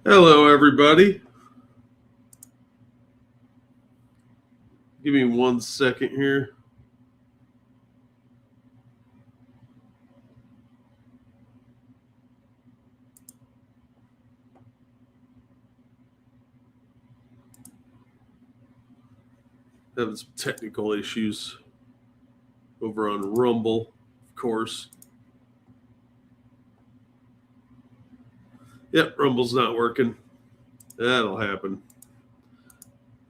Hello, everybody. Give me 1 second here. Having some technical issues over on Rumble, of course. Yep, Rumble's not working. That'll happen.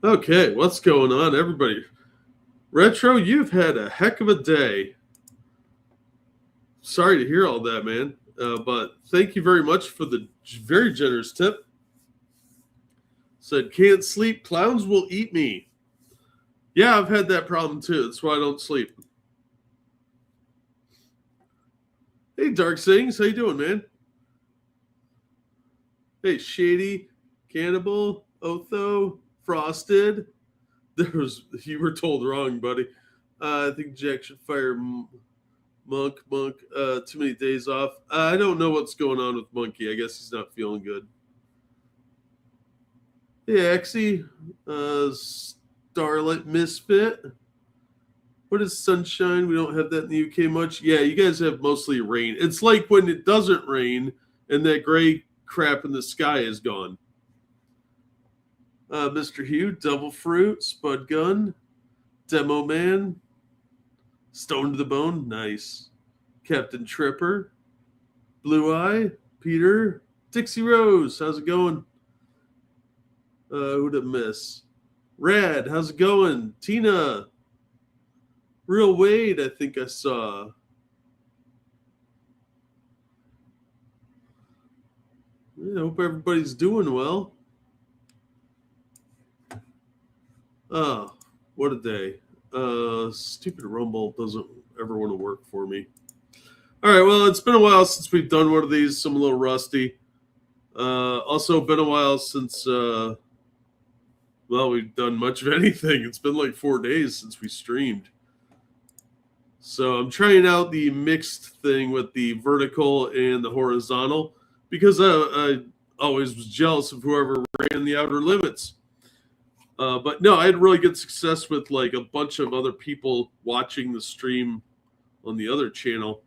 Okay, what's going on, everybody? Retro, you've had a heck of a day. Sorry to hear all that, man. But thank you very much for the very generous tip. Said, can't sleep, clowns will eat me. Yeah, I've had that problem too. That's why I don't sleep. Hey, Dark Sings, how you doing, man? Hey, Shady, Cannibal, Otho, Frosted. You were told wrong, buddy. I think Jack should fire Monk. Too many days off. I don't know what's going on with Monkey. I guess he's not feeling good. Hey, Axie, Starlight Misfit. What is sunshine? We don't have that in the UK much. Yeah, you guys have mostly rain. It's like when it doesn't rain and that gray crap in the sky is gone. Mr. Hugh, Double Fruit, Spud Gun, Demo Man, Stone to the Bone, nice. Captain Tripper, Blue Eye, Peter, Dixie Rose, how's it going? Who'd I miss? Rad, how's it going? Tina, Real Wade, I think I saw. I hope everybody's doing well. Oh, what a day. Stupid Rumble doesn't ever want to work for me. All right, well, it's been a while since we've done one of these, so I'm a little rusty. Also, been a while since, we've done much of anything. It's been like 4 days since we streamed. So I'm trying out the mixed thing with the vertical and the horizontal because I always was jealous of whoever ran the outer limits. But no, I had really good success with like a bunch of other people watching the stream on the other channel.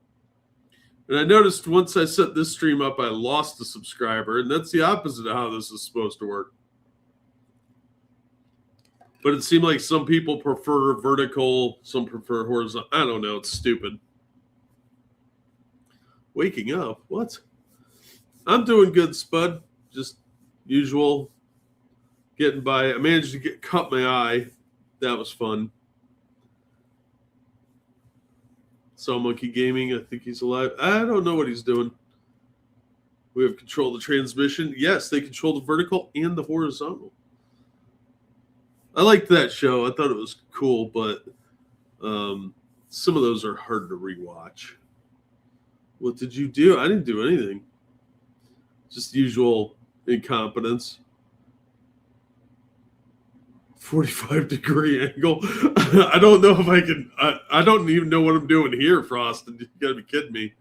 And I noticed once I set this stream up, I lost a subscriber, and that's the opposite of how this is supposed to work. But it seemed like some people prefer vertical, some prefer horizontal. I don't know. It's stupid. Waking up? What? I'm doing good, Spud. Just usual. Getting by. I managed to cut my eye. That was fun. Saw Monkey Gaming. I think he's alive. I don't know what he's doing. We have control of the transmission. Yes, they control the vertical and the horizontal. I liked that show. I thought it was cool, but some of those are hard to rewatch. What did you do? I didn't do anything. Just usual incompetence. 45-degree angle. I don't know if I can. I don't even know what I'm doing here, Frosted. You gotta be kidding me.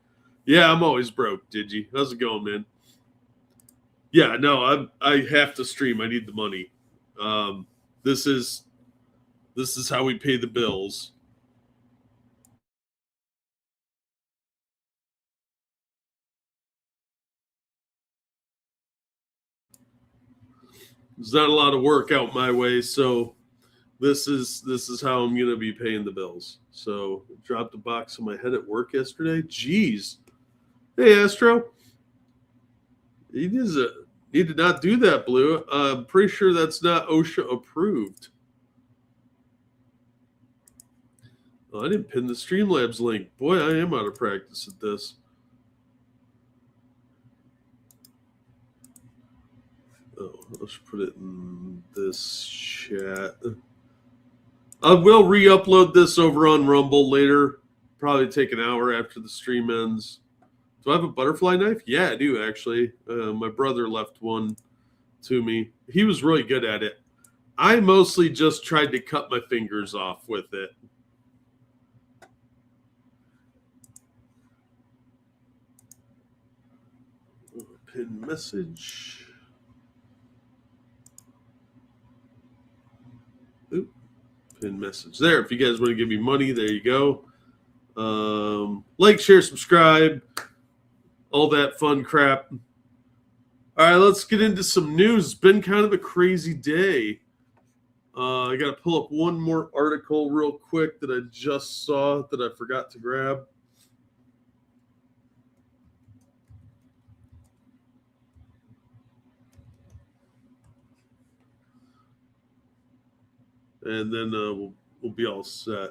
Yeah, I'm always broke, Digi. How's it going, man? Yeah, no, I have to stream. I need the money. This is how we pay the bills. There's not a lot of work out my way, so this is how I'm gonna be paying the bills. So dropped a box on my head at work yesterday. Jeez. Hey Astro. He need to not do that, Blue. I'm pretty sure that's not OSHA approved. Oh, I didn't pin the Streamlabs link. Boy, I am out of practice at this. Oh, let's put it in this chat. I will re-upload this over on Rumble later. Probably take an hour after the stream ends. Do I have a butterfly knife? Yeah, I do actually. My brother left one to me. He was really good at it. I mostly just tried to cut my fingers off with it. Pin message. pinned message there. If you guys want to give me money, there you go. Like, share, subscribe, all that fun crap. All right, let's get into some news. It's been kind of a crazy day. I got to pull up one more article real quick that I just saw that I forgot to grab. And then we'll be all set.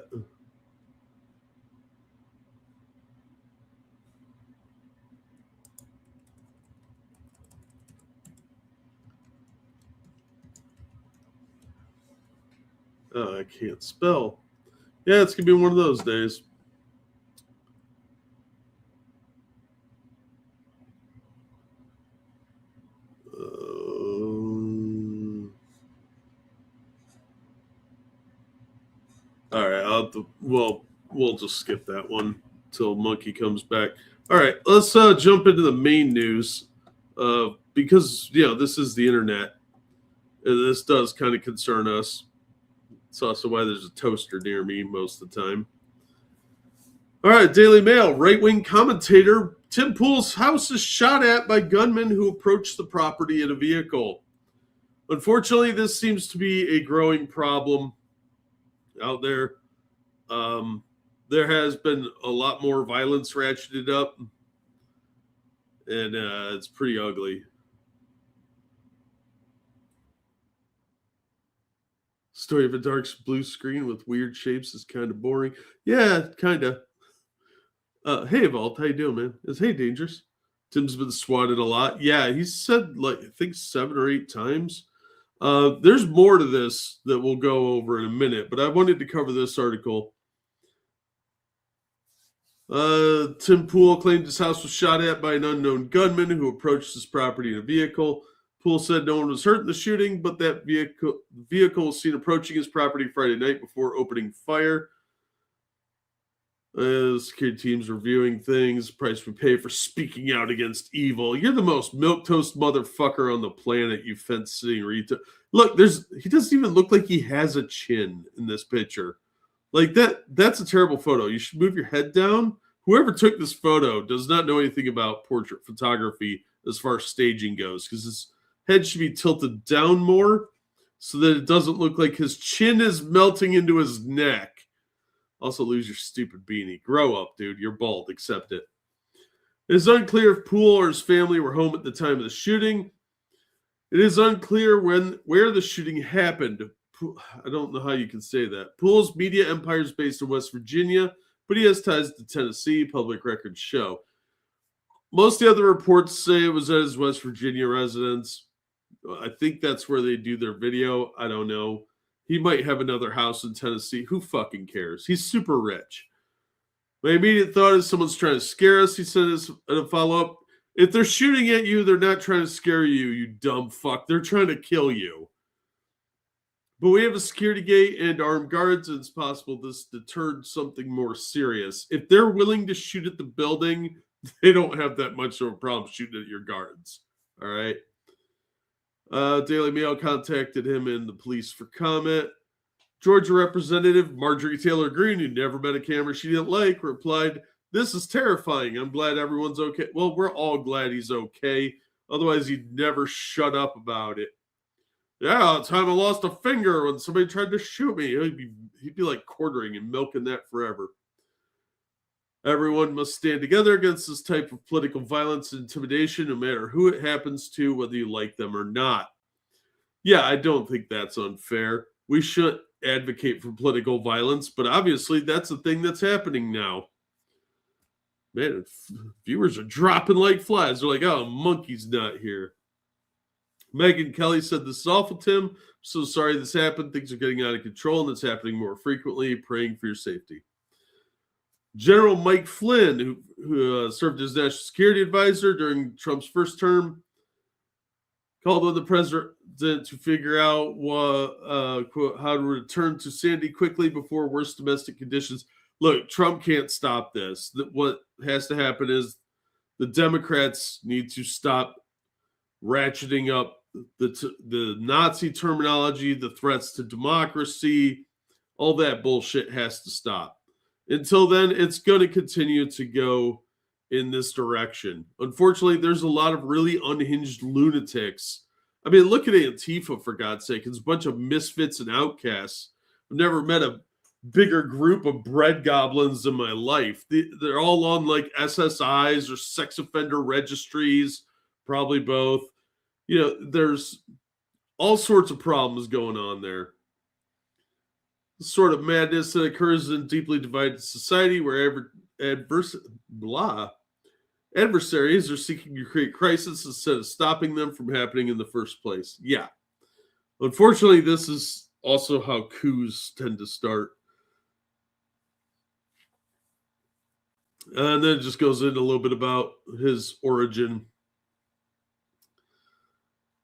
I can't spell. Yeah, it's going to be one of those days. All right, we'll just skip that one till Monkey comes back. All right, let's jump into the main news because this is the internet, and this does kind of concern us. It's also why there's a toaster near me most of the time. All right, Daily Mail. Right-wing commentator Tim Pool's house is shot at by gunmen who approached the property in a vehicle. Unfortunately, this seems to be a growing problem out there. There has been a lot more violence ratcheted up, and it's pretty ugly. Story of a dark blue screen with weird shapes is kind of boring. Yeah, kind of. Hey, Vault, how you doing, man? Hey, Dangerous. Tim's been swatted a lot. Yeah, he said, I think 7 or 8 times. There's more to this that we'll go over in a minute, but I wanted to cover this article. Tim Pool claimed his house was shot at by an unknown gunman who approached his property in a vehicle. Pool said no one was hurt in the shooting, but that vehicle was seen approaching his property Friday night before opening fire. Security teams reviewing things. Price we pay for speaking out against evil. You're the most milquetoast motherfucker on the planet, you fence-sitting retard. Look, he doesn't even look like he has a chin in this picture. Like that's a terrible photo. You should move your head down. Whoever took this photo does not know anything about portrait photography as far as staging goes, because his head should be tilted down more so that it doesn't look like his chin is melting into his neck. Also, lose your stupid beanie. Grow up, dude. You're bald. Accept it. It is unclear if Poole or his family were home at the time of the shooting. It is unclear where the shooting happened. I don't know how you can say that. Poole's media empire is based in West Virginia, but he has ties to Tennessee, public records show. Most of the other reports say it was at his West Virginia residence. I think that's where they do their video. I don't know. He might have another house in Tennessee. Who fucking cares? He's super rich. My immediate thought is someone's trying to scare us, he said in a follow-up. If they're shooting at you, they're not trying to scare you, you dumb fuck. They're trying to kill you. But we have a security gate and armed guards, and it's possible this deterred something more serious. If they're willing to shoot at the building, they don't have that much of a problem shooting at your guards. All right? Daily Mail contacted him and the police for comment. Georgia Representative Marjorie Taylor Greene, who never met a camera she didn't like, replied, "This is terrifying. I'm glad everyone's okay." Well, we're all glad he's okay. Otherwise, he'd never shut up about it. Yeah, the time I lost a finger when somebody tried to shoot me. He'd be like quartering and milking that forever. Everyone must stand together against this type of political violence and intimidation, no matter who it happens to, whether you like them or not. Yeah, I don't think that's unfair. We should advocate for political violence, but obviously that's a thing that's happening now. Man, viewers are dropping like flies. They're like, oh, Monkey's not here. Megyn Kelly said, "This is awful, Tim. So sorry this happened. Things are getting out of control, and it's happening more frequently. Praying for your safety." General Mike Flynn, who served as national security advisor during Trump's first term, called on the president to figure out quote, how to return to sanity quickly before worse domestic conditions. Look, Trump can't stop this. What has to happen is the Democrats need to stop ratcheting up the Nazi terminology, the threats to democracy, All that bullshit has to stop. Until then, it's going to continue to go in this direction. Unfortunately, there's a lot of really unhinged lunatics. I mean, look at Antifa, for God's sake. It's a bunch of misfits and outcasts. I've never met a bigger group of bread goblins in my life. They're all on like SSIs or sex offender registries, probably both. You know, there's all sorts of problems going on there. The sort of madness that occurs in deeply divided society where adversaries are seeking to create crisis instead of stopping them from happening in the first place. Yeah. Unfortunately, this is also how coups tend to start. And then it just goes into a little bit about his origin.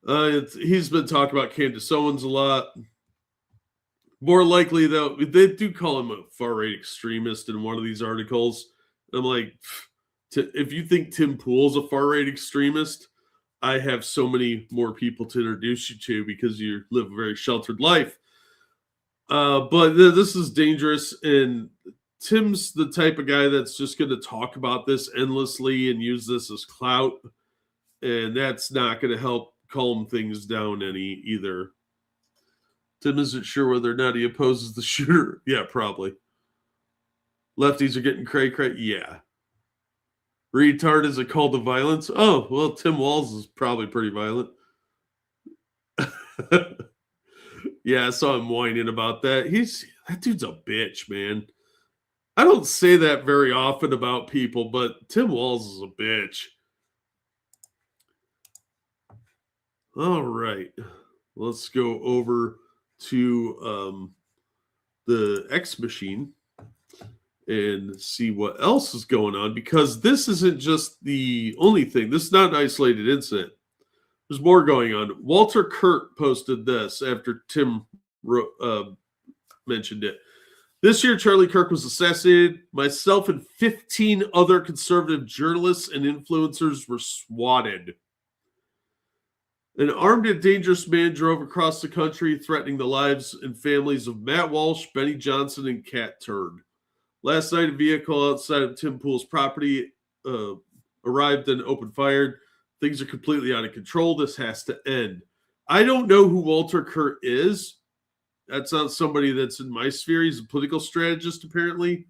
He's been talking about Candace Owens a lot. More likely, though, they do call him a far-right extremist in one of these articles. I'm like, if you think Tim Pool's a far-right extremist, I have so many more people to introduce you to because you live a very sheltered life. But this is dangerous, and Tim's the type of guy that's just going to talk about this endlessly and use this as clout, and that's not going to help calm things down any either. Tim isn't sure whether or not he opposes the shooter. Yeah, probably. Lefties are getting cray-cray. Yeah. Retard is a call to violence. Oh, well, Tim Walz is probably pretty violent. Yeah, I saw him whining about that. That dude's a bitch, man. I don't say that very often about people, but Tim Walz is a bitch. All right. Let's go over to the X machine and see what else is going on, because this isn't just the only thing. This is not an isolated incident. There's more going on. Walter Kurt posted this after Tim mentioned it. This year, Charlie Kirk was assassinated. Myself and 15 other conservative journalists and influencers were swatted. An armed and dangerous man drove across the country, threatening the lives and families of Matt Walsh, Benny Johnson, and Cat Turd. Last night, a vehicle outside of Tim Pool's property arrived and opened fire. Things are completely out of control. This has to end. I don't know who Walter Kurt is. That's not somebody that's in my sphere. He's a political strategist, apparently.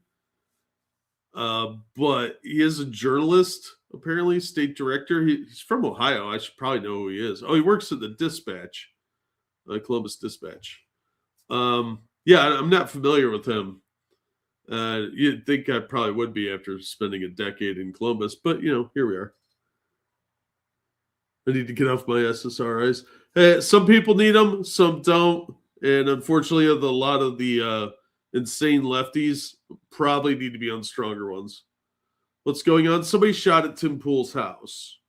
But he is a journalist, apparently, state director. He's from Ohio. I should probably know who he is. Oh, he works at the Dispatch, Columbus Dispatch. Yeah, I'm not familiar with him. You'd think I probably would be after spending a decade in Columbus, but, here we are. I need to get off my SSRIs. Hey, some people need them, some don't. And unfortunately, a lot of the insane lefties probably need to be on stronger ones. What's going on? Somebody shot at Tim Pool's house.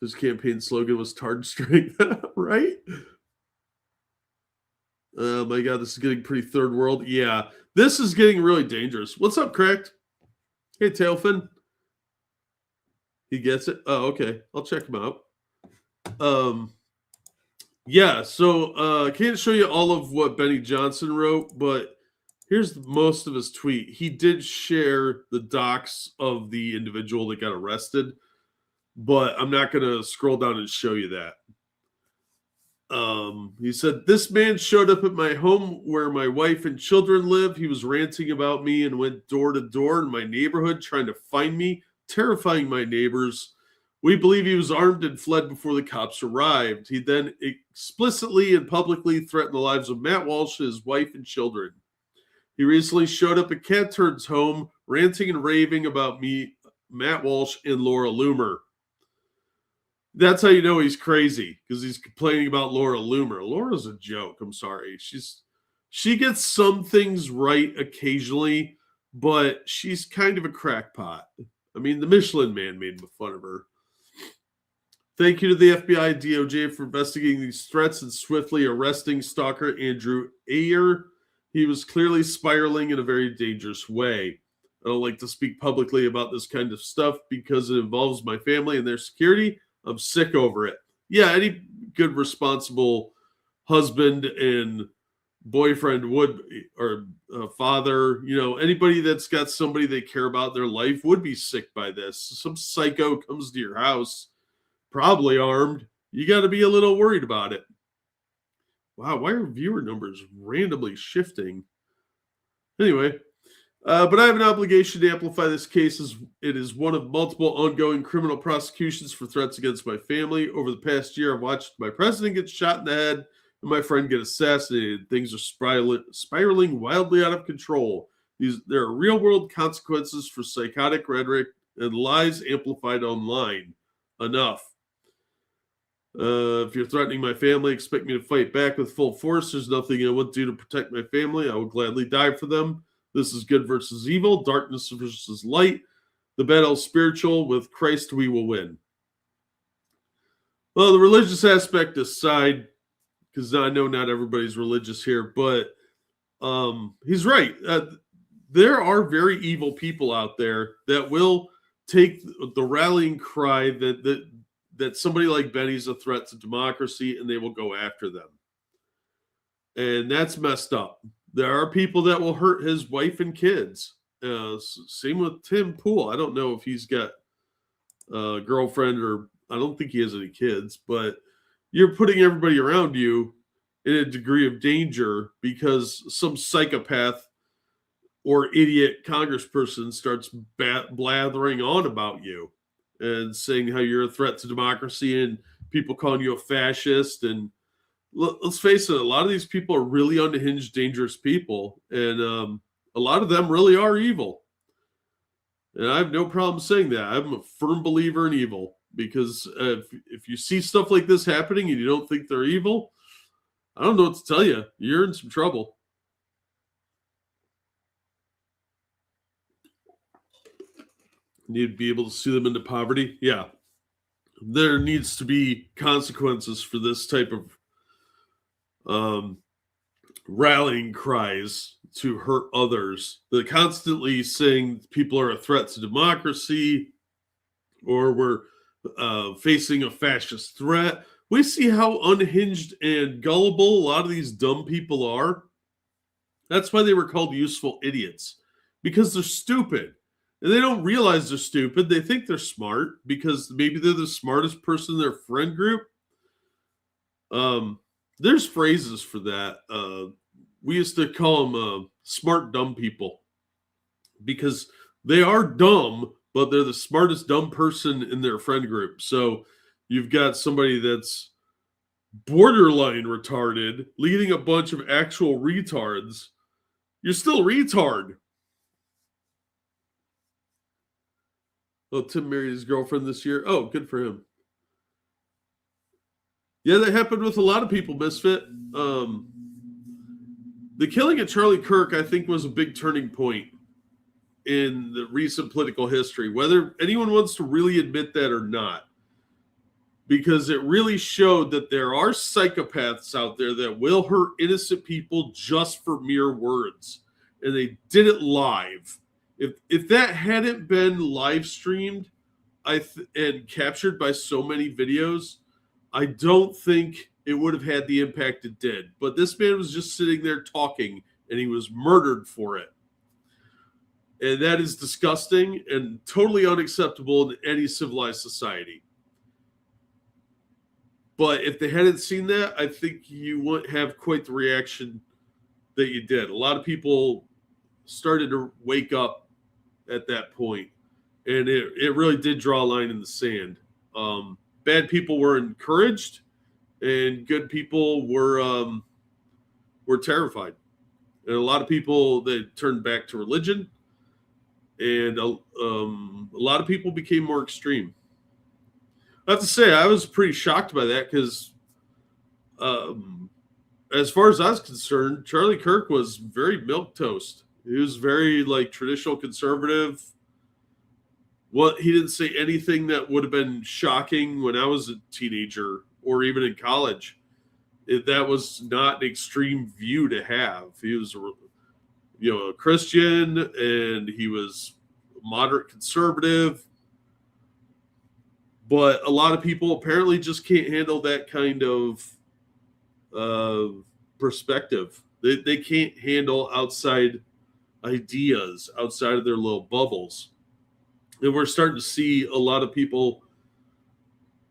His campaign slogan was "Tard Strength," right? Oh my God, this is getting pretty third world. Yeah, this is getting really dangerous. What's up, Cracked? Hey, Tailfin. He gets it? Oh, okay. I'll check him out. Yeah, so I can't show you all of what Benny Johnson wrote, but here's most of his tweet. He did share the docs of the individual that got arrested, but I'm not going to scroll down and show you that. He said, "This man showed up at my home where my wife and children live. He was ranting about me and went door to door in my neighborhood trying to find me, terrifying my neighbors. We believe he was armed and fled before the cops arrived. He then explicitly and publicly threatened the lives of Matt Walsh, his wife, and children. He recently showed up at Cat Turd's home, ranting and raving about me, Matt Walsh, and Laura Loomer." That's how you know he's crazy, because he's complaining about Laura Loomer. Laura's a joke. I'm sorry. She gets some things right occasionally, but she's kind of a crackpot. I mean, the Michelin Man made fun of her. "Thank you to the FBI and DOJ for investigating these threats and swiftly arresting stalker Andrew Ayer. He was clearly spiraling in a very dangerous way. I don't like to speak publicly about this kind of stuff because it involves my family and their security. I'm sick over it." Yeah, any good, responsible husband and boyfriend would, or father, anybody that's got somebody they care about in their life would be sick by this. Some psycho comes to your house, probably armed. You got to be a little worried about it. Wow, why are viewer numbers randomly shifting? Anyway, but I have an obligation to amplify this case as it is one of multiple ongoing criminal prosecutions for threats against my family. Over the past year, I've watched my president get shot in the head and my friend get assassinated. Things are spiraling wildly out of control. There are real-world consequences for psychotic rhetoric and lies amplified online. Enough. If you're threatening my family, expect me to fight back with full force. There's nothing I would do to protect my family. I will gladly die for them. This is good versus evil, darkness versus light. The battle is spiritual. With Christ, we will win. Well, the religious aspect aside, because I know not everybody's religious here, but he's right. There are very evil people out there that will take the rallying cry that somebody like Benny's a threat to democracy, and they will go after them. And that's messed up. There are people that will hurt his wife and kids. Same with Tim Pool. I don't know if he's got a girlfriend, or I don't think he has any kids, but you're putting everybody around you in a degree of danger because some psychopath or idiot congressperson starts blathering on about you and saying how you're a threat to democracy and people calling you a fascist. And let's face it, a lot of these people are really unhinged, dangerous people. And a lot of them really are evil. And I have no problem saying that. I'm a firm believer in evil because if you see stuff like this happening and you don't think they're evil, I don't know what to tell you. You're in some trouble. Need to be able to sue them into poverty. Yeah. There needs to be consequences for this type of rallying cries to hurt others. They're constantly saying people are a threat to democracy or we're facing a fascist threat. We see how unhinged and gullible a lot of these dumb people are. That's why they were called useful idiots, because they're stupid. And they don't realize they're stupid. They think they're smart because maybe they're the smartest person in their friend group. There's phrases for that. We used to call them smart dumb people because they are dumb, but they're the smartest dumb person in their friend group. So you've got somebody that's borderline retarded leading a bunch of actual retards. You're still retard. Oh, Tim married his girlfriend this year. Oh, good for him. Yeah, that happened with a lot of people, Misfit. The killing of Charlie Kirk, I think, was a big turning point in the recent political history, whether anyone wants to really admit that or not, because it really showed that there are psychopaths out there that will hurt innocent people just for mere words, and they did it live. If that hadn't been live streamed and captured by so many videos, I don't think it would have had the impact it did. But this man was just sitting there talking, and he was murdered for it. And that is disgusting and totally unacceptable in any civilized society. But if they hadn't seen that, I think you wouldn't have quite the reaction that you did. A lot of people started to wake up at that point, and it really did draw a line in the sand. Bad people were encouraged, and good people were terrified. And a lot of people, they turned back to religion, and a lot of people became more extreme. I have to say, I was pretty shocked by that because, as far as I was concerned, Charlie Kirk was very milquetoast. He was very traditional conservative. He didn't say anything that would have been shocking when I was a teenager or even in college. That was not an extreme view to have. He was a Christian, and he was moderate conservative. But a lot of people apparently just can't handle that kind of perspective. They can't handle outside ideas outside of their little bubbles. And we're starting to see a lot of people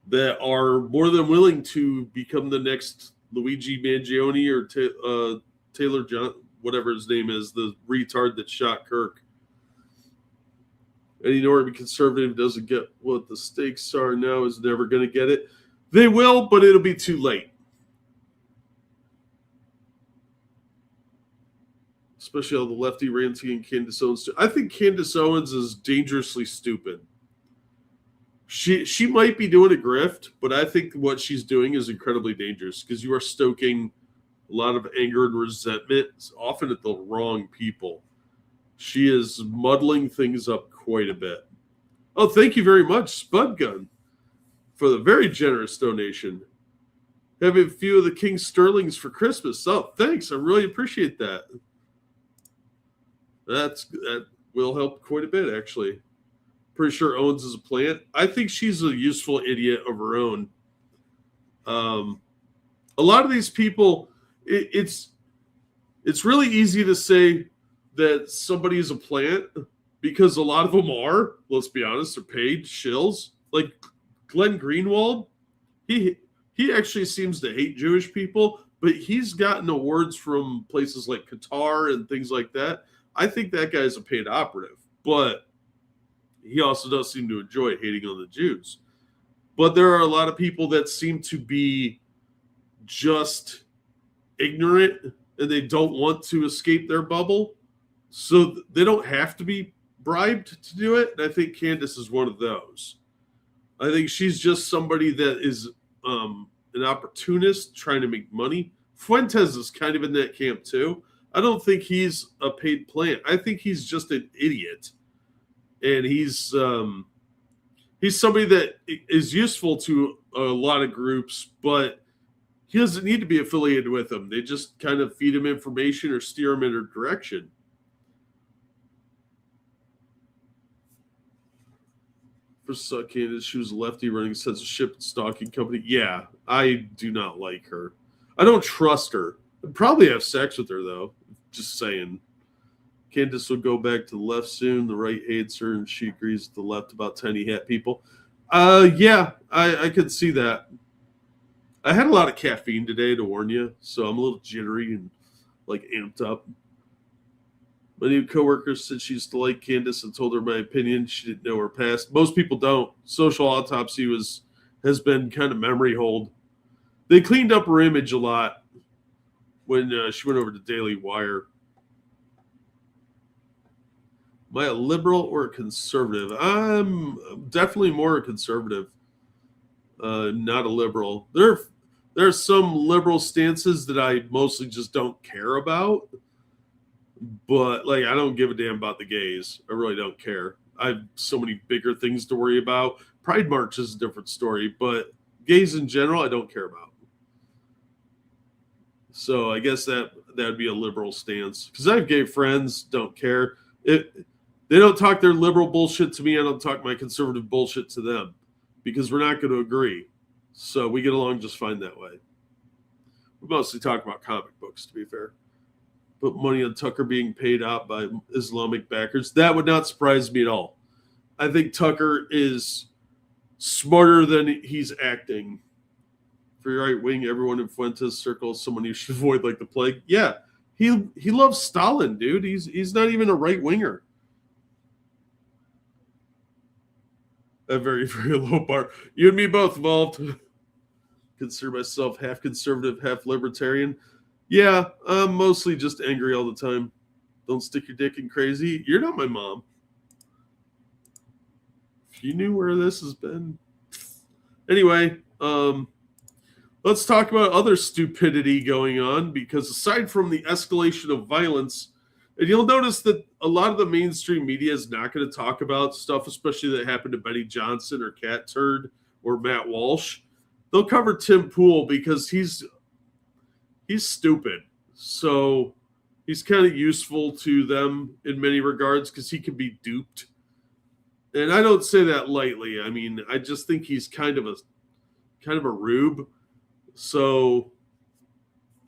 that are more than willing to become the next Luigi Mangione or Taylor John, whatever his name is, the retard that shot Kirk. Any Northern conservative doesn't get what the stakes are now is never going to get it. They will, but it'll be too late. Especially all the lefty ranting and Candace Owens. I think Candace Owens is dangerously stupid. She might be doing a grift, but I think what she's doing is incredibly dangerous because you are stoking a lot of anger and resentment, often at the wrong people. She is muddling things up quite a bit. Oh, thank you very much, Spud Gun, for the very generous donation. Having a few of the King Sterlings for Christmas. Oh, thanks. I really appreciate that. That will help quite a bit, actually. Pretty sure Owens is a plant. I think she's a useful idiot of her own. A lot of these people, it's really easy to say that somebody is a plant because a lot of them are. Let's be honest, they're paid shills. Like Glenn Greenwald, he actually seems to hate Jewish people, but he's gotten awards from places like Qatar and things like that. I think that guy's a paid operative, but he also does seem to enjoy hating on the Jews. But there are a lot of people that seem to be just ignorant and they don't want to escape their bubble. So they don't have to be bribed to do it. And I think Candace is one of those. I think she's just somebody that is an opportunist trying to make money. Fuentes is kind of in that camp too. I don't think he's a paid plant. I think he's just an idiot. And he's somebody that is useful to a lot of groups, but he doesn't need to be affiliated with them. They just kind of feed him information or steer him in a direction. For Candace, she was a lefty running censorship and stalking company. Yeah, I do not like her. I don't trust her. I'd probably have sex with her, though. Just saying. Candace will go back to the left soon. The right hates her, and she agrees with the left about tiny hat people. Yeah, I could see that. I had a lot of caffeine today, to warn you, so I'm a little jittery and like amped up. My new coworker said she used to like Candace and told her my opinion. She didn't know her past. Most people don't. Social Autopsy has been kind of memory hold. They cleaned up her image a lot when she went over to Daily Wire. Am I a liberal or a conservative? I'm definitely more a conservative, not a liberal. There are some liberal stances that I mostly just don't care about. But, like, I don't give a damn about the gays. I really don't care. I have so many bigger things to worry about. Pride March is a different story, but gays in general, I don't care about. So I guess that would be a liberal stance. Because I have gay friends, don't care. They don't talk their liberal bullshit to me. I don't talk my conservative bullshit to them. Because we're not going to agree. So we get along just fine that way. We mostly talk about comic books, to be fair. Put money on Tucker being paid out by Islamic backers. That would not surprise me at all. I think Tucker is smarter than he's acting. For your right wing, everyone in Fuentes' circle is someone you should avoid like the plague. Yeah, he loves Stalin, dude. He's not even a right winger. A very, very low bar. You and me both, Vault. Consider myself half conservative, half libertarian. Yeah, I'm mostly just angry all the time. Don't stick your dick in crazy. You're not my mom. If you knew where this has been. Anyway, let's talk about other stupidity going on, because aside from the escalation of violence, and you'll notice that a lot of the mainstream media is not going to talk about stuff, especially that happened to Benny Johnson or Cat Turd or Matt Walsh. They'll cover Tim Pool because he's stupid. So he's kind of useful to them in many regards because he can be duped. And I don't say that lightly. I mean, I just think he's kind of a rube. So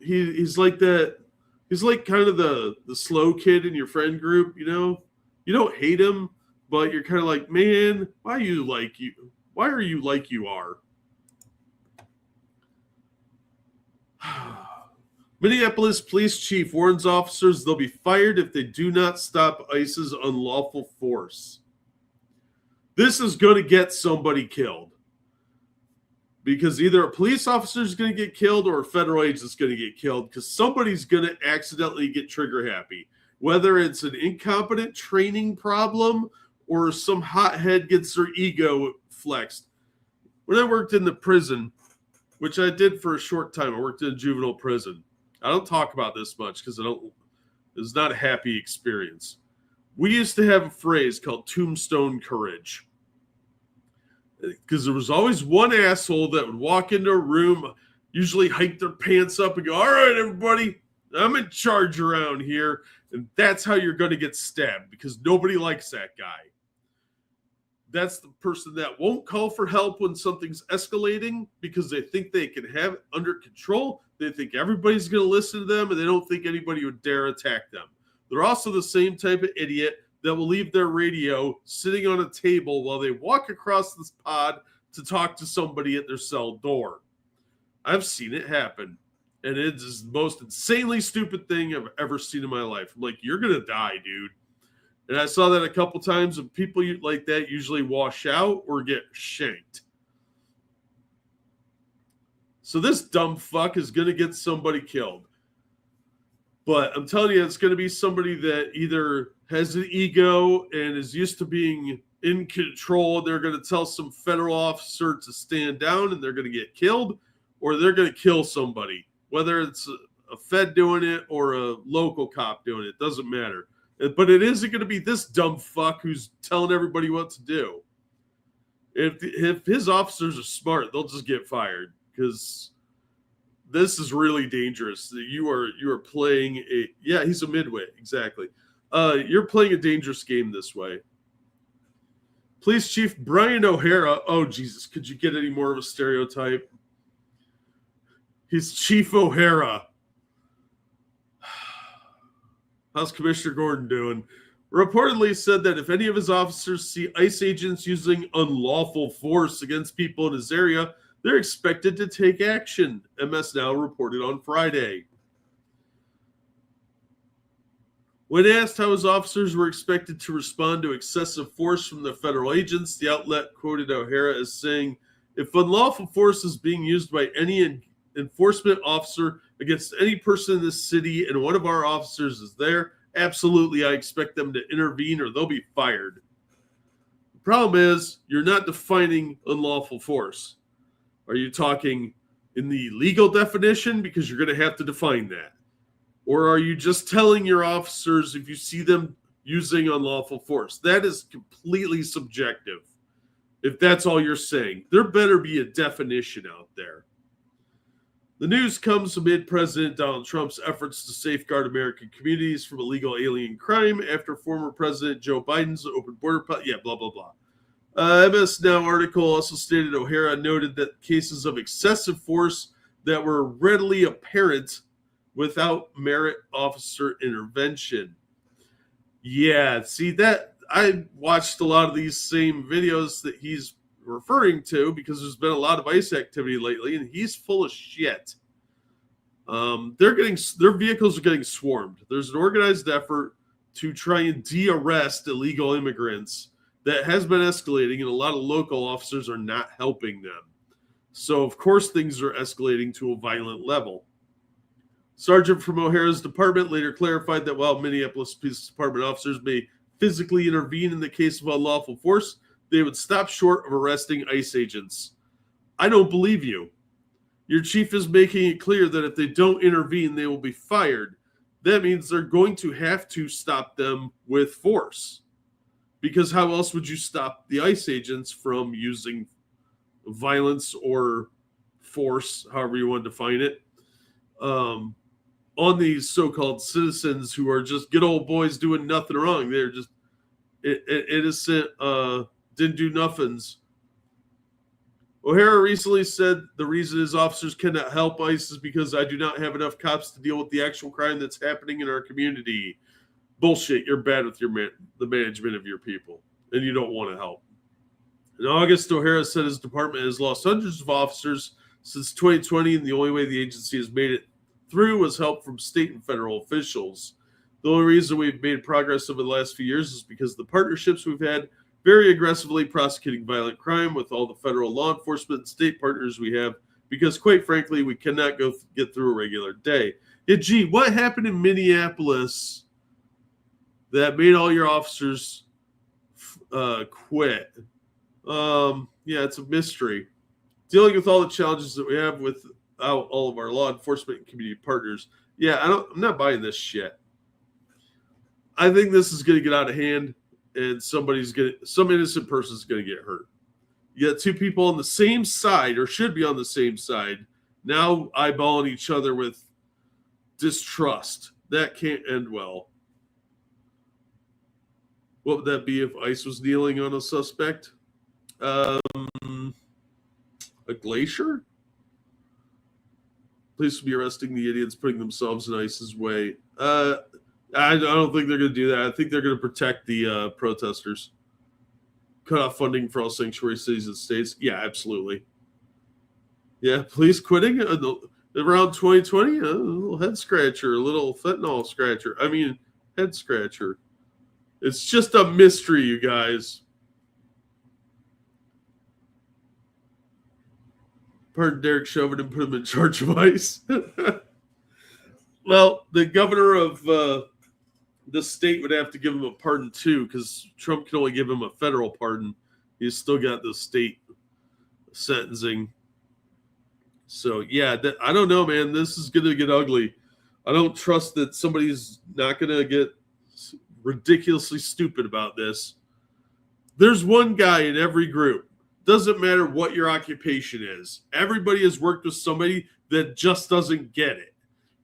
he's like that. He's like kind of the slow kid in your friend group, you know? You don't hate him, but you're kind of like, man, why are you like you are? Minneapolis police chief warns officers they'll be fired if they do not stop ICE's unlawful force. This is going to get somebody killed. Because either a police officer is going to get killed or a federal agent is going to get killed because somebody's going to accidentally get trigger happy. Whether it's an incompetent training problem or some hothead gets their ego flexed. When I worked in the prison, which I did for a short time, I worked in a juvenile prison. I don't talk about this much because it's not a happy experience. We used to have a phrase called tombstone courage. Because there was always one asshole that would walk into a room, usually hike their pants up and go, all right, everybody, I'm in charge around here. And that's how you're going to get stabbed because nobody likes that guy. That's the person that won't call for help when something's escalating because they think they can have it under control. They think everybody's going to listen to them and they don't think anybody would dare attack them. They're also the same type of idiot that will leave their radio sitting on a table while they walk across this pod to talk to somebody at their cell door. I've seen it happen, and it is the most insanely stupid thing I've ever seen in my life. I'm like, you're going to die, dude. And I saw that a couple times, and people like that usually wash out or get shanked. So this dumb fuck is going to get somebody killed. But I'm telling you, it's going to be somebody that either has an ego and is used to being in control. They're going to tell some federal officer to stand down and they're going to get killed, or they're going to kill somebody. Whether it's a Fed doing it or a local cop doing it, doesn't matter. But it isn't going to be this dumb fuck who's telling everybody what to do. If his officers are smart, they'll just get fired because this is really dangerous. You are playing he's a midwit, exactly. You're playing a dangerous game this way. Police Chief Brian O'Hara. Oh, Jesus, could you get any more of a stereotype? He's Chief O'Hara. How's Commissioner Gordon doing? Reportedly said that if any of his officers see ICE agents using unlawful force against people in his area, they're expected to take action, MS Now reported on Friday. When asked how his officers were expected to respond to excessive force from the federal agents, the outlet quoted O'Hara as saying, if unlawful force is being used by any enforcement officer against any person in this city and one of our officers is there, absolutely I expect them to intervene or they'll be fired. The problem is you're not defining unlawful force. Are you talking in the legal definition? Because you're going to have to define that. Or are you just telling your officers if you see them using unlawful force? That is completely subjective. If that's all you're saying, there better be a definition out there. The news comes amid President Donald Trump's efforts to safeguard American communities from illegal alien crime after former President Joe Biden's open border policy. Blah, blah, blah. MS Now article also stated O'Hara noted that cases of excessive force that were readily apparent without merit officer intervention. Yeah, see that I watched a lot of these same videos that he's referring to because there's been a lot of ICE activity lately, and he's full of shit. Their vehicles are getting swarmed. There's an organized effort to try and de-arrest illegal immigrants that has been escalating, and a lot of local officers are not helping them. So, of course, things are escalating to a violent level. Sergeant from O'Hara's department later clarified that while Minneapolis Police Department officers may physically intervene in the case of unlawful force, they would stop short of arresting ICE agents. I don't believe you. Your chief is making it clear that if they don't intervene, they will be fired. That means they're going to have to stop them with force. Because how else would you stop the ICE agents from using violence or force, however you want to define it, on these so-called citizens who are just good old boys doing nothing wrong? They're just innocent, didn't do nothings. O'Hara recently said the reason his officers cannot help ICE is because I do not have enough cops to deal with the actual crime that's happening in our community. Bullshit. You're bad with the management of your people, and you don't want to help. In August, O'Hara said his department has lost hundreds of officers since 2020, and the only way the agency has made it through was help from state and federal officials. The only reason we've made progress over the last few years is because of the partnerships we've had very aggressively prosecuting violent crime with all the federal law enforcement and state partners we have, because quite frankly, we cannot get through a regular day. Yeah, gee, what happened in Minneapolis that made all your officers quit? Yeah, it's a mystery. Dealing with all the challenges that we have without all of our law enforcement and community partners. Yeah, I'm not buying this shit. I think this is going to get out of hand, and some innocent person is going to get hurt. You got two people on the same side, or should be on the same side, now eyeballing each other with distrust. That can't end well. What would that be if ICE was kneeling on a suspect? A glacier? Police will be arresting the idiots putting themselves in ICE's way. I don't think they're going to do that. I think they're going to protect the protesters. Cut off funding for all sanctuary cities and states. Yeah, absolutely. Yeah, police quitting around 2020. A little head scratcher, a little fentanyl scratcher. I mean, head scratcher. It's just a mystery, you guys. Pardon Derek Chauvin and put him in charge of ICE. Well, the governor of the state would have to give him a pardon too, because Trump can only give him a federal pardon. He's still got the state sentencing. So, yeah, I don't know, man. This is going to get ugly. I don't trust that somebody's not going to get ridiculously stupid about this. There's one guy in every group. Doesn't matter what your occupation is. Everybody has worked with somebody that just doesn't get it.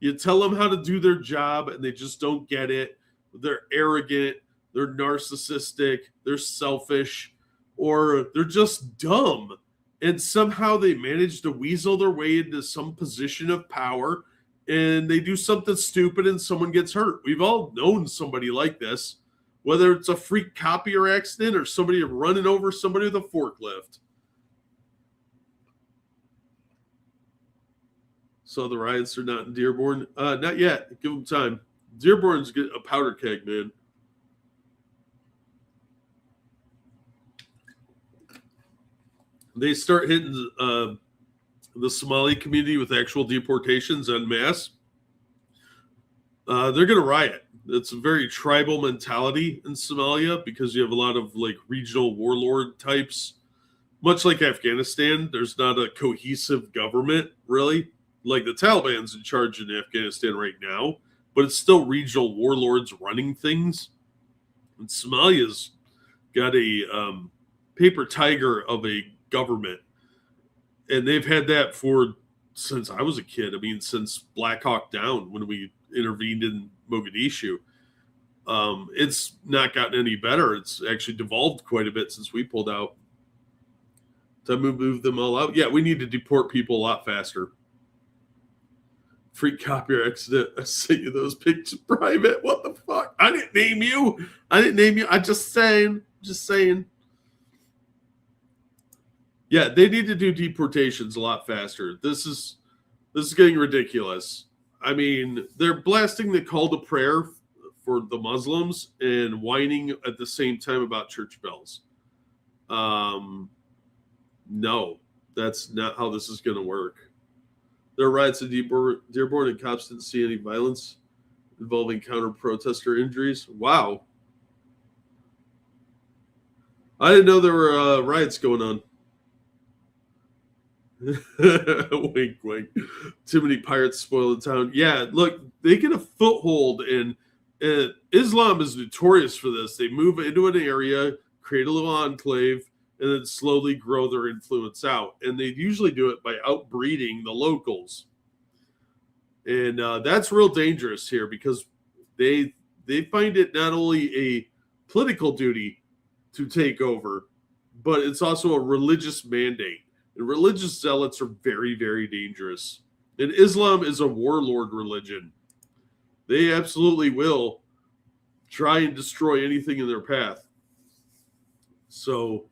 You tell them how to do their job, and they just don't get it. They're arrogant. They're narcissistic. They're selfish. Or they're just dumb. And somehow they manage to weasel their way into some position of power, and they do something stupid and someone gets hurt. We've all known somebody like this, whether it's a freak copier accident or somebody running over somebody with a forklift. So the riots are not in Dearborn? Not yet. Give them time. Dearborn's a powder keg, man. They start hitting the Somali community with actual deportations en masse. They're going to riot. It's a very tribal mentality in Somalia because you have a lot of like regional warlord types. Much like Afghanistan, there's not a cohesive government, really. Like the Taliban's in charge in Afghanistan right now, but it's still regional warlords running things. And Somalia's got a paper tiger of a government. And they've had that since I was a kid. I mean, since Black Hawk Down, when we intervened in Mogadishu. It's not gotten any better. It's actually devolved quite a bit since we pulled out. Time to move them all out. Yeah, we need to deport people a lot faster. Freak copier accident. I sent you those pictures private. What the fuck? I didn't name you. I'm just saying. Yeah, they need to do deportations a lot faster. This is getting ridiculous. I mean, they're blasting the call to prayer for the Muslims and whining at the same time about church bells. No, that's not how this is going to work. There are riots in Dearborn, and cops didn't see any violence involving counter-protester injuries. Wow. I didn't know there were riots going on. Wink, wink. Too many pirates spoil the town. Yeah, look, they get a foothold, and Islam is notorious for this. They move into an area, create a little enclave, and then slowly grow their influence out. And they usually do it by outbreeding the locals. And that's real dangerous here because they find it not only a political duty to take over, but it's also a religious mandate. And religious zealots are very, very dangerous. And Islam is a warlord religion. They absolutely will try and destroy anything in their path. So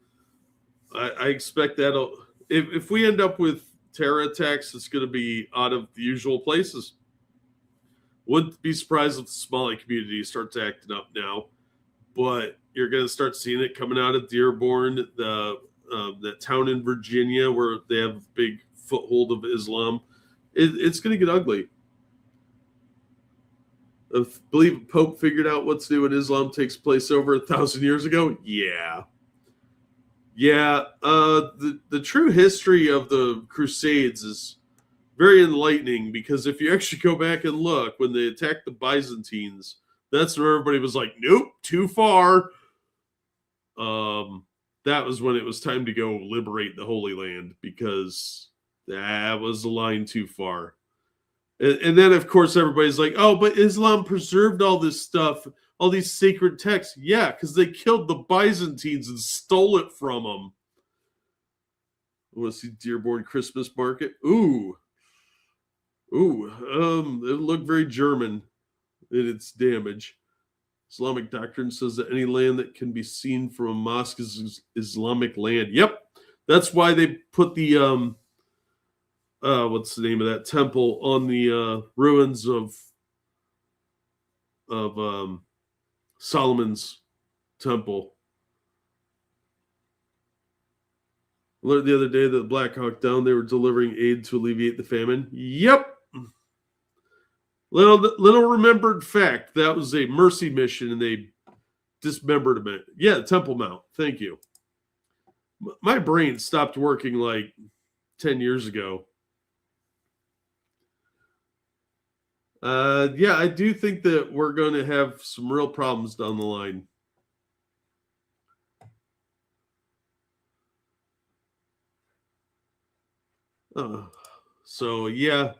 I expect that if we end up with terror attacks, it's going to be out of the usual places. Wouldn't be surprised if the Somali community starts acting up now, but you're going to start seeing it coming out of Dearborn, that town in Virginia where they have a big foothold of Islam. It's going to get ugly. I believe Pope figured out what's new in Islam takes place over 1,000 years ago. Yeah. The true history of the Crusades is very enlightening, because if you actually go back and look, when they attacked the Byzantines, that's where everybody was like, nope, too far. That was when it was time to go liberate the Holy Land, because that was the line too far. And then, of course, everybody's like, oh, but Islam preserved all this stuff, all these sacred texts. Yeah, because they killed the Byzantines and stole it from them. I want to see Dearborn Christmas Market. Ooh, it looked very German in its damage. Islamic doctrine says that any land that can be seen from a mosque is Islamic land. Yep, that's why they put the what's the name of that temple on the ruins of Solomon's temple. I learned the other day that the Black Hawk Down, they were delivering aid to alleviate the famine. Yep. Little remembered fact, that was a mercy mission and they dismembered him. Yeah, Temple Mount. Thank you. My brain stopped working like 10 years ago. Yeah, I do think that we're going to have some real problems down the line. So, yeah.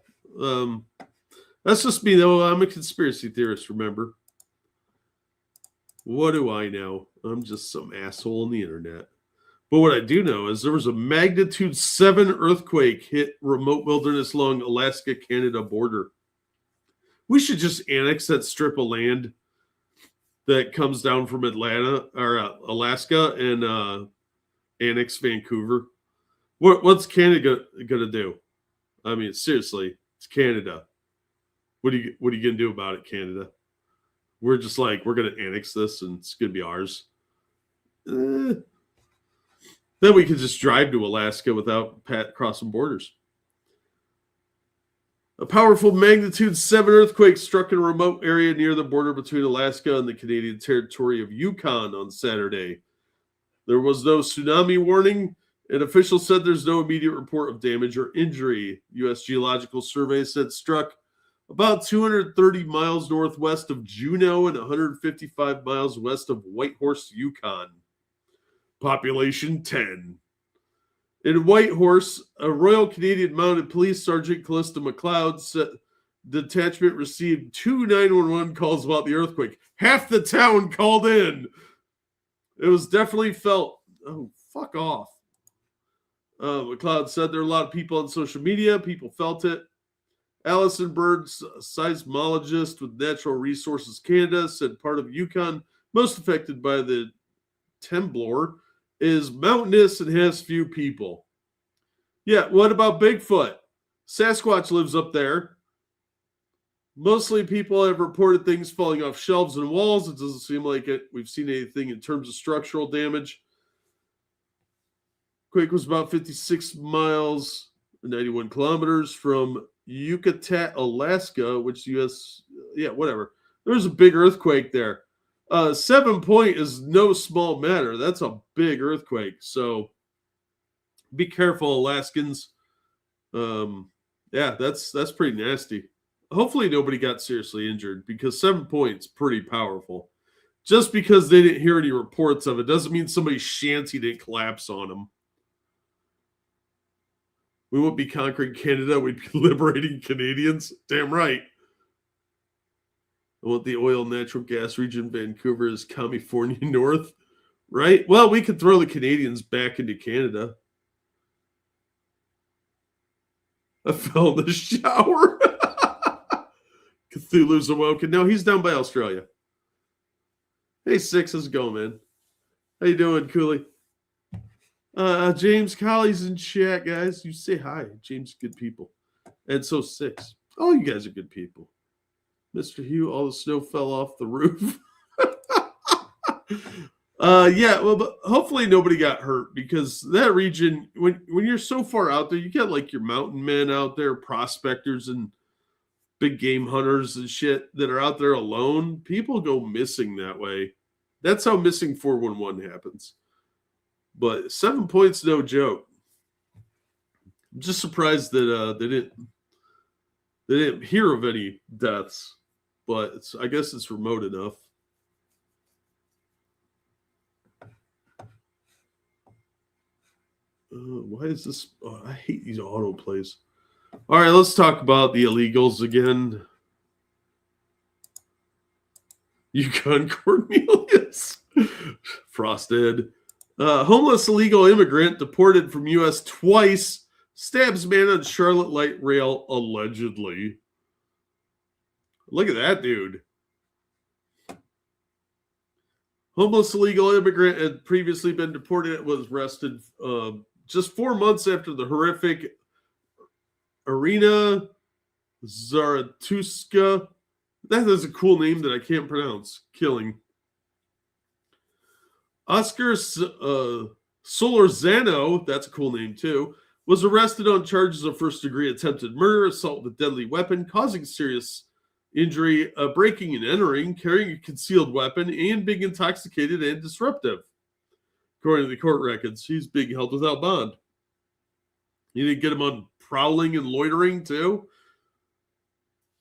That's just me, though. I'm a conspiracy theorist, remember? What do I know? I'm just some asshole on the internet. But what I do know is there was a magnitude 7 earthquake hit remote wilderness along Alaska-Canada border. We should just annex that strip of land that comes down from Atlanta or Alaska and annex Vancouver. What's Canada going to do? I mean, seriously, it's Canada. What are you going to do about it, Canada? We're just like, we're going to annex this and it's going to be ours. Then we could just drive to Alaska without crossing borders. A powerful magnitude 7 earthquake struck in a remote area near the border between Alaska and the Canadian territory of Yukon on Saturday. There was no tsunami warning, and officials said there's no immediate report of damage or injury. U.S. Geological Survey said struck about 230 miles northwest of Juneau and 155 miles west of Whitehorse, Yukon. Population 10. In Whitehorse, a Royal Canadian Mounted Police Sergeant Callista McLeod said the detachment received 2 911 calls about the earthquake. Half the town called in. It was definitely felt. Oh, fuck off. McLeod said there are a lot of people on social media. People felt it. Allison Bird, seismologist with Natural Resources Canada, said part of Yukon most affected by the Temblor is mountainous and has few people. Yeah, what about Bigfoot? Sasquatch lives up there. Mostly people have reported things falling off shelves and walls. It doesn't seem like we've seen anything in terms of structural damage. Quake was about 56 miles, 91 kilometers from Yucatan, Alaska, which U.S., yeah, whatever. There's a big earthquake there. 7 point is no small matter. That's a big earthquake. So be careful, Alaskans. Yeah, that's pretty nasty. Hopefully nobody got seriously injured, because 7 points pretty powerful. Just because they didn't hear any reports of it doesn't mean somebody's shanty didn't collapse on them. We won't be conquering Canada. We'd be liberating Canadians. Damn right. I want the oil and natural gas region. Vancouver is California North, right? Well, we could throw the Canadians back into Canada. I fell in the shower. Cthulhu's awoken. No, he's down by Australia. Hey, Six, how's it going, man? How you doing, Cooley? James Colley's in chat, guys. You say hi. James, good people. And so Six. All you guys are good people. Mr. Hugh, all the snow fell off the roof. Yeah, well, but hopefully nobody got hurt, because that region, when you're so far out there, you get like your mountain men out there, prospectors and big game hunters and shit that are out there alone. People go missing that way. That's how missing 411 happens. But 7 points, no joke. I'm just surprised that they didn't hear of any deaths, but I guess it's remote enough. Why is this? Oh, I hate these autoplays. All right, let's talk about the illegals again. Yukon Cornelius. Frosted. Homeless illegal immigrant deported from U.S. twice. Stabs man on Charlotte light rail, allegedly. Look at that dude. Homeless illegal immigrant had previously been deported, was arrested just 4 months after the horrific Irina Zaratuska, that is a cool name that I can't pronounce, killing. Oscar Solorzano, that's a cool name too, was arrested on charges of first-degree attempted murder, assault with a deadly weapon, causing serious injury, breaking and entering, carrying a concealed weapon, and being intoxicated and disruptive. According to the court records, he's being held without bond. You didn't get him on prowling and loitering too?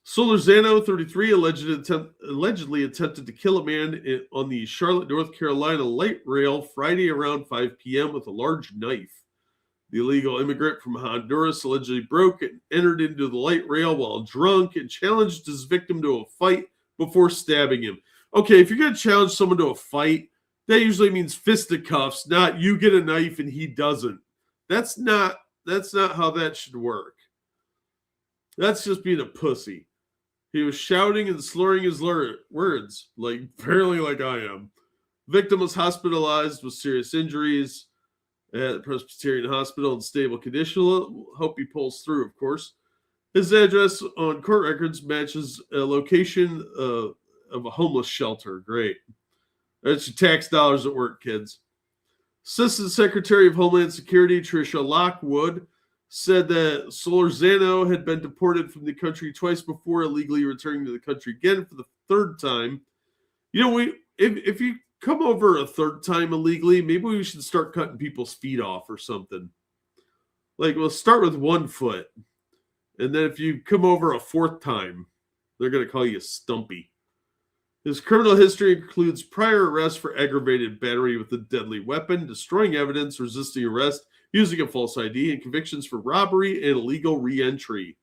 Solorzano, 33, allegedly attempted to kill a man on the Charlotte, North Carolina light rail Friday around 5 p.m. with a large knife. The illegal immigrant from Honduras allegedly broke and entered into the light rail while drunk and challenged his victim to a fight before stabbing him. Okay, if you're going to challenge someone to a fight, that usually means fisticuffs, not you get a knife and he doesn't. That's not how that should work. That's just being a pussy. He was shouting and slurring his words, apparently like I am. Victim was hospitalized with serious injuries at Presbyterian Hospital in stable condition. Hope he pulls through, of course. His address on court records matches a location of a homeless shelter. Great. That's your tax dollars at work, kids. Assistant Secretary of Homeland Security Tricia Lockwood said that Solorzano had been deported from the country twice before, illegally returning to the country again for the third time. You know, if you come over a third time illegally, maybe we should start cutting people's feet off or something. Like, we'll start with 1 foot. And then if you come over a fourth time, they're going to call you Stumpy. His criminal history includes prior arrests for aggravated battery with a deadly weapon, destroying evidence, resisting arrest, using a false ID, and convictions for robbery and illegal re-entry.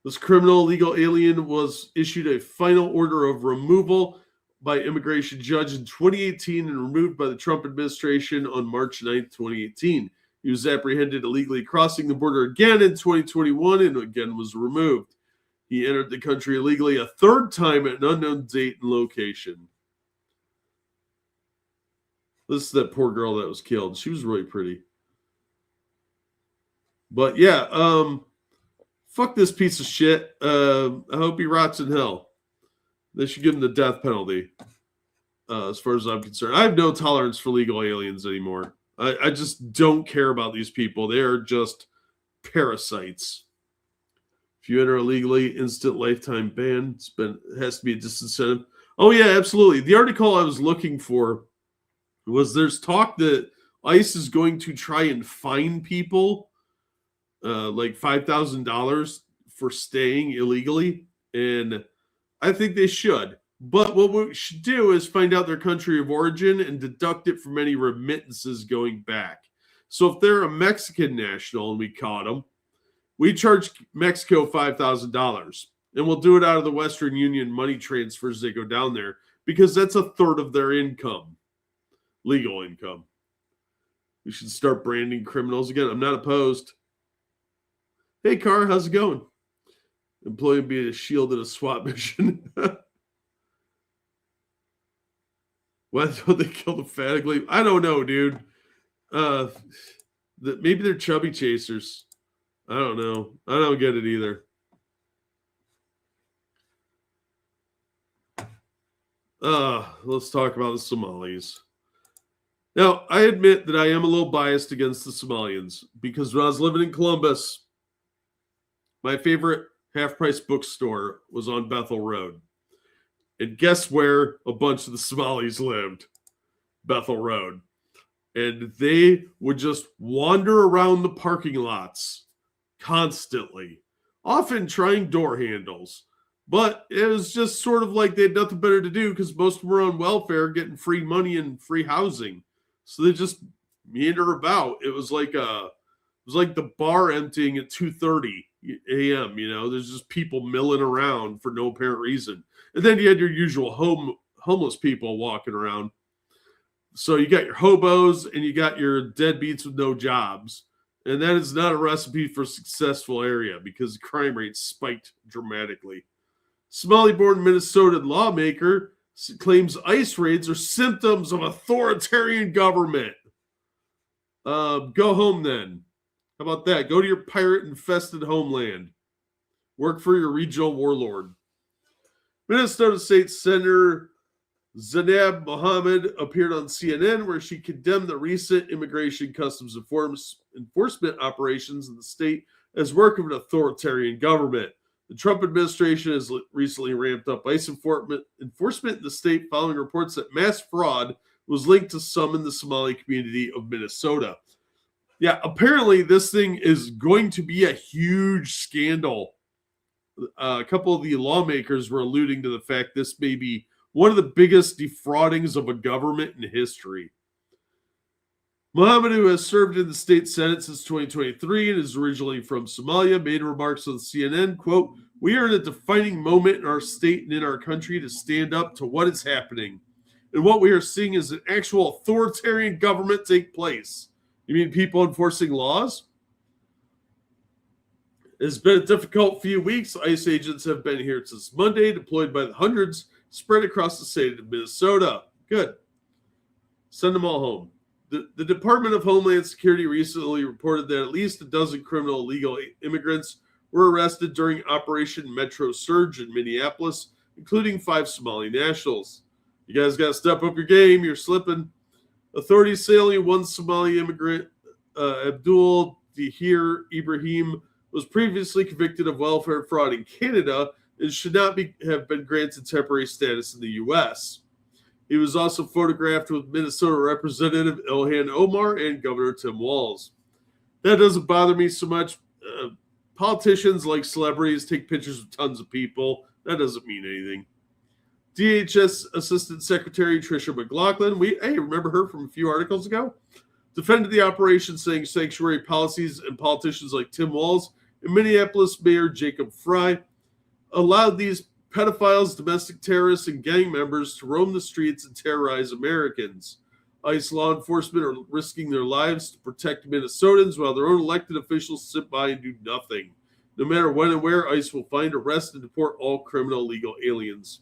This criminal illegal alien was issued a final order of removal by immigration judge in 2018 and removed by the Trump administration on March 9th, 2018. He was apprehended illegally crossing the border again in 2021 and again was removed. He entered the country illegally a third time at an unknown date and location. This is that poor girl that was killed. She was really pretty. But yeah, fuck this piece of shit. I hope he rots in hell. They should give him the death penalty. As far as I'm concerned, I have no tolerance for legal aliens anymore. I just don't care about these people. They are just parasites. If you enter illegally, instant lifetime ban. It has to be a disincentive. Oh yeah, absolutely. The article I was looking for was there's talk that ICE is going to try and fine people like $5,000 for staying illegally, and I think they should. But what we should do is find out their country of origin and deduct it from any remittances going back. So if they're a Mexican national and we caught them, we charge Mexico $5,000, and we'll do it out of the Western Union money transfers that go down there, because that's a third of their income, legal income. We should start branding criminals again. I'm not opposed. Hey, Car, how's it going? Employee being a shield at a SWAT mission. Why don't they kill the fat leaf? I don't know, dude. Uh, maybe they're chubby chasers. I don't know. I don't get it either. Let's talk about the Somalis. Now, I admit that I am a little biased against the Somalians because when I was living in Columbus, my favorite half-price bookstore was on Bethel Road. And guess where a bunch of the Somalis lived? Bethel Road. And they would just wander around the parking lots constantly, often trying door handles. But it was just sort of like they had nothing better to do because most of them were on welfare, getting free money and free housing. So they just meander about. It was like the bar emptying at 2:30 a.m. You know, there's just people milling around for no apparent reason. And then you had your usual homeless people walking around. So you got your hobos and you got your deadbeats with no jobs. And that is not a recipe for a successful area because the crime rate spiked dramatically. Somali-born Minnesota lawmaker claims ICE raids are symptoms of authoritarian government. Go home then. How about that? Go to your pirate-infested homeland. Work for your regional warlord. Minnesota State Senator Zainab Mohammed appeared on CNN where she condemned the recent immigration customs enforcement operations in the state as work of an authoritarian government. The Trump administration has recently ramped up ICE enforcement in the state following reports that mass fraud was linked to some in the Somali community of Minnesota. Yeah, apparently this thing is going to be a huge scandal. A couple of the lawmakers were alluding to the fact this may be one of the biggest defraudings of a government in history. Mohammed, who has served in the state Senate since 2023 and is originally from Somalia, made remarks on CNN, quote, "We are in a defining moment in our state and in our country to stand up to what is happening. And what we are seeing is an actual authoritarian government take place." You mean people enforcing laws? It's been a difficult few weeks. ICE agents have been here since Monday, deployed by the hundreds, spread across the state of Minnesota. Good. Send them all home. The Department of Homeland Security recently reported that at least a dozen criminal illegal immigrants were arrested during Operation Metro Surge in Minneapolis, including 5 Somali nationals. You guys got to step up your game. You're slipping. Authorities say only one Somali immigrant, Abdul Dahir Ibrahim, was previously convicted of welfare fraud in Canada and should not have been granted temporary status in the U.S. He was also photographed with Minnesota Representative Ilhan Omar and Governor Tim Walz. That doesn't bother me so much. Politicians, like celebrities, take pictures of tons of people. That doesn't mean anything. DHS Assistant Secretary Tricia McLaughlin, remember her from a few articles ago, defended the operation, saying sanctuary policies and politicians like Tim Walz and Minneapolis Mayor Jacob Frey allowed these pedophiles, domestic terrorists, and gang members to roam the streets and terrorize Americans. ICE law enforcement are risking their lives to protect Minnesotans while their own elected officials sit by and do nothing. No matter when and where, ICE will find, arrest, and deport all criminal illegal aliens.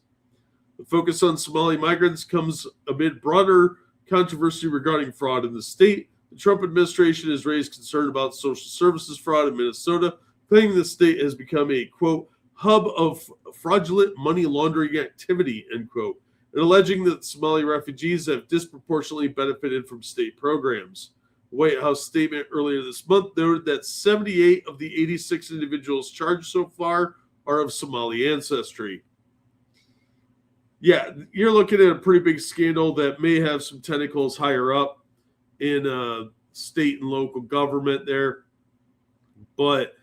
The focus on Somali migrants comes amid broader controversy regarding fraud in the state. The Trump administration has raised concern about social services fraud in Minnesota, claiming the state has become a, quote, hub of fraudulent money laundering activity, end quote, and alleging that Somali refugees have disproportionately benefited from state programs. The White House statement earlier this month noted that 78 of the 86 individuals charged so far are of Somali ancestry. Yeah, you're looking at a pretty big scandal that may have some tentacles higher up in state and local government there. But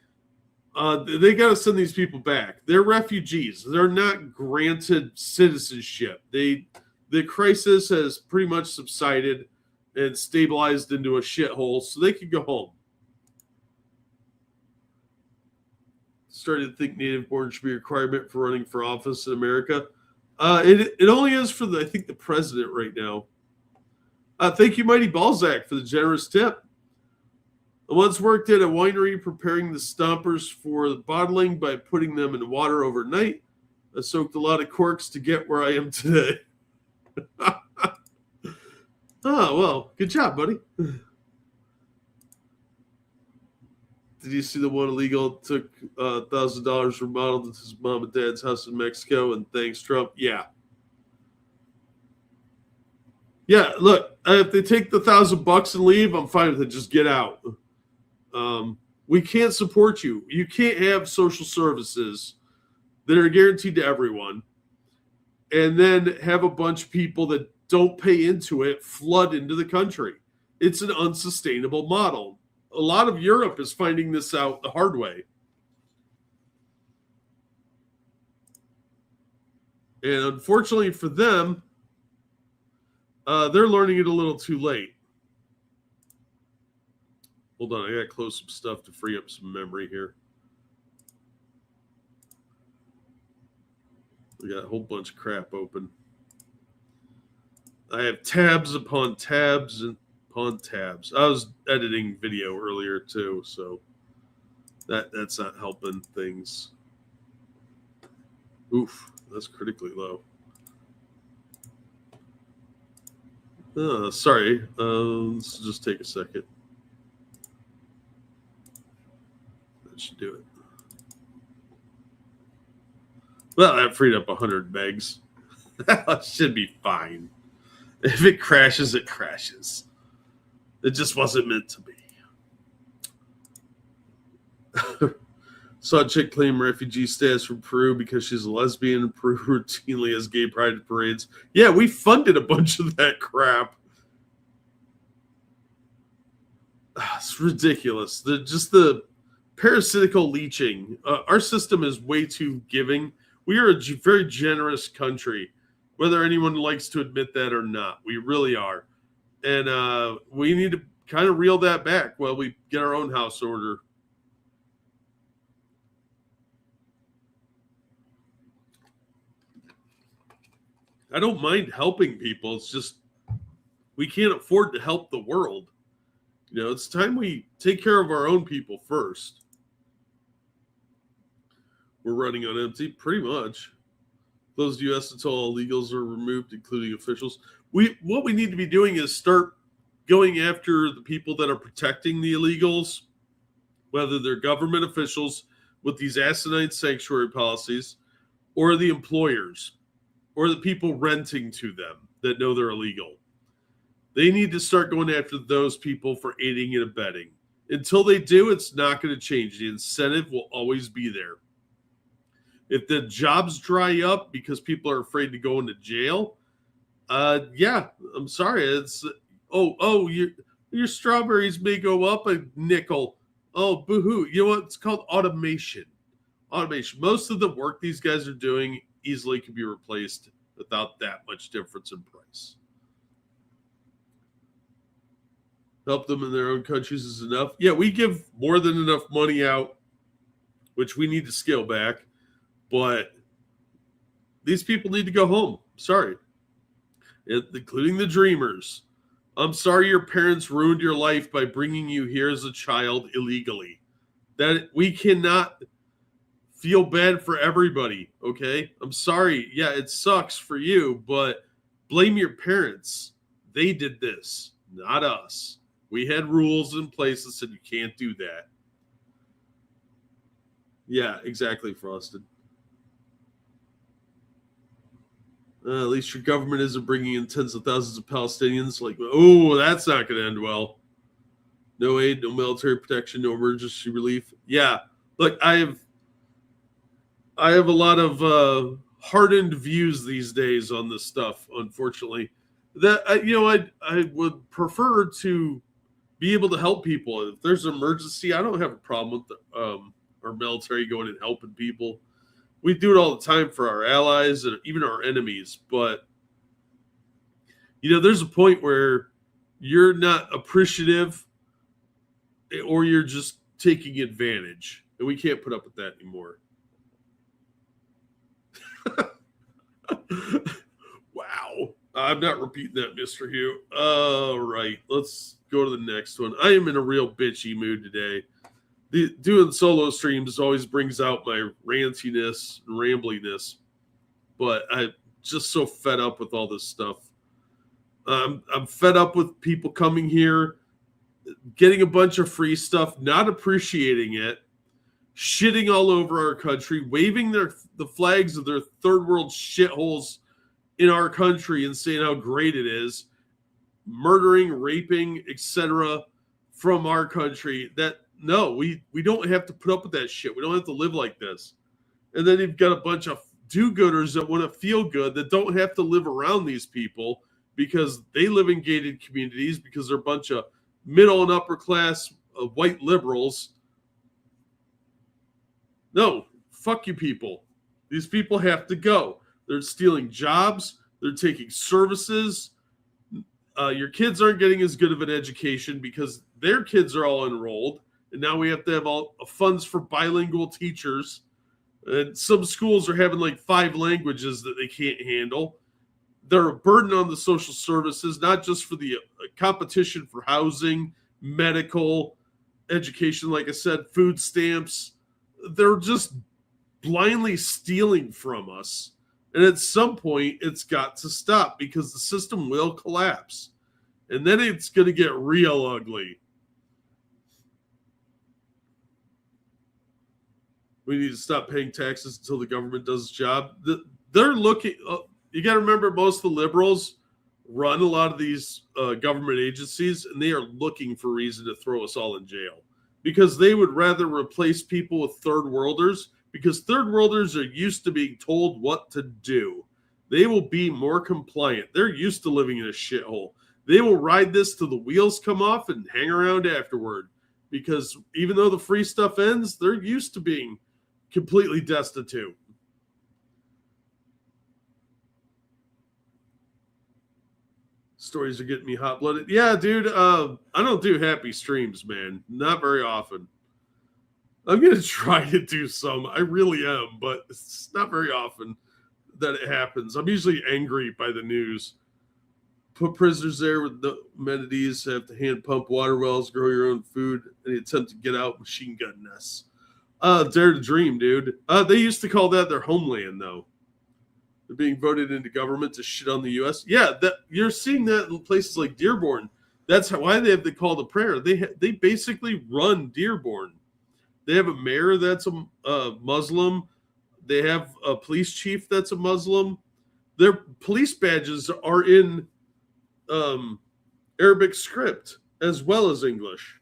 they got to send these people back. They're refugees. They're not granted citizenship. The crisis has pretty much subsided and stabilized into a shithole, so they can go home. Started to think native born should be a requirement for running for office in America. It only is for the president right now. Thank you, Mighty Balzac, for the generous tip. I once worked at a winery preparing the stompers for the bottling by putting them in water overnight. I soaked a lot of corks to get where I am today. Oh, well, good job, buddy. Did you see the one illegal took $1,000 remodeled at his mom and dad's house in Mexico? And thanks, Trump. Yeah. Yeah, look, if they take the $1,000 and leave, I'm fine with it. Just get out. We can't support you. You can't have social services that are guaranteed to everyone and then have a bunch of people that don't pay into it flood into the country. It's an unsustainable model. A lot of Europe is finding this out the hard way. And unfortunately for them, they're learning it a little too late. Hold on, I got to close some stuff to free up some memory here. We got a whole bunch of crap open. I have tabs upon tabs and upon tabs. I was editing video earlier too, so that's not helping things. Oof, that's critically low. Sorry, let's just take a second. That should do it. Well, that freed up 100 megs. That should be fine. If it crashes, it crashes. It just wasn't meant to be. Saw a chick claim refugee status from Peru because she's a lesbian and Peru routinely has gay pride parades. Yeah, we funded a bunch of that crap. It's ridiculous. Just the parasitical leeching. Our system is way too giving. We are a very generous country, whether anyone likes to admit that or not. We really are. And we need to kind of reel that back while we get our own house order. I don't mind helping people. It's just we can't afford to help the world. You know, it's time we take care of our own people first. We're running on empty, pretty much. Closed U.S. until all illegals are removed, including officials. What we need to be doing is start going after the people that are protecting the illegals, whether they're government officials with these asinine sanctuary policies, or the employers, or the people renting to them that know they're illegal. They need to start going after those people for aiding and abetting. Until they do, it's not going to change. The incentive will always be there. If the jobs dry up because people are afraid to go into jail, yeah, I'm sorry. It's your strawberries may go up a nickel. Oh, boo-hoo. You know what? It's called automation. Automation. Most of the work these guys are doing easily can be replaced without that much difference in price. Help them in their own countries is enough. Yeah, we give more than enough money out, which we need to scale back. But these people need to go home. Sorry. Including the dreamers. I'm sorry your parents ruined your life by bringing you here as a child illegally. That we cannot feel bad for everybody, okay? I'm sorry. Yeah, it sucks for you, but blame your parents. They did this, not us. We had rules in place that said you can't do that. Yeah, exactly, Frosted. At least your government isn't bringing in tens of thousands of Palestinians. Like, oh, that's not going to end well. No aid, no military protection, no emergency relief. Yeah, look, I have a lot of hardened views these days on this stuff. Unfortunately, that I would prefer to be able to help people. If there's an emergency, I don't have a problem with our military going and helping people. We do it all the time for our allies and even our enemies. But, there's a point where you're not appreciative or you're just taking advantage. And we can't put up with that anymore. Wow. I'm not repeating that, Mr. Hugh. All right, let's go to the next one. I am in a real bitchy mood today. Doing solo streams always brings out my rantiness and rambliness, but I'm just so fed up with all this stuff. I'm fed up with people coming here, getting a bunch of free stuff, not appreciating it, shitting all over our country, waving the flags of their third world shitholes in our country and saying how great it is, murdering, raping, etc. from our country. That no, we don't have to put up with that shit. We don't have to live like this. And then you've got a bunch of do-gooders that want to feel good that don't have to live around these people because they live in gated communities because they're a bunch of middle and upper class white liberals. No, fuck you people. These people have to go. They're stealing jobs. They're taking services. Your kids aren't getting as good of an education because their kids are all enrolled. And now we have to have all funds for bilingual teachers. And some schools are having like 5 languages that they can't handle. They're a burden on the social services, not just for the competition for housing, medical, education, like I said, food stamps. They're just blindly stealing from us. And at some point, it's got to stop because the system will collapse. And then it's going to get real ugly. We need to stop paying taxes until the government does its job. They're looking, you got to remember, most of the liberals run a lot of these government agencies, and they are looking for reason to throw us all in jail because they would rather replace people with third worlders because third worlders are used to being told what to do. They will be more compliant. They're used to living in a shithole. They will ride this till the wheels come off and hang around afterward because even though the free stuff ends, they're used to being completely destitute. Stories are getting me hot-blooded. Yeah, dude, I don't do happy streams, man. Not very often. I'm going to try to do some. I really am, but it's not very often that it happens. I'm usually angry by the news. Put prisoners there with no amenities, have to hand pump water wells, grow your own food, and attempt to get out machine gun nests. Dare to dream, dude. They used to call that their homeland, though. They're being voted into government to shit on the U.S. Yeah, that you're seeing that in places like Dearborn. That's why they have the call to prayer. They basically run Dearborn. They have a mayor that's a Muslim. They have a police chief that's a Muslim. Their police badges are in Arabic script as well as English.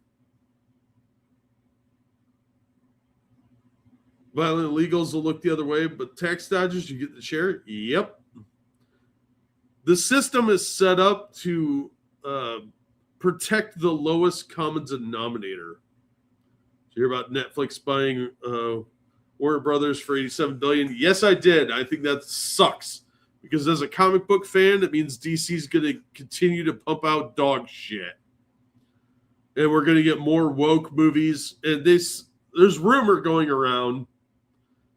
Violent illegals will look the other way, but tax dodgers, you get the share? Yep. The system is set up to protect the lowest common denominator. Did you hear about Netflix buying Warner Brothers for $87 billion? Yes, I did. I think that sucks because as a comic book fan, it means DC's going to continue to pump out dog shit. And we're going to get more woke movies. And there's rumor going around.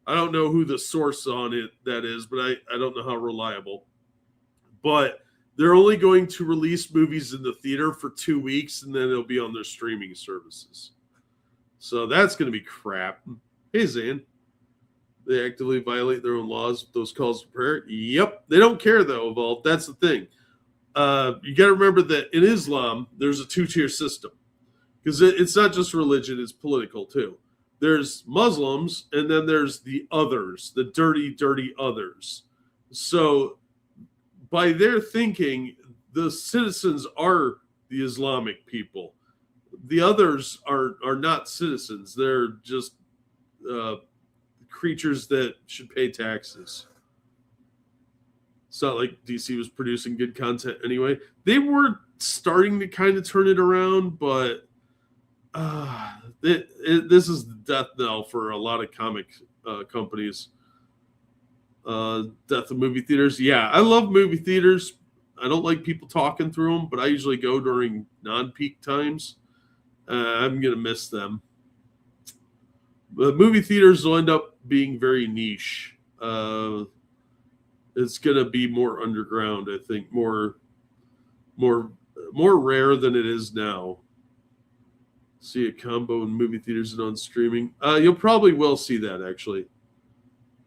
I don't know who the source on it that is, but I don't know how reliable. But they're only going to release movies in the theater for 2 weeks, and then it'll be on their streaming services. So that's going to be crap. Hey, Zan. They actively violate their own laws with those calls to prayer? Yep. They don't care, though, Evolve. That's the thing. You got to remember that in Islam, there's a 2-tier system. Because it's not just religion, it's political, too. There's Muslims, and then there's the others, the dirty, dirty others. So by their thinking, the citizens are the Islamic people. The others are not citizens. They're just creatures that should pay taxes. It's not like DC was producing good content anyway. They were starting to kind of turn it around, but this is the death knell for a lot of comic companies. Death of movie theaters. Yeah, I love movie theaters. I don't like people talking through them, but I usually go during non-peak times. I'm going to miss them. But movie theaters will end up being very niche. It's gonna be more underground, I think, more rare than it is now. See a combo in movie theaters and on streaming. You'll probably will see that actually.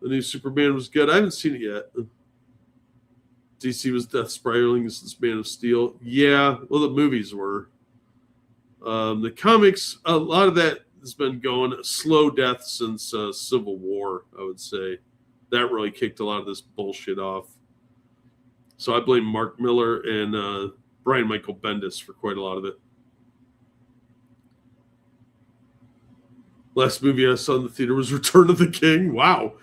The new Superman was good. I haven't seen it yet. DC was death spiraling since Man of Steel. Yeah, well, the movies were. The comics, a lot of that has been going slow death since Civil War, I would say. That really kicked a lot of this bullshit off. So I blame Mark Miller and Brian Michael Bendis for quite a lot of it. Last movie I saw in the theater was Return of the King. Wow.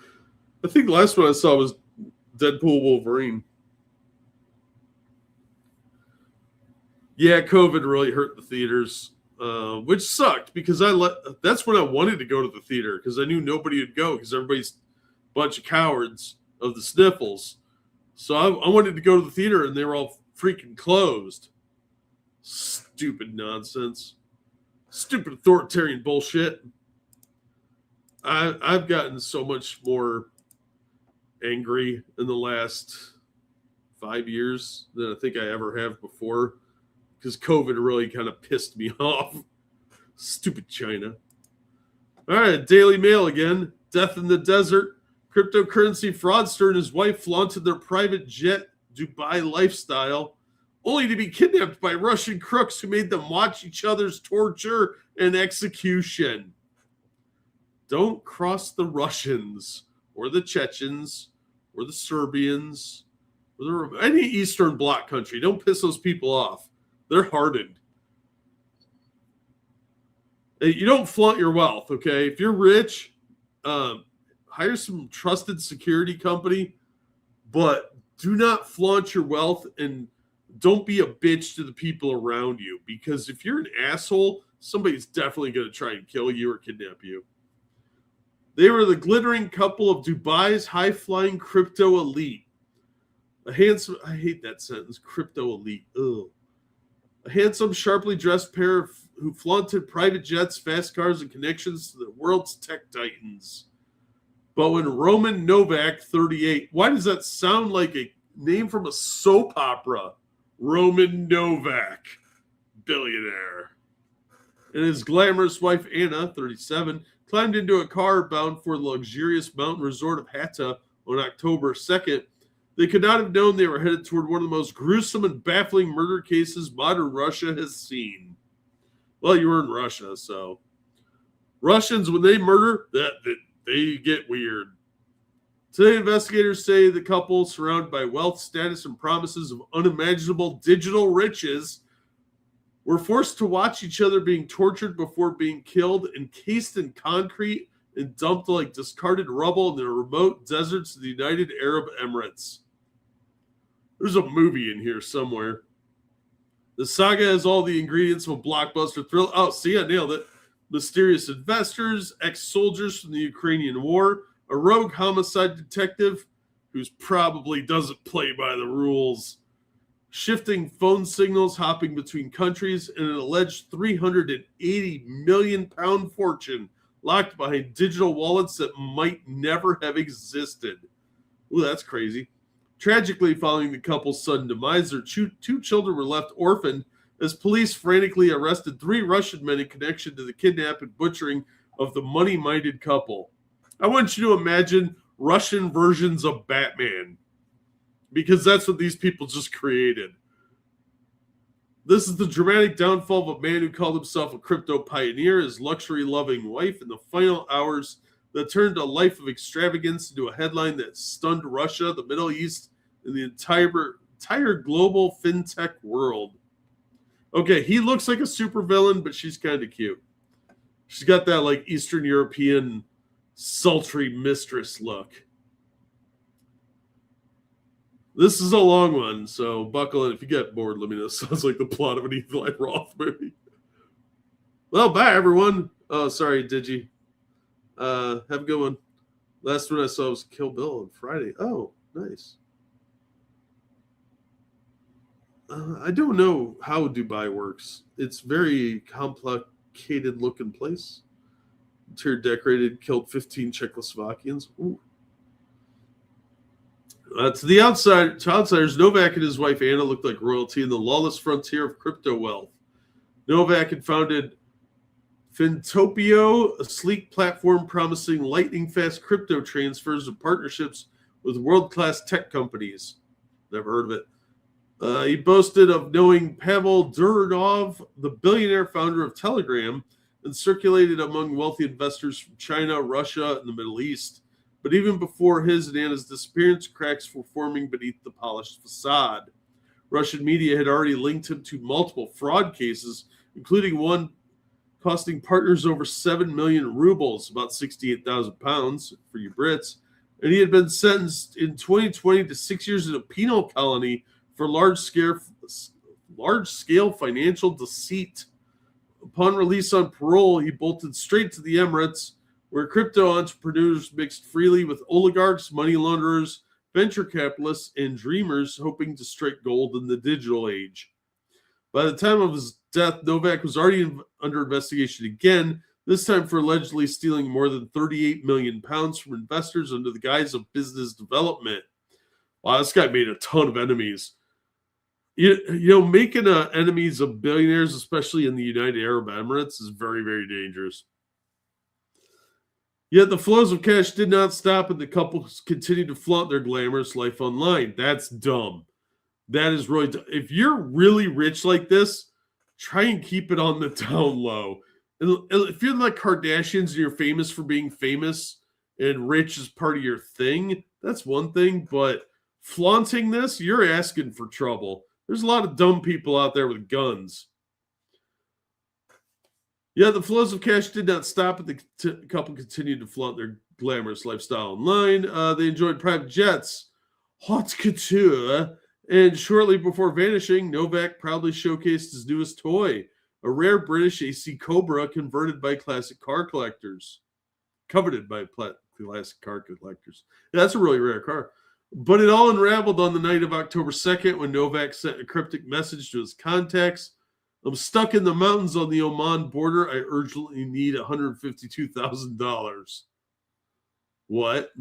I think the last one I saw was Deadpool Wolverine. Yeah, COVID really hurt the theaters, which sucked because that's when I wanted to go to the theater because I knew nobody would go because everybody's a bunch of cowards of the sniffles. So I wanted to go to the theater and they were all freaking closed. Stupid nonsense. Stupid authoritarian bullshit. I've gotten so much more angry in the last 5 years than I think I ever have before because COVID really kind of pissed me off. Stupid China. All right, Daily Mail again. Death in the desert. Cryptocurrency fraudster and his wife flaunted their private jet Dubai lifestyle only to be kidnapped by Russian crooks who made them watch each other's torture and execution. Don't cross the Russians or the Chechens or the Serbians or any Eastern Bloc country. Don't piss those people off. They're hardened. You don't flaunt your wealth, okay? If you're rich, hire some trusted security company, but do not flaunt your wealth and don't be a bitch to the people around you because if you're an asshole, somebody's definitely going to try and kill you or kidnap you. They were the glittering couple of Dubai's high-flying crypto elite. I hate that sentence, crypto elite. Ugh. A handsome, sharply dressed pair who flaunted private jets, fast cars, and connections to the world's tech titans. But when Roman Novak, 38, why does that sound like a name from a soap opera? Roman Novak, billionaire. And his glamorous wife, Anna, 37, climbed into a car bound for the luxurious mountain resort of Hatta on October 2nd. They could not have known they were headed toward one of the most gruesome and baffling murder cases modern Russia has seen. Well, you were in Russia, so. Russians, when they murder, they get weird. Today, investigators say the couple, surrounded by wealth, status, and promises of unimaginable digital riches, were forced to watch each other being tortured before being killed, encased in concrete, and dumped like discarded rubble in the remote deserts of the United Arab Emirates. There's a movie in here somewhere. The saga has all the ingredients of a blockbuster thrill. Oh, see, I nailed it. Mysterious investors, ex-soldiers from the Ukrainian war, a rogue homicide detective who probably doesn't play by the rules, shifting phone signals hopping between countries, and an alleged 380 million pound fortune locked behind digital wallets that might never have existed. Ooh, that's crazy. Tragically, following the couple's sudden demise, their two children were left orphaned as police frantically arrested 3 Russian men in connection to the kidnap and butchering of the money-minded couple. I want you to imagine Russian versions of Batman, because that's what these people just created. This is the dramatic downfall of a man who called himself a crypto pioneer, his luxury-loving wife, in the final hours that turned a life of extravagance into a headline that stunned Russia, the Middle East, and the entire global fintech world. Okay, he looks like a supervillain, but she's kind of cute. She's got that like Eastern European sultry mistress look. This is a long one, so buckle in. If you get bored, let me know. It sounds like the plot of an Eli Roth movie. Well, bye, everyone. Oh, sorry, Digi. Have a good one. Last one I saw was Kill Bill on Friday. Oh, nice. I don't know how Dubai works. It's very complicated looking place. Interior decorated, killed 15 Czechoslovakians. Ooh. To outsiders, Novak and his wife Anna looked like royalty in the lawless frontier of crypto wealth. Novak had founded Fintopio, a sleek platform promising lightning-fast crypto transfers and partnerships with world-class tech companies. Never heard of it. He boasted of knowing Pavel Durov, the billionaire founder of Telegram, and circulated among wealthy investors from China, Russia, and the Middle East. But even before his and Anna's disappearance, cracks were forming beneath the polished facade. Russian media had already linked him to multiple fraud cases, including one costing partners over 7 million rubles, about 68,000 pounds for you Brits. And he had been sentenced in 2020 to 6 years in a penal colony for large-scale financial deceit. Upon release on parole, he bolted straight to the Emirates, where crypto entrepreneurs mixed freely with oligarchs, money launderers, venture capitalists, and dreamers hoping to strike gold in the digital age. By the time of his death, Novak was already under investigation again, this time for allegedly stealing more than 38 million pounds from investors under the guise of business development. Wow, this guy made a ton of enemies. Making enemies of billionaires, especially in the United Arab Emirates, is very, very dangerous. Yet the flows of cash did not stop, and the couple continued to flaunt their glamorous life online. That's dumb. That is really dumb. If you're really rich like this, try and keep it on the down low. If you're like Kardashians and you're famous for being famous and rich is part of your thing, that's one thing. But flaunting this, you're asking for trouble. There's a lot of dumb people out there with guns. Yeah, the flows of cash did not stop, but the couple continued to flaunt their glamorous lifestyle online. They enjoyed private jets, haute couture, and shortly before vanishing, Novak proudly showcased his newest toy, a rare British AC Cobra coveted by classic car collectors. That's a really rare car. But it all unraveled on the night of October 2nd when Novak sent a cryptic message to his contacts. I'm stuck in the mountains on the Oman border. I urgently need $152,000. What?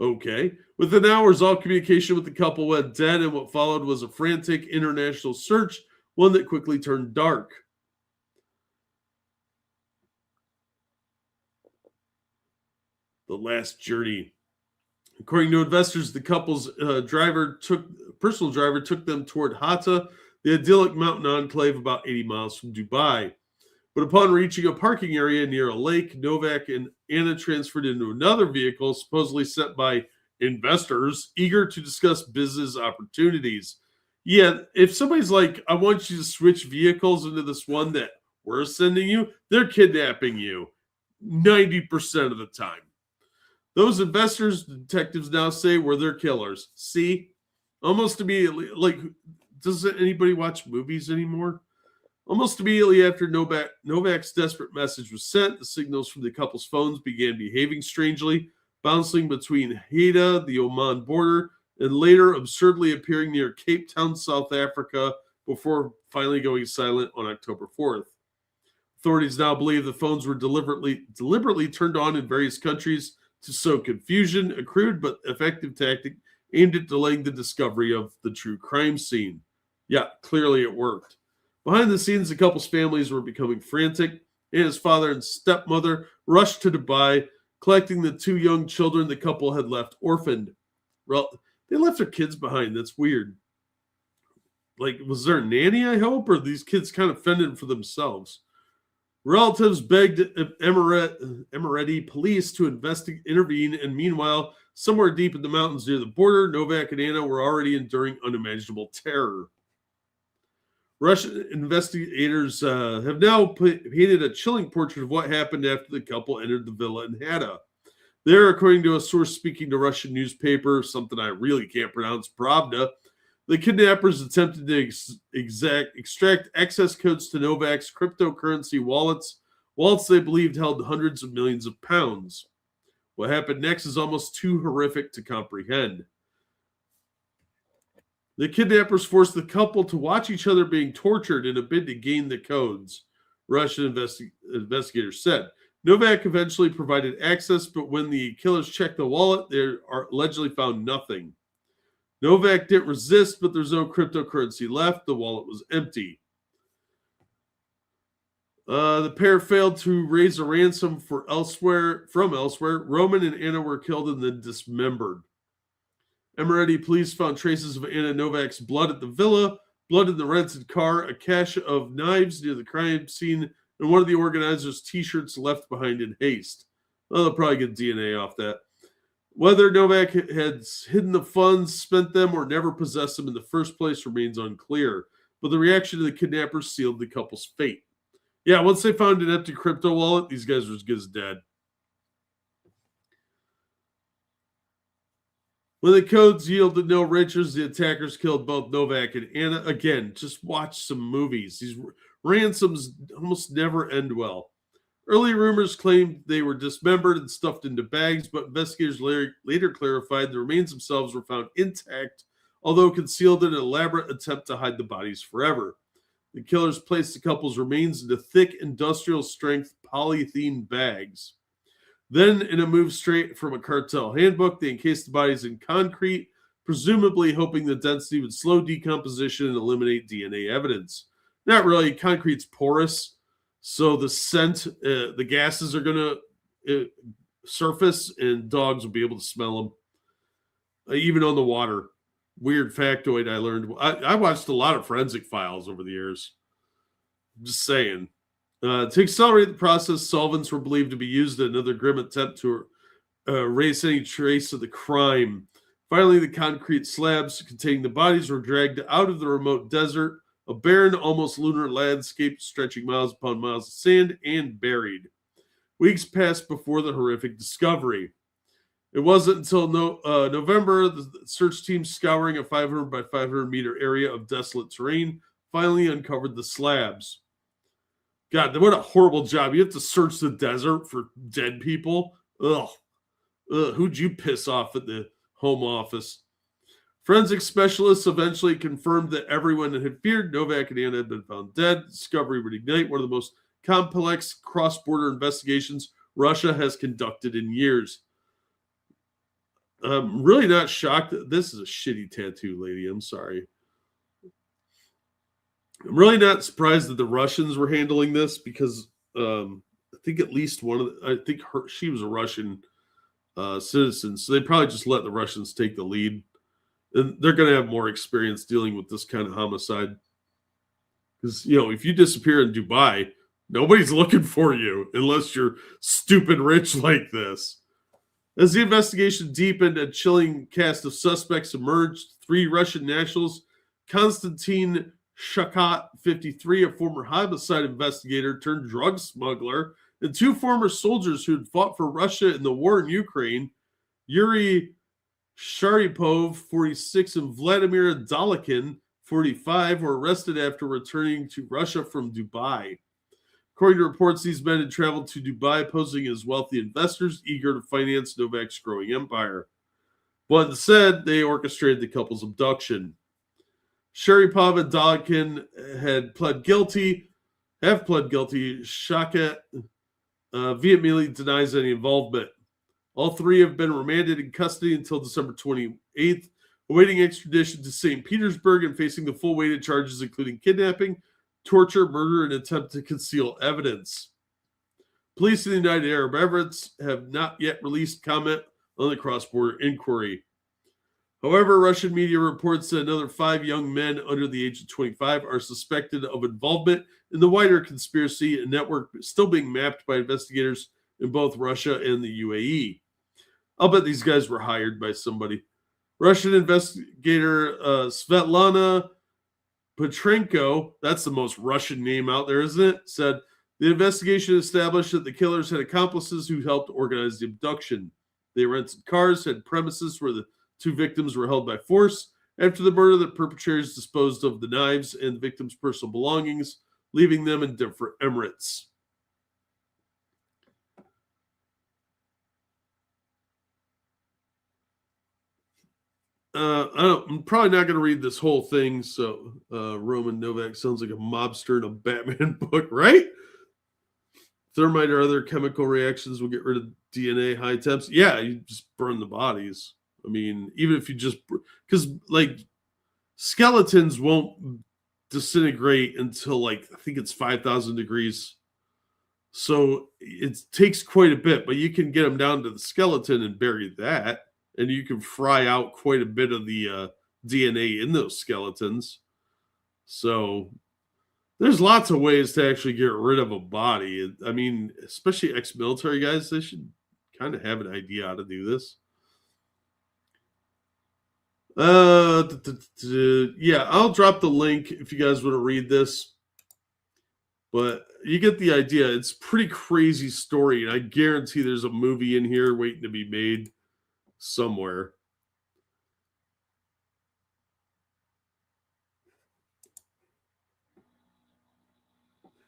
Okay. Within hours, all communication with the couple went dead, and what followed was a frantic international search, one that quickly turned dark. The last journey. According to investors, the couple's personal driver took them toward Hatta, the idyllic mountain enclave about 80 miles from Dubai. But upon reaching a parking area near a lake, Novak and Anna transferred into another vehicle, supposedly sent by investors eager to discuss business opportunities. Yeah, if somebody's like, I want you to switch vehicles into this one that we're sending you, they're kidnapping you 90% of the time. Those investors, detectives now say, were their killers. See? Almost immediately, like, doesn't anybody watch movies anymore? Almost immediately after Novak's desperate message was sent, the signals from the couple's phones began behaving strangely, bouncing between Hatta, the Oman border, and later absurdly appearing near Cape Town, South Africa, before finally going silent on October 4th. Authorities now believe the phones were deliberately turned on in various countries to sow confusion, a crude but effective tactic aimed at delaying the discovery of the true crime scene. Yeah, clearly it worked. Behind the scenes, the couple's families were becoming frantic, and his father and stepmother rushed to Dubai, collecting the two young children the couple had left orphaned. Well, they left their kids behind. That's weird. Like, was there a nanny, I hope, or these kids kind of fended for themselves? Relatives begged Emirati police to intervene, and meanwhile, somewhere deep in the mountains near the border, Novak and Anna were already enduring unimaginable terror. Russian investigators have now painted a chilling portrait of what happened after the couple entered the villa in Hatta. There, according to a source speaking to Russian newspaper, something I really can't pronounce, Pravda, the kidnappers attempted to extract access codes to Novak's cryptocurrency wallets they believed held hundreds of millions of pounds. What happened next is almost too horrific to comprehend. The kidnappers forced the couple to watch each other being tortured in a bid to gain the codes, Russian investigators said. Novak eventually provided access, but when the killers checked the wallet, they allegedly found nothing. Novak didn't resist, but there's no cryptocurrency left. The wallet was empty. The pair failed to raise a ransom from elsewhere. Roman and Anna were killed and then dismembered. Emirati police found traces of Anna Novak's blood at the villa, blood in the rented car, a cache of knives near the crime scene, and one of the organizers' T-shirts left behind in haste. Well, they'll probably get DNA off that. Whether Novak had hidden the funds, spent them, or never possessed them in the first place remains unclear. But the reaction of the kidnappers sealed the couple's fate. Yeah, once they found an empty crypto wallet, these guys were as good as dead. When the codes yielded no riches, the attackers killed both Novak and Anna. Again, just watch some movies. These ransoms almost never end well. Early rumors claimed they were dismembered and stuffed into bags, but investigators later clarified the remains themselves were found intact, although concealed in an elaborate attempt to hide the bodies forever. The killers placed the couple's remains into thick, industrial-strength polythene bags. Then, in a move straight from a cartel handbook, they encased the bodies in concrete, presumably hoping the density would slow decomposition and eliminate DNA evidence. Not really. Concrete's porous, so the scent, the gases are going to surface, and dogs will be able to smell them, even on the water. Weird factoid I learned. I watched a lot of Forensic Files over the years. Just saying. To accelerate the process, solvents were believed to be used in another grim attempt to erase any trace of the crime. Finally, the concrete slabs containing the bodies were dragged out of the remote desert, a barren, almost lunar landscape stretching miles upon miles of sand, and buried. Weeks passed before the horrific discovery. It wasn't until November, the search team scouring a 500 by 500 meter area of desolate terrain finally uncovered the slabs. God, what a horrible job. You have to search the desert for dead people. Ugh. Who'd you piss off at the home office? Forensic specialists eventually confirmed that everyone had feared Novak and Anna had been found dead. Discovery would ignite one of the most complex cross-border investigations Russia has conducted in years. I'm really not shocked. This is a shitty tattoo, lady. I'm sorry. I'm really not surprised that the Russians were handling this because I think at least one of she was a Russian citizen, so they probably just let the Russians take the lead, and they're going to have more experience dealing with this kind of homicide. Because if you disappear in Dubai, nobody's looking for you unless you're stupid rich like this. As the investigation deepened, a chilling cast of suspects emerged. 3 Russian nationals, Konstantin Shakat, 53, a former homicide investigator turned drug smuggler, and 2 former soldiers who had fought for Russia in the war in Ukraine, Yuri Sharipov, 46, and Vladimir Dalikin, 45, were arrested after returning to Russia from Dubai. According to reports, these men had traveled to Dubai posing as wealthy investors eager to finance Novak's growing empire. But said they orchestrated the couple's abduction. Sharipov and Dalikin have pled guilty. Shakat vehemently denies any involvement. All 3 have been remanded in custody until December 28th, awaiting extradition to St. Petersburg and facing the full weight of charges, including kidnapping, torture, murder, and attempt to conceal evidence. Police in the United Arab Emirates have not yet released comment on the cross-border inquiry. However, Russian media reports that another 5 young men under the age of 25 are suspected of involvement in the wider conspiracy, a network still being mapped by investigators in both Russia and the UAE. I'll bet these guys were hired by somebody. Russian investigator Svetlana Petrenko, that's the most Russian name out there, isn't it? Said the investigation established that the killers had accomplices who helped organize the abduction. They rented cars, had premises where the 2 victims were held by force. After the murder, the perpetrators disposed of the knives and the victims' personal belongings, leaving them in different emirates. I'm probably not going to read this whole thing. So Roman Novak sounds like a mobster in a Batman book, right? Thermite or other chemical reactions will get rid of DNA high temps. Yeah, you just burn the bodies. I mean, even if you just, because like skeletons won't disintegrate until like, I think it's 5,000 degrees. So it takes quite a bit, but you can get them down to the skeleton and bury that. And you can fry out quite a bit of the DNA in those skeletons. So there's lots of ways to actually get rid of a body. I mean, especially ex-military guys, they should kind of have an idea how to do this. Yeah, I'll drop the link if you guys want to read this. But you get the idea. It's a pretty crazy story, and I guarantee there's a movie in here waiting to be made somewhere.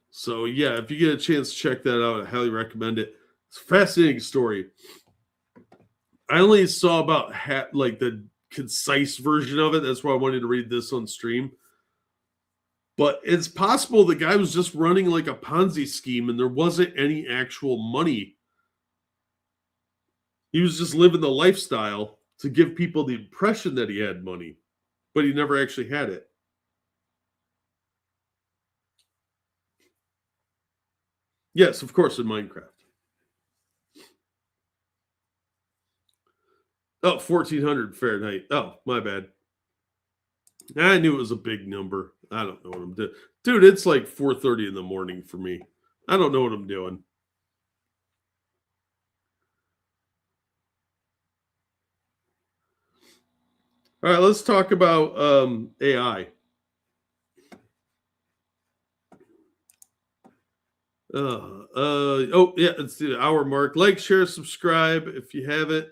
So yeah, if you get a chance to check that out, I highly recommend it. It's a fascinating story. I only saw about like the concise version of it. That's why I wanted to read this on stream. But it's possible the guy was just running like a Ponzi scheme and there wasn't any actual money. He was just living the lifestyle to give people the impression that he had money, but he never actually had it. Yes, of course, in Minecraft. Oh, 1400 Fahrenheit. Oh, my bad. I knew it was a big number. I don't know what I'm doing. Dude, it's like 4:30 in the morning for me. I don't know what I'm doing. All right, let's talk about AI. Oh, yeah, it's the hour mark. Like, share, subscribe if you haven't.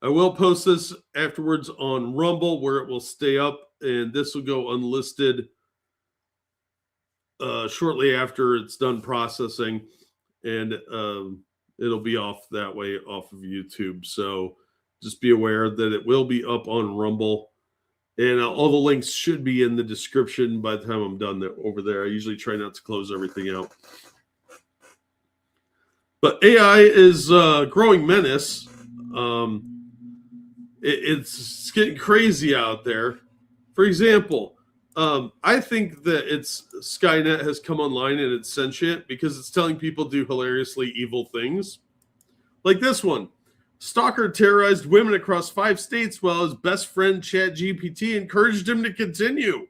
I will post this afterwards on Rumble where it will stay up, and this will go unlisted shortly after it's done processing, and it'll be off that way off of YouTube. So just be aware that it will be up on Rumble, and all the links should be in the description by the time I'm done over there. I usually try not to close everything out. But AI is a growing menace. It's getting crazy out there. For example, I think that it's Skynet has come online and it's sentient because it's telling people to do hilariously evil things. Like this one. Stalker terrorized women across 5 states while his best friend ChatGPT encouraged him to continue.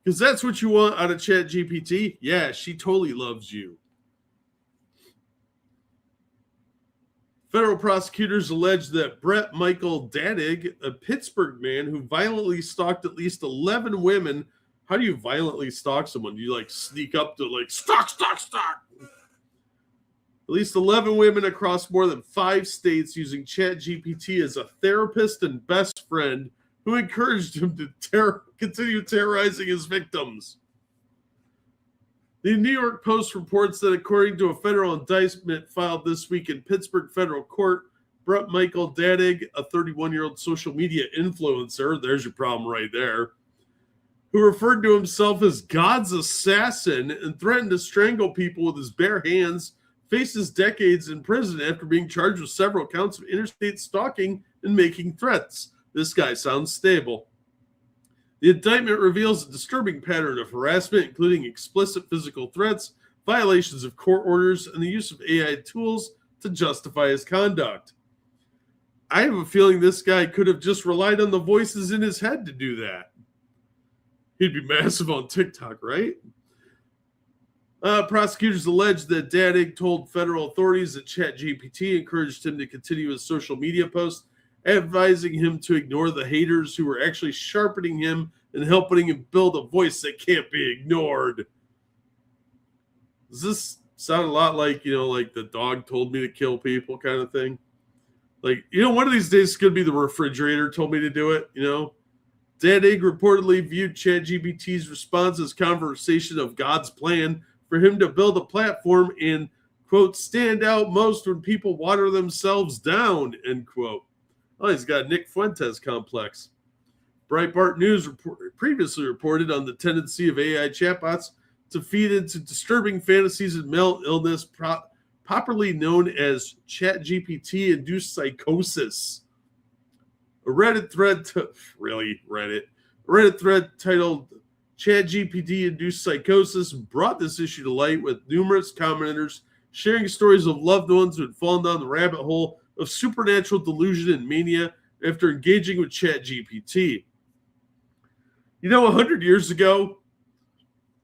Because that's what you want out of ChatGPT. Yeah, she totally loves you. Federal prosecutors allege that Brett Michael Dadig, a Pittsburgh man who violently stalked at least 11 women. How do you violently stalk someone? Do you like sneak up to like stalk? At least 11 women across more than 5 states using ChatGPT as a therapist and best friend who encouraged him to continue terrorizing his victims. The New York Post reports that according to a federal indictment filed this week in Pittsburgh federal court, Brett Michael Dadig, a 31-year-old social media influencer, there's your problem right there, who referred to himself as God's assassin and threatened to strangle people with his bare hands, faces decades in prison after being charged with several counts of interstate stalking and making threats. This guy sounds stable. The indictment reveals a disturbing pattern of harassment, including explicit physical threats, violations of court orders, and the use of AI tools to justify his conduct. I have a feeling this guy could have just relied on the voices in his head to do that. He'd be massive on TikTok, right? Prosecutors allege that Dadig told federal authorities that ChatGPT encouraged him to continue his social media posts, advising him to ignore the haters who were actually sharpening him and helping him build a voice that can't be ignored. Does this sound a lot like, like the dog told me to kill people kind of thing? Like, one of these days it's going to be the refrigerator told me to do it, Dadig reportedly viewed ChatGPT's response as conversation of God's plan for him to build a platform and, quote, stand out most when people water themselves down, end quote. Oh, he's got a Nick Fuentes complex. Breitbart News previously reported on the tendency of AI chatbots to feed into disturbing fantasies and mental illness, popularly known as ChatGPT-induced psychosis. A Reddit thread, a Reddit thread titled ChatGPT-induced psychosis brought this issue to light, with numerous commenters sharing stories of loved ones who had fallen down the rabbit hole of supernatural delusion and mania after engaging with ChatGPT. 100 years ago,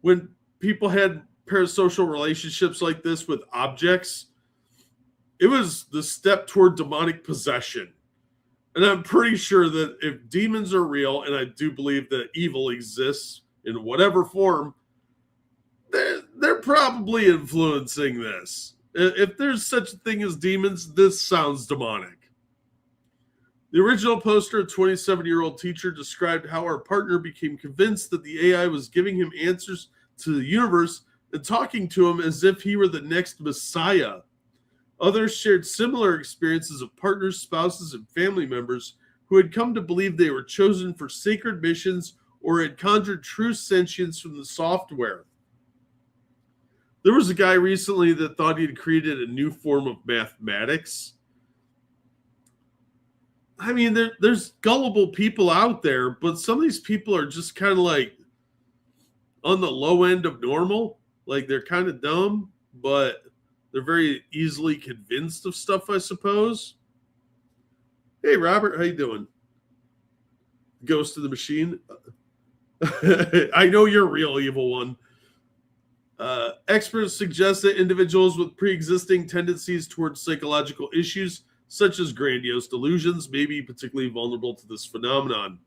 when people had parasocial relationships like this with objects, it was the step toward demonic possession. And I'm pretty sure that if demons are real, and I do believe that evil exists in whatever form, they're probably influencing this. If there's such a thing as demons, this sounds demonic. The original poster, a 27-year-old teacher, described how our partner became convinced that the AI was giving him answers to the universe and talking to him as if he were the next messiah. Others shared similar experiences of partners, spouses, and family members who had come to believe they were chosen for sacred missions or had conjured true sentience from the software. There was a guy recently that thought he had created a new form of mathematics. I mean, there's gullible people out there, but some of these people are just kind of like on the low end of normal. Like, they're kind of dumb, but they're very easily convinced of stuff, I suppose. Hey, Robert, how you doing? Ghost of the Machine. I know you're a real evil one. Experts suggest that individuals with pre-existing tendencies towards psychological issues, such as grandiose delusions, may be particularly vulnerable to this phenomenon.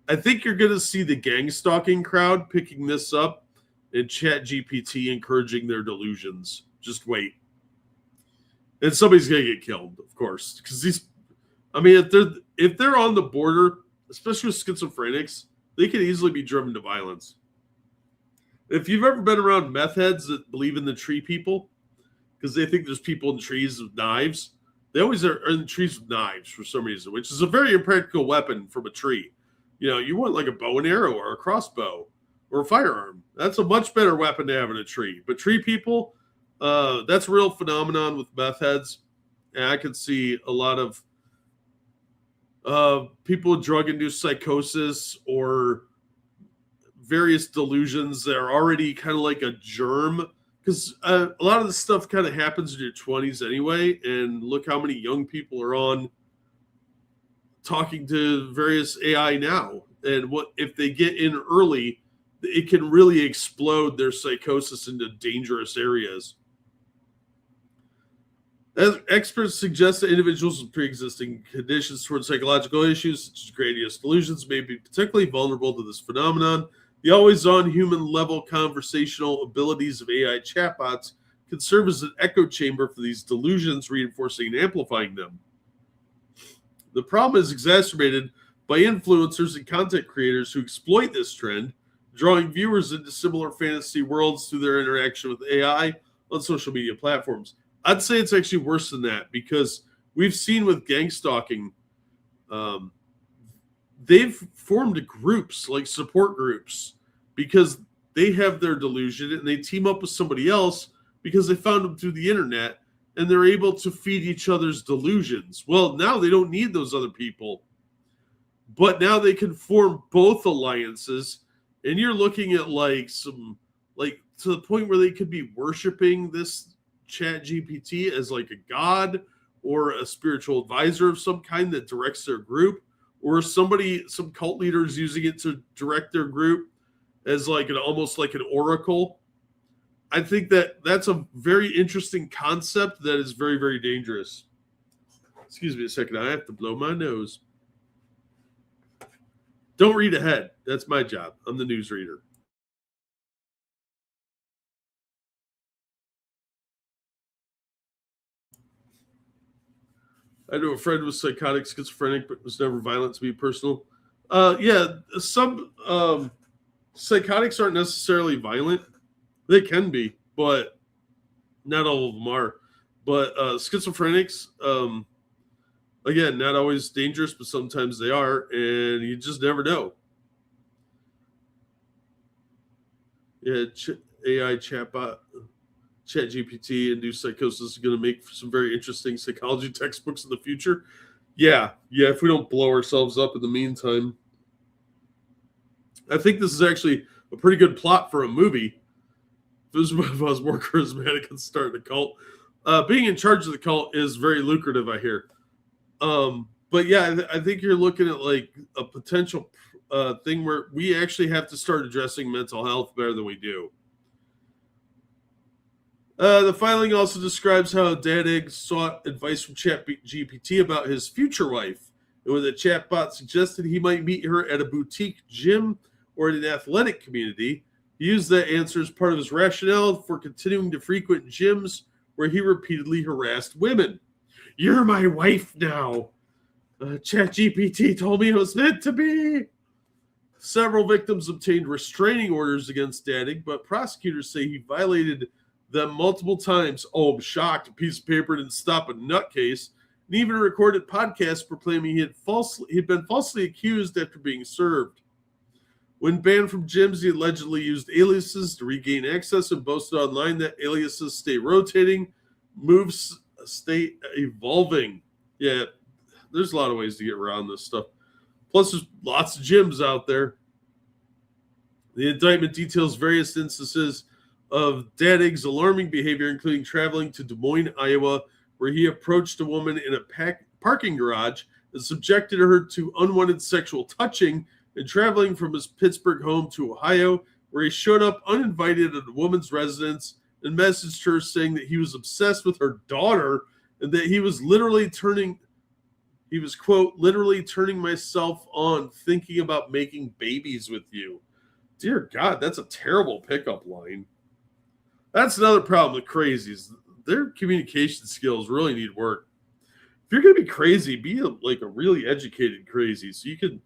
I think you're going to see the gang stalking crowd picking this up and ChatGPT encouraging their delusions. Just wait. And somebody's going to get killed, of course. Because if they're on the border, especially with schizophrenics, they can easily be driven to violence. If you've ever been around meth heads that believe in the tree people, because they think there's people in trees with knives, they always are in trees with knives for some reason, which is a very impractical weapon from a tree. You want like a bow and arrow or a crossbow or a firearm. That's a much better weapon to have in a tree. But tree people, that's a real phenomenon with meth heads. And I can see a lot of people with drug-induced psychosis or various delusions that are already kind of like a germ, because a lot of this stuff kind of happens in your 20s anyway, and look how many young people are on talking to various AI now, and what if they get in early, it can really explode their psychosis into dangerous areas. As experts suggest that individuals with pre-existing conditions towards psychological issues, such as grandiose delusions, may be particularly vulnerable to this phenomenon. The always-on human-level conversational abilities of AI chatbots can serve as an echo chamber for these delusions, reinforcing and amplifying them. The problem is exacerbated by influencers and content creators who exploit this trend, drawing viewers into similar fantasy worlds through their interaction with AI on social media platforms. I'd say it's actually worse than that, because we've seen with gang stalking, they've formed groups, like support groups, because they have their delusion and they team up with somebody else because they found them through the internet, and they're able to feed each other's delusions. Well, now they don't need those other people, but now they can form both alliances, and you're looking at to the point where they could be worshiping this Chat GPT as like a god or a spiritual advisor of some kind that directs their group, or some cult leader is using it to direct their group as almost like an oracle. I think that's a very interesting concept that is very, very dangerous. Excuse me a second. I have to blow my nose. Don't read ahead. That's my job. I'm the newsreader. I know a friend was psychotic, schizophrenic, but was never violent, to be personal. Some psychotics aren't necessarily violent. They can be, but not all of them are. But schizophrenics, again, not always dangerous, but sometimes they are, and you just never know. Yeah, AI chatbot, ChatGPT, induced psychosis is going to make some very interesting psychology textbooks in the future. Yeah, if we don't blow ourselves up in the meantime. I think this is actually a pretty good plot for a movie. If I was more charismatic and starting a cult. Being in charge of the cult is very lucrative, I hear. But yeah, I think you're looking at like a potential thing where we actually have to start addressing mental health better than we do. The filing also describes how Dadig sought advice from ChatGPT about his future wife, and when the chatbot suggested he might meet her at a boutique gym or in an athletic community, he used that answer as part of his rationale for continuing to frequent gyms where he repeatedly harassed women. You're my wife now. ChatGPT told me it was meant to be. Several victims obtained restraining orders against Dadig, but prosecutors say he violated them multiple times. Oh, I'm shocked. A piece of paper didn't stop a nutcase. And even recorded podcasts proclaiming he had been falsely accused after being served. When banned from gyms, he allegedly used aliases to regain access and boasted online that aliases stay rotating, moves stay evolving. Yeah, there's a lot of ways to get around this stuff. Plus, there's lots of gyms out there. The indictment details various instances of Dadig's alarming behavior, including traveling to Des Moines, Iowa, where he approached a woman in a parking garage and subjected her to unwanted sexual touching, and traveling from his Pittsburgh home to Ohio, where he showed up uninvited at a woman's residence and messaged her saying that he was obsessed with her daughter and that he was quote, literally turning myself on thinking about making babies with you. Dear God, that's a terrible pickup line. That's another problem with crazies. Their communication skills really need work. If you're going to be crazy, be a really educated crazy so you can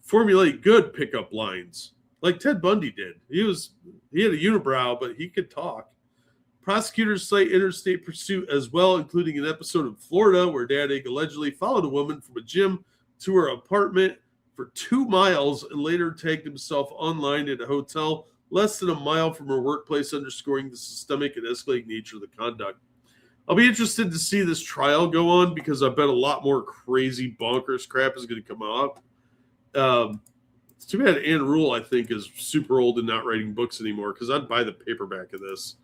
formulate good pickup lines like Ted Bundy did. He had a unibrow, but he could talk. Prosecutors cite interstate pursuit as well, including an episode in Florida where Dadig allegedly followed a woman from a gym to her apartment for 2 miles and later tagged himself online at a hotel less than a mile from her workplace, underscoring the systemic and escalating nature of the conduct. I'll be interested to see this trial go on because I bet a lot more crazy bonkers crap is going to come out. It's too bad Ann Rule, I think, is super old and not writing books anymore because I'd buy the paperback of this.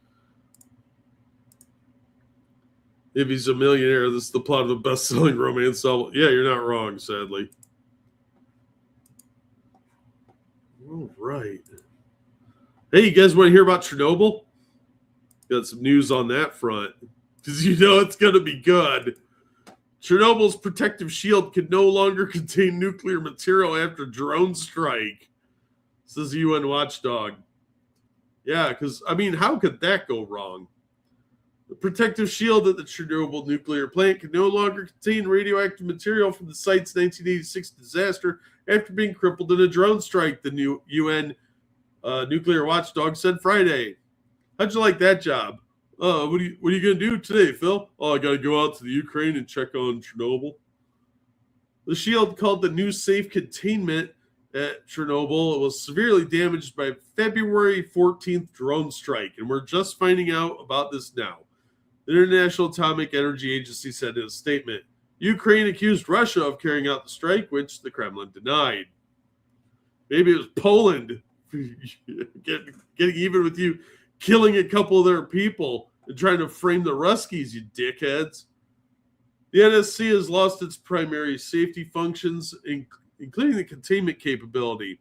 If he's a millionaire, this is the plot of a best-selling romance novel. Yeah, you're not wrong, sadly. All right. Hey, you guys want to hear about Chernobyl? Got some news on that front because you know it's going to be good. Chernobyl's protective shield can no longer contain nuclear material after drone strike, says UN watchdog. Yeah, because, how could that go wrong? The protective shield at the Chernobyl nuclear plant can no longer contain radioactive material from the site's 1986 disaster after being crippled in a drone strike, the new UN nuclear watchdog said Friday. How'd you like that job? What are you going to do today, Phil? Oh, I got to go out to the Ukraine and check on Chernobyl. The shield, called the new safe containment at Chernobyl, was severely damaged by February 14th drone strike, and we're just finding out about this now. The International Atomic Energy Agency said in a statement, Ukraine accused Russia of carrying out the strike, which the Kremlin denied. Maybe it was Poland getting even with you, killing a couple of their people and trying to frame the Ruskies, you dickheads. The NSC has lost its primary safety functions, including the containment capability,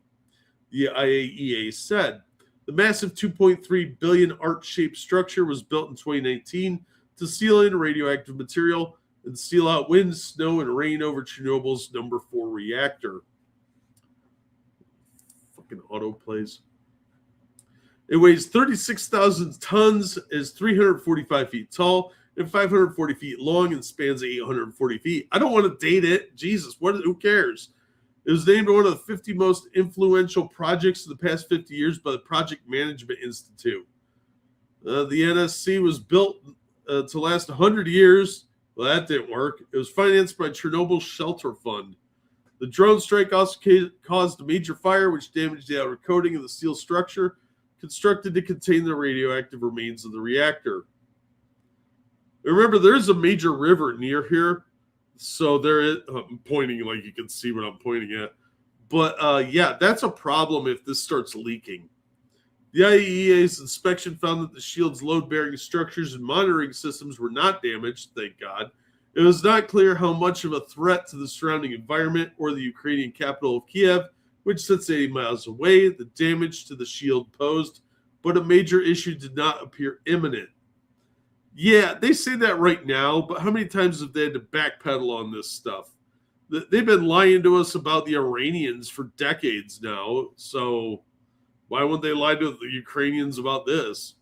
the IAEA said. The massive $2.3 billion arch-shaped structure was built in 2019 to seal in radioactive material and seal out wind, snow, and rain over Chernobyl's number 4 reactor. Fucking autoplays. It weighs 36,000 tons, is 345 feet tall, and 540 feet long, and spans 840 feet. I don't want to date it. Jesus, who cares? It was named one of the 50 most influential projects of the past 50 years by the Project Management Institute. The NSC was built to last 100 years. Well, that didn't work. It was financed by Chernobyl Shelter Fund. The drone strike also caused a major fire, which damaged the outer coating of the steel structure. constructed to contain the radioactive remains of the reactor. Remember, there's a major river near here, so there is. I'm pointing like you can see what I'm pointing at. But yeah, that's a problem if this starts leaking. The IAEA's inspection found that the shield's load-bearing structures and monitoring systems were not damaged, thank God. It was not clear how much of a threat to the surrounding environment or the Ukrainian capital of Kiev, which sits 80 miles away, the damage to the shield posed, but a major issue did not appear imminent. Yeah, they say that right now, but how many times have they had to backpedal on this stuff? They've been lying to us about the Iranians for decades now, so why wouldn't they lie to the Ukrainians about this?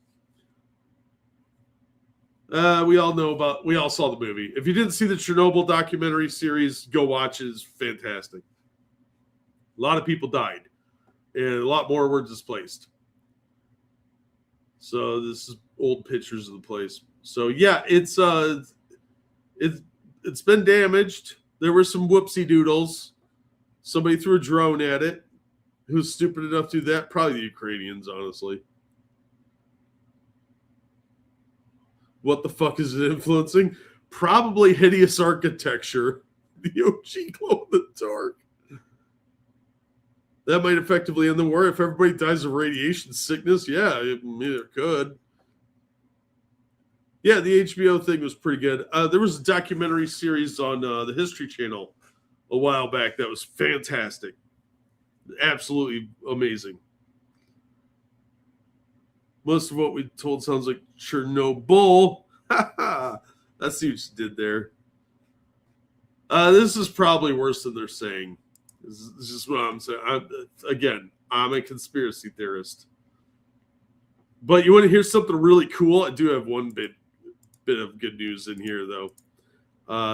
We all saw the movie. If you didn't see the Chernobyl documentary series, go watch it. It's fantastic. A lot of people died, and a lot more were displaced. So this is old pictures of the place. So yeah, it's been damaged. There were some whoopsie doodles. Somebody threw a drone at it. Who's stupid enough to do that? Probably the Ukrainians, honestly. What the fuck is it influencing? Probably hideous architecture. The OG glow in the dark. That might effectively end the war. If everybody dies of radiation sickness, yeah, it could. Yeah, the HBO thing was pretty good. There was a documentary series on the History Channel a while back that was fantastic. Absolutely amazing. Most of what we told sounds like Chernobyl. I see what you did there. This is probably worse than they're saying. This is just what I'm saying. I'm a conspiracy theorist. But you want to hear something really cool? I do have one bit of good news in here, though.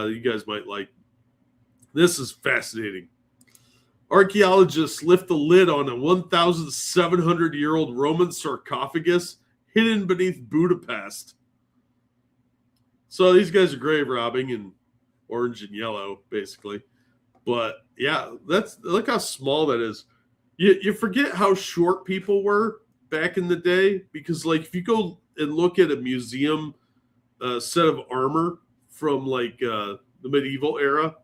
You guys might like. This is fascinating. Archaeologists lift the lid on a 1,700-year-old Roman sarcophagus hidden beneath Budapest. So these guys are grave robbing in orange and yellow, basically. But yeah, look how small that is. You forget how short people were back in the day, because like if you go and look at a museum set of armor from like the medieval era,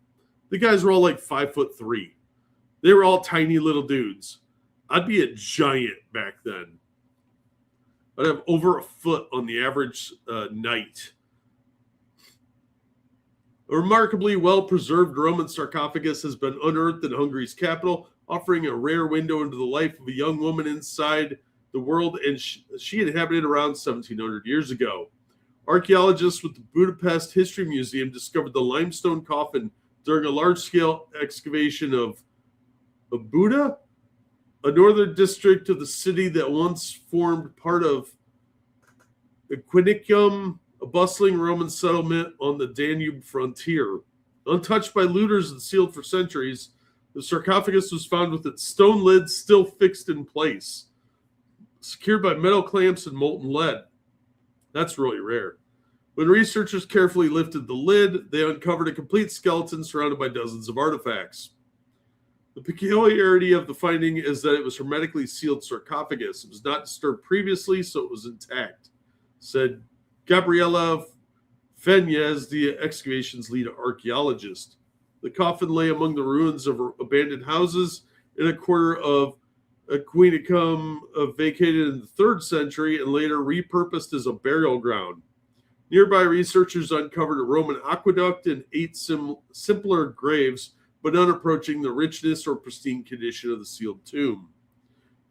the guys were all like 5'3". They were all tiny little dudes. I'd be a giant back then. I'd have over a foot on the average knight. A remarkably well-preserved Roman sarcophagus has been unearthed in Hungary's capital, offering a rare window into the life of a young woman inside the world, and she inhabited around 1,700 years ago. Archaeologists with the Budapest History Museum discovered the limestone coffin during a large-scale excavation of Buda, a northern district of the city that once formed part of Equinicum, a bustling Roman settlement on the Danube frontier. Untouched by looters and sealed for centuries, the sarcophagus was found with its stone lid still fixed in place, secured by metal clamps and molten lead. That's really rare. When researchers carefully lifted the lid, they uncovered a complete skeleton surrounded by dozens of artifacts. The peculiarity of the finding is that it was hermetically sealed sarcophagus. It was not disturbed previously, so it was intact, said Gabriela Fenyez, the excavation's lead archaeologist. The coffin lay among the ruins of abandoned houses in a quarter of Aquinicum, vacated in the 3rd century and later repurposed as a burial ground. Nearby researchers uncovered a Roman aqueduct and 8 simpler graves, but none approaching the richness or pristine condition of the sealed tomb.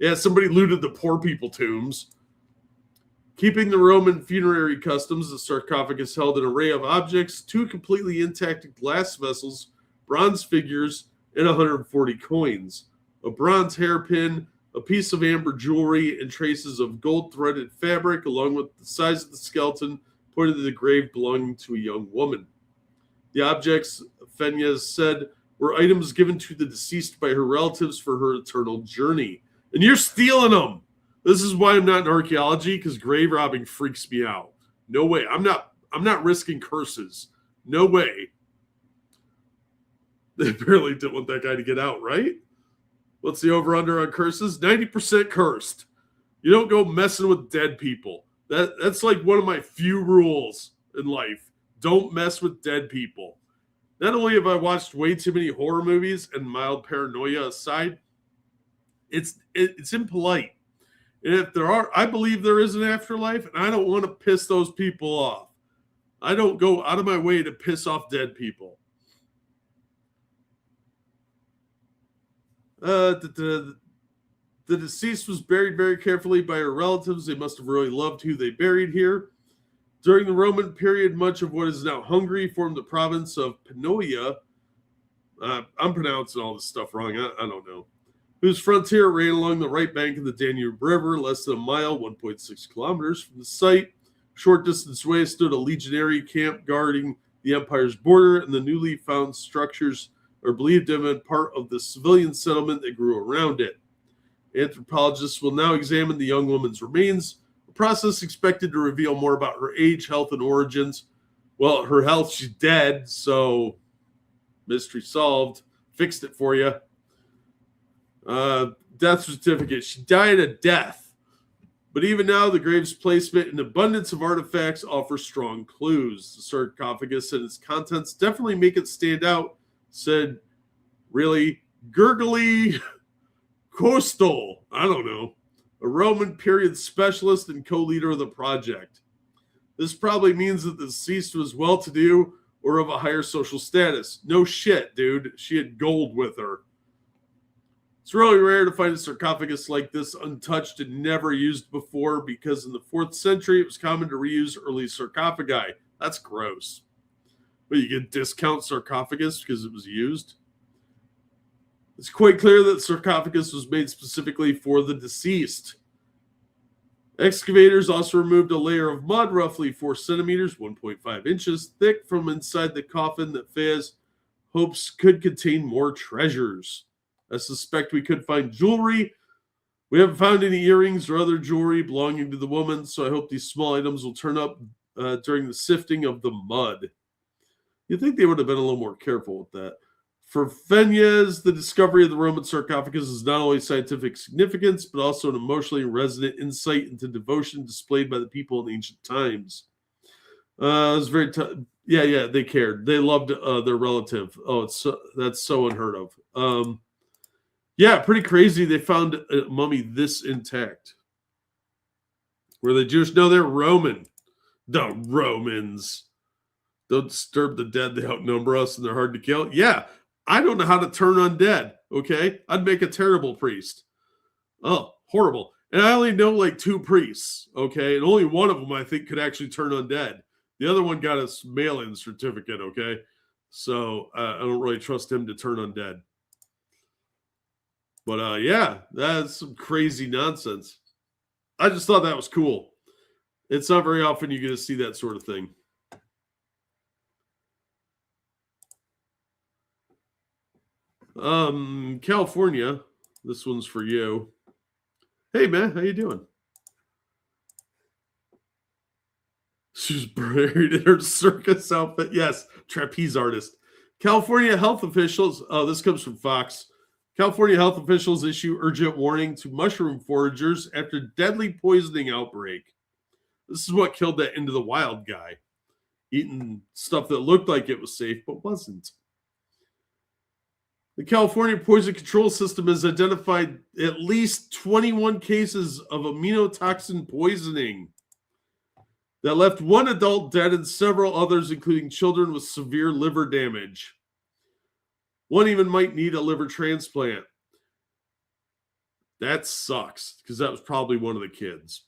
Yeah, somebody looted the poor people tombs. Keeping the Roman funerary customs, the sarcophagus held an array of objects, 2 completely intact glass vessels, bronze figures, and 140 coins. A bronze hairpin, a piece of amber jewelry, and traces of gold-threaded fabric, along with the size of the skeleton, pointed to the grave belonging to a young woman. The objects, Fenyez said, were items given to the deceased by her relatives for her eternal journey. And you're stealing them! This is why I'm not in archaeology, because grave robbing freaks me out. No way. I'm not risking curses. No way. They barely didn't want that guy to get out, right? What's the over-under on curses? 90% cursed. You don't go messing with dead people. That's like one of my few rules in life. Don't mess with dead people. Not only have I watched way too many horror movies, and mild paranoia aside, it's impolite. And if there are, I believe there is an afterlife, and I don't want to piss those people off. I don't go out of my way to piss off dead people. The deceased was buried very carefully by her relatives. They must have really loved who they buried here. During the Roman period, much of what is now Hungary formed the province of Panoia. I'm pronouncing all this stuff wrong. I don't know. Whose frontier ran along the right bank of the Danube River, less than a mile, 1.6 kilometers from the site. Short distance away stood a legionary camp guarding the empire's border, and the newly found structures are believed to have been part of the civilian settlement that grew around it. Anthropologists will now examine the young woman's remains, a process expected to reveal more about her age, health, and origins. Well, her health, she's dead, so mystery solved. Fixed it for you. Death certificate. She died of death. But even now, the grave's placement and abundance of artifacts offer strong clues. The sarcophagus and its contents definitely make it stand out, said really gurgly Coastal, I don't know, a Roman period specialist and co-leader of the project. This probably means that the deceased was well-to-do or of a higher social status. No shit, dude. She had gold with her. It's really rare to find a sarcophagus like this untouched and never used before, because in the 4th century, it was common to reuse early sarcophagi. That's gross. But you get discount sarcophagus because it was used. It's quite clear that the sarcophagus was made specifically for the deceased. Excavators also removed a layer of mud, roughly 4 centimeters, 1.5 inches thick, from inside the coffin that Faz hopes could contain more treasures. I suspect we could find jewelry. We haven't found any earrings or other jewelry belonging to the woman, so I hope these small items will turn up during the sifting of the mud. You'd think they would have been a little more careful with that. For Fenyez, the discovery of the Roman sarcophagus is not only scientific significance, but also an emotionally resonant insight into devotion displayed by the people in ancient times. It was very yeah, they cared. They loved their relative. Oh, that's so unheard of. Yeah, pretty crazy. They found a mummy this intact. Were they Jewish? No, they're Roman. The Romans. Don't disturb the dead. They outnumber us and they're hard to kill. Yeah, I don't know how to turn undead, okay? I'd make a terrible priest. Oh, horrible. And I only know like 2 priests, okay? And only one of them I think could actually turn undead. The other one got a mail-in certificate, okay? So I don't really trust him to turn undead. But yeah, that's some crazy nonsense. I just thought that was cool. It's not very often you get to see that sort of thing. California, this one's for you. Hey man, how you doing? She's buried in her circus outfit. Yes, trapeze artist. California health officials, oh, this comes from Fox. California health officials issue urgent warning to mushroom foragers after deadly poisoning outbreak. This is what killed that Into the Wild guy. Eating stuff that looked like it was safe, but wasn't. The California Poison Control System has identified at least 21 cases of aminotoxin poisoning that left one adult dead and several others, including children, with severe liver damage. One even might need a liver transplant. That sucks, because that was probably one of the kids.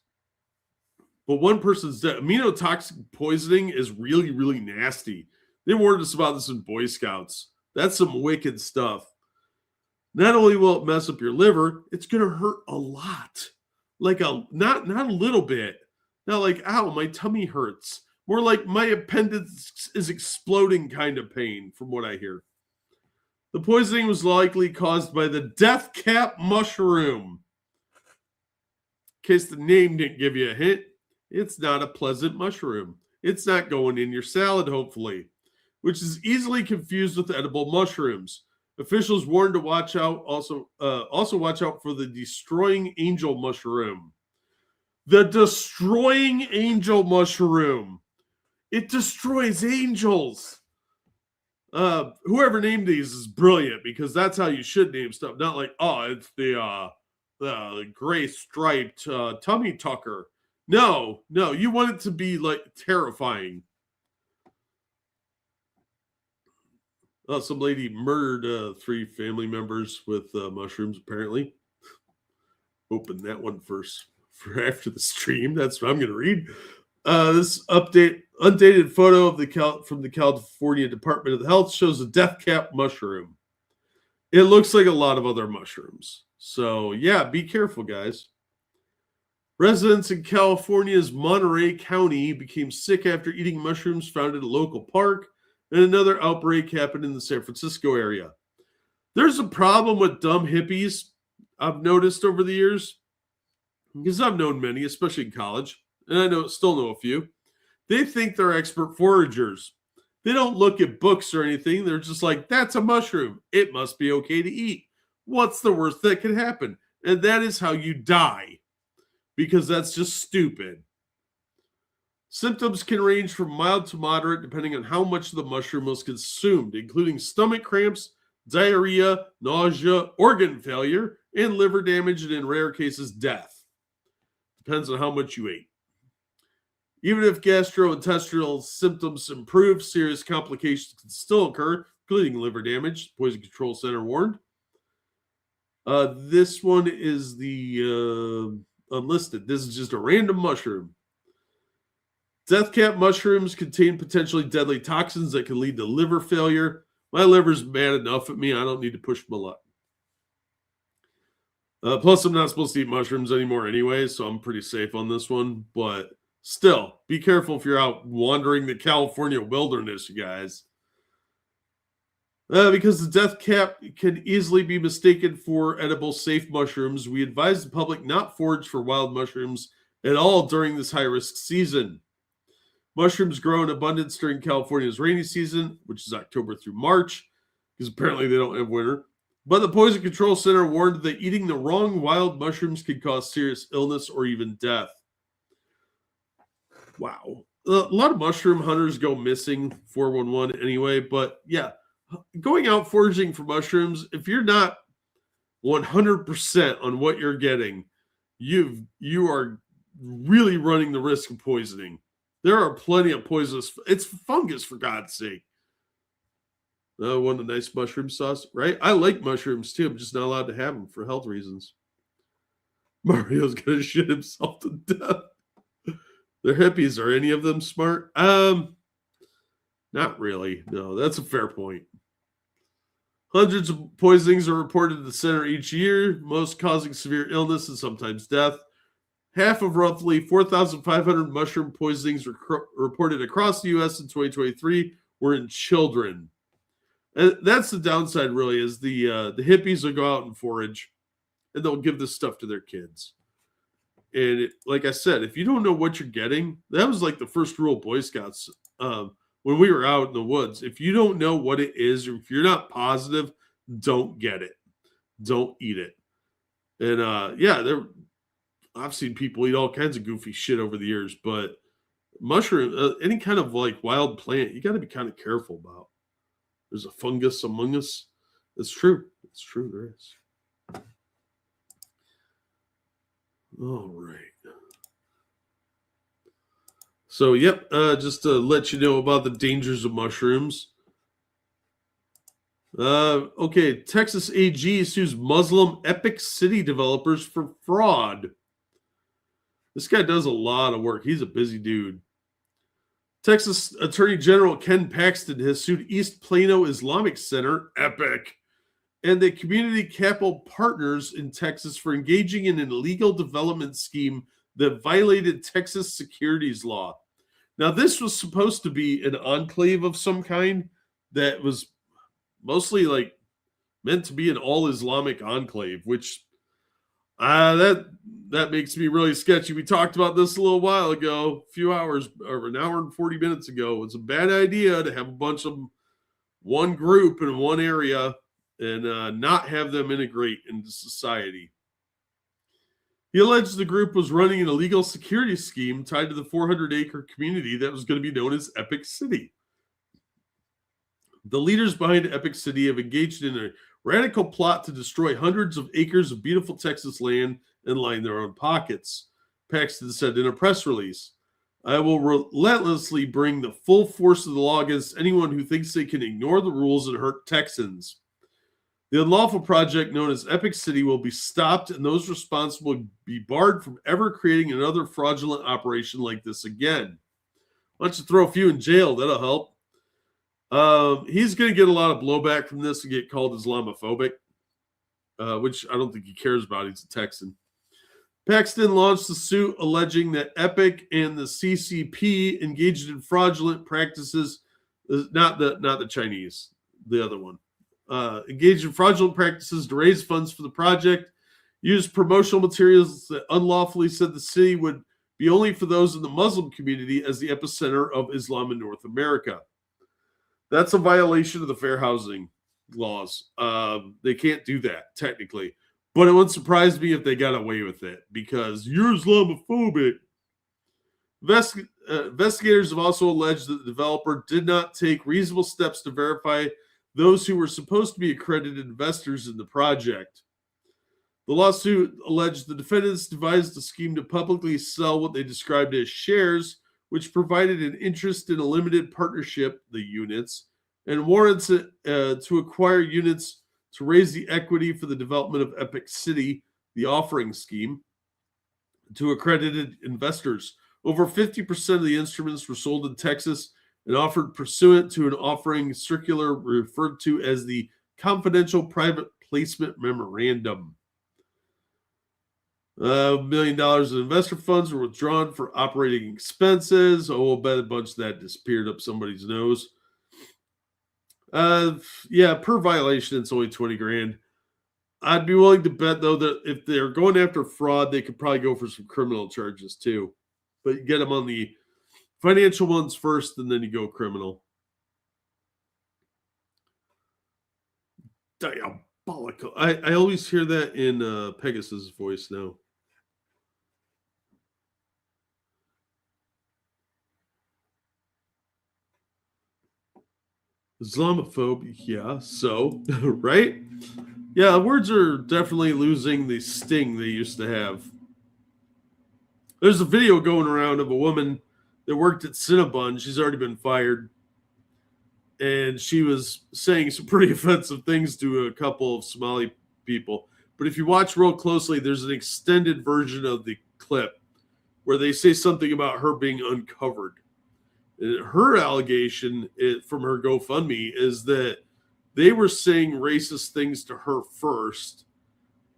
But one person's dead. Aminotoxin poisoning is really, really nasty. They warned us about this in Boy Scouts. That's some wicked stuff. Not only will it mess up your liver, it's going to hurt a lot. Like not a little bit. Not like, ow, my tummy hurts. More like my appendix is exploding kind of pain, from what I hear. The poisoning was likely caused by the death cap mushroom. In case the name didn't give you a hint, it's not a pleasant mushroom. It's not going in your salad, hopefully, which is easily confused with edible mushrooms. Officials warned to watch out. Also watch out for the destroying angel mushroom. The destroying angel mushroom. It destroys angels. Whoever named these is brilliant, because that's how you should name stuff. Not like, oh, it's the gray striped tummy tucker. No, you want it to be like terrifying. Some lady murdered 3 family members with mushrooms, apparently. Open that one first for after the stream. That's what I'm going to read. This undated photo of from the California Department of Health shows a death cap mushroom. It looks like a lot of other mushrooms. So, yeah, be careful, guys. Residents in California's Monterey County became sick after eating mushrooms found at a local park, and another outbreak happened in the San Francisco area. There's a problem with dumb hippies, I've noticed over the years, because I've known many, especially in college, and I still know a few. They think they're expert foragers. They don't look at books or anything. They're just like, that's a mushroom. It must be okay to eat. What's the worst that could happen? And that is how you die, because that's just stupid. Symptoms can range from mild to moderate depending on how much of the mushroom was consumed, including stomach cramps, diarrhea, nausea, organ failure, and liver damage, and in rare cases, death. Depends on how much you ate. Even if gastrointestinal symptoms improve, serious complications can still occur, including liver damage. Poison Control Center warned. This one is the unlisted. This is just a random mushroom. Death cap mushrooms contain potentially deadly toxins that can lead to liver failure. My liver's mad enough at me. I don't need to push my luck. Plus, I'm not supposed to eat mushrooms anymore anyway, so I'm pretty safe on this one. But still, be careful if you're out wandering the California wilderness, you guys. Because the death cap can easily be mistaken for edible safe mushrooms, we advise the public not forage for wild mushrooms at all during this high-risk season. Mushrooms grow in abundance during California's rainy season, which is October through March, because apparently they don't have winter. But the Poison Control Center warned that eating the wrong wild mushrooms can cause serious illness or even death. Wow. A lot of mushroom hunters go missing, 411 anyway, but yeah, going out foraging for mushrooms, if you're not 100% on what you're getting, you are really running the risk of poisoning. There are plenty of poisonous. It's fungus, for God's sake. One of the nice mushroom sauce, right? I like mushrooms too. I'm just not allowed to have them for health reasons. Mario's gonna shit himself to death. They're hippies. Are any of them smart? Not really. No, that's a fair point. Hundreds of poisonings are reported at the center each year, most causing severe illness and sometimes death. Half of roughly 4,500 mushroom poisonings reported across the U.S. in 2023 were in children. And that's the downside, really, is the hippies will go out and forage, and they'll give this stuff to their kids. And like I said, if you don't know what you're getting, that was like the first rule of Boy Scouts when we were out in the woods. If you don't know what it is, or if you're not positive, don't get it. Don't eat it. And yeah, I've seen people eat all kinds of goofy shit over the years, but mushroom, any kind of like wild plant, you got to be kind of careful about. There's a fungus among us. It's true. It's true. There is. All right. So, yep, just to let you know about the dangers of mushrooms. Okay, Texas AG sues Muslim Epic City developers for fraud. This guy does a lot of work. He's a busy dude. Texas Attorney General Ken Paxton has sued East Plano Islamic Center, Epic, and the community capital partners in Texas for engaging in an illegal development scheme that violated Texas securities law. Now, this was supposed to be an enclave of some kind that was mostly like meant to be an all Islamic enclave, which that makes me really sketchy. We talked about this a little while ago, a few hours or an hour and 40 minutes ago. It's a bad idea to have a bunch of one group in one area and not have them integrate into society. He alleged the group was running an illegal security scheme tied to the 400-acre community that was going to be known as Epic City. The leaders behind Epic City have engaged in a radical plot to destroy hundreds of acres of beautiful Texas land and line their own pockets, Paxton said in a press release. I will relentlessly bring the full force of the law against anyone who thinks they can ignore the rules and hurt Texans. The unlawful project known as Epic City will be stopped, and those responsible will be barred from ever creating another fraudulent operation like this again. Why don't you throw a few in jail? That'll help. He's going to get a lot of blowback from this and get called Islamophobic, which I don't think he cares about. He's a Texan. Paxton launched the suit alleging that Epic and the CCP engaged in fraudulent practices, not the Chinese, the other one. Engaged in fraudulent practices to raise funds for the project, used promotional materials that unlawfully said the city would be only for those in the Muslim community as the epicenter of Islam in North America. That's a violation of the fair housing laws. They can't do that, technically. But it wouldn't surprise me if they got away with it, because you're Islamophobic. Investigators have also alleged that the developer did not take reasonable steps to verify those who were supposed to be accredited investors in the project. The lawsuit alleged the defendants devised a scheme to publicly sell what they described as shares, which provided an interest in a limited partnership, the units, and warrants to acquire units to raise the equity for the development of Epic City, the offering scheme, to accredited investors. Over 50% of the instruments were sold in Texas and offered pursuant to an offering circular referred to as the Confidential Private Placement Memorandum. $1 million in investor funds were withdrawn for operating expenses. Oh, I'll bet a bunch of that disappeared up somebody's nose. Yeah, per violation, it's only 20 grand. I'd be willing to bet, though, that if they're going after fraud, they could probably go for some criminal charges, too. But you get them on the financial ones first, and then you go criminal. Diabolical. I always hear that in Pegasus' voice now. Islamophobe, yeah, so, right? Yeah, words are definitely losing the sting they used to have. There's a video going around of a woman that worked at Cinnabon. She's already been fired. And she was saying some pretty offensive things to a couple of Somali people. But if you watch real closely, there's an extended version of the clip where they say something about her being uncovered. And her allegation from her GoFundMe is that they were saying racist things to her first.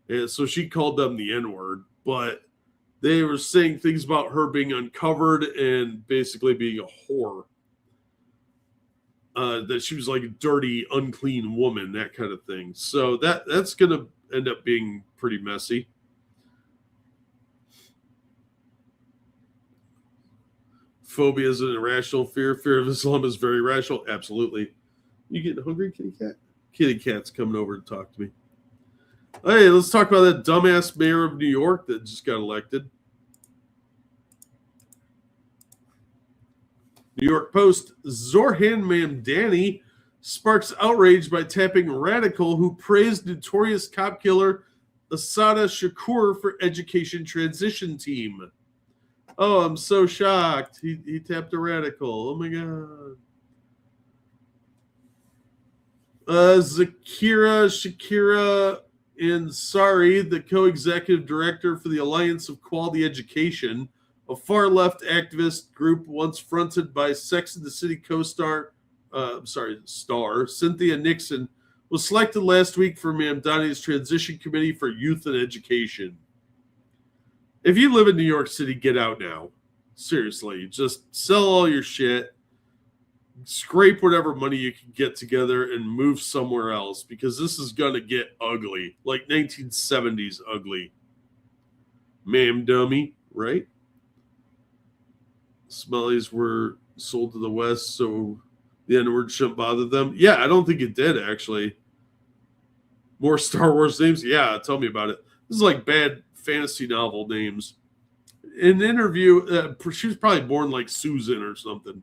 And so she called them the N-word. But they were saying things about her being uncovered and basically being a whore. That she was like a dirty, unclean woman, that kind of thing. So that's going to end up being pretty messy. Phobia is an irrational fear. Fear of Islam is very rational. Absolutely. You getting hungry, kitty cat? Kitty cat's coming over to talk to me. Hey, let's talk about that dumbass mayor of New York that just got elected. New York Post, Zorhan Mamdani sparks outrage by tapping radical who praised notorious cop killer Asada Shakur for education transition team. Oh, I'm so shocked. He tapped a radical. Oh, my God. Shakira Ansari, the co-executive director for the Alliance of Quality Education, a far-left activist group once fronted by Sex and the City co-star, star Cynthia Nixon, was selected last week for Mamdani's Transition Committee for Youth and Education. If you live in New York City, get out now. Seriously, just sell all your shit, scrape whatever money you can get together, and move somewhere else, because this is going to get ugly, like 1970s ugly. Ma'am dummy, right? Smellies were sold to the West, so the N-word shouldn't bother them. Yeah, I don't think it did, actually. More Star Wars names? Yeah, tell me about it. This is like bad fantasy novel names. In an interview, she was probably born like Susan or something.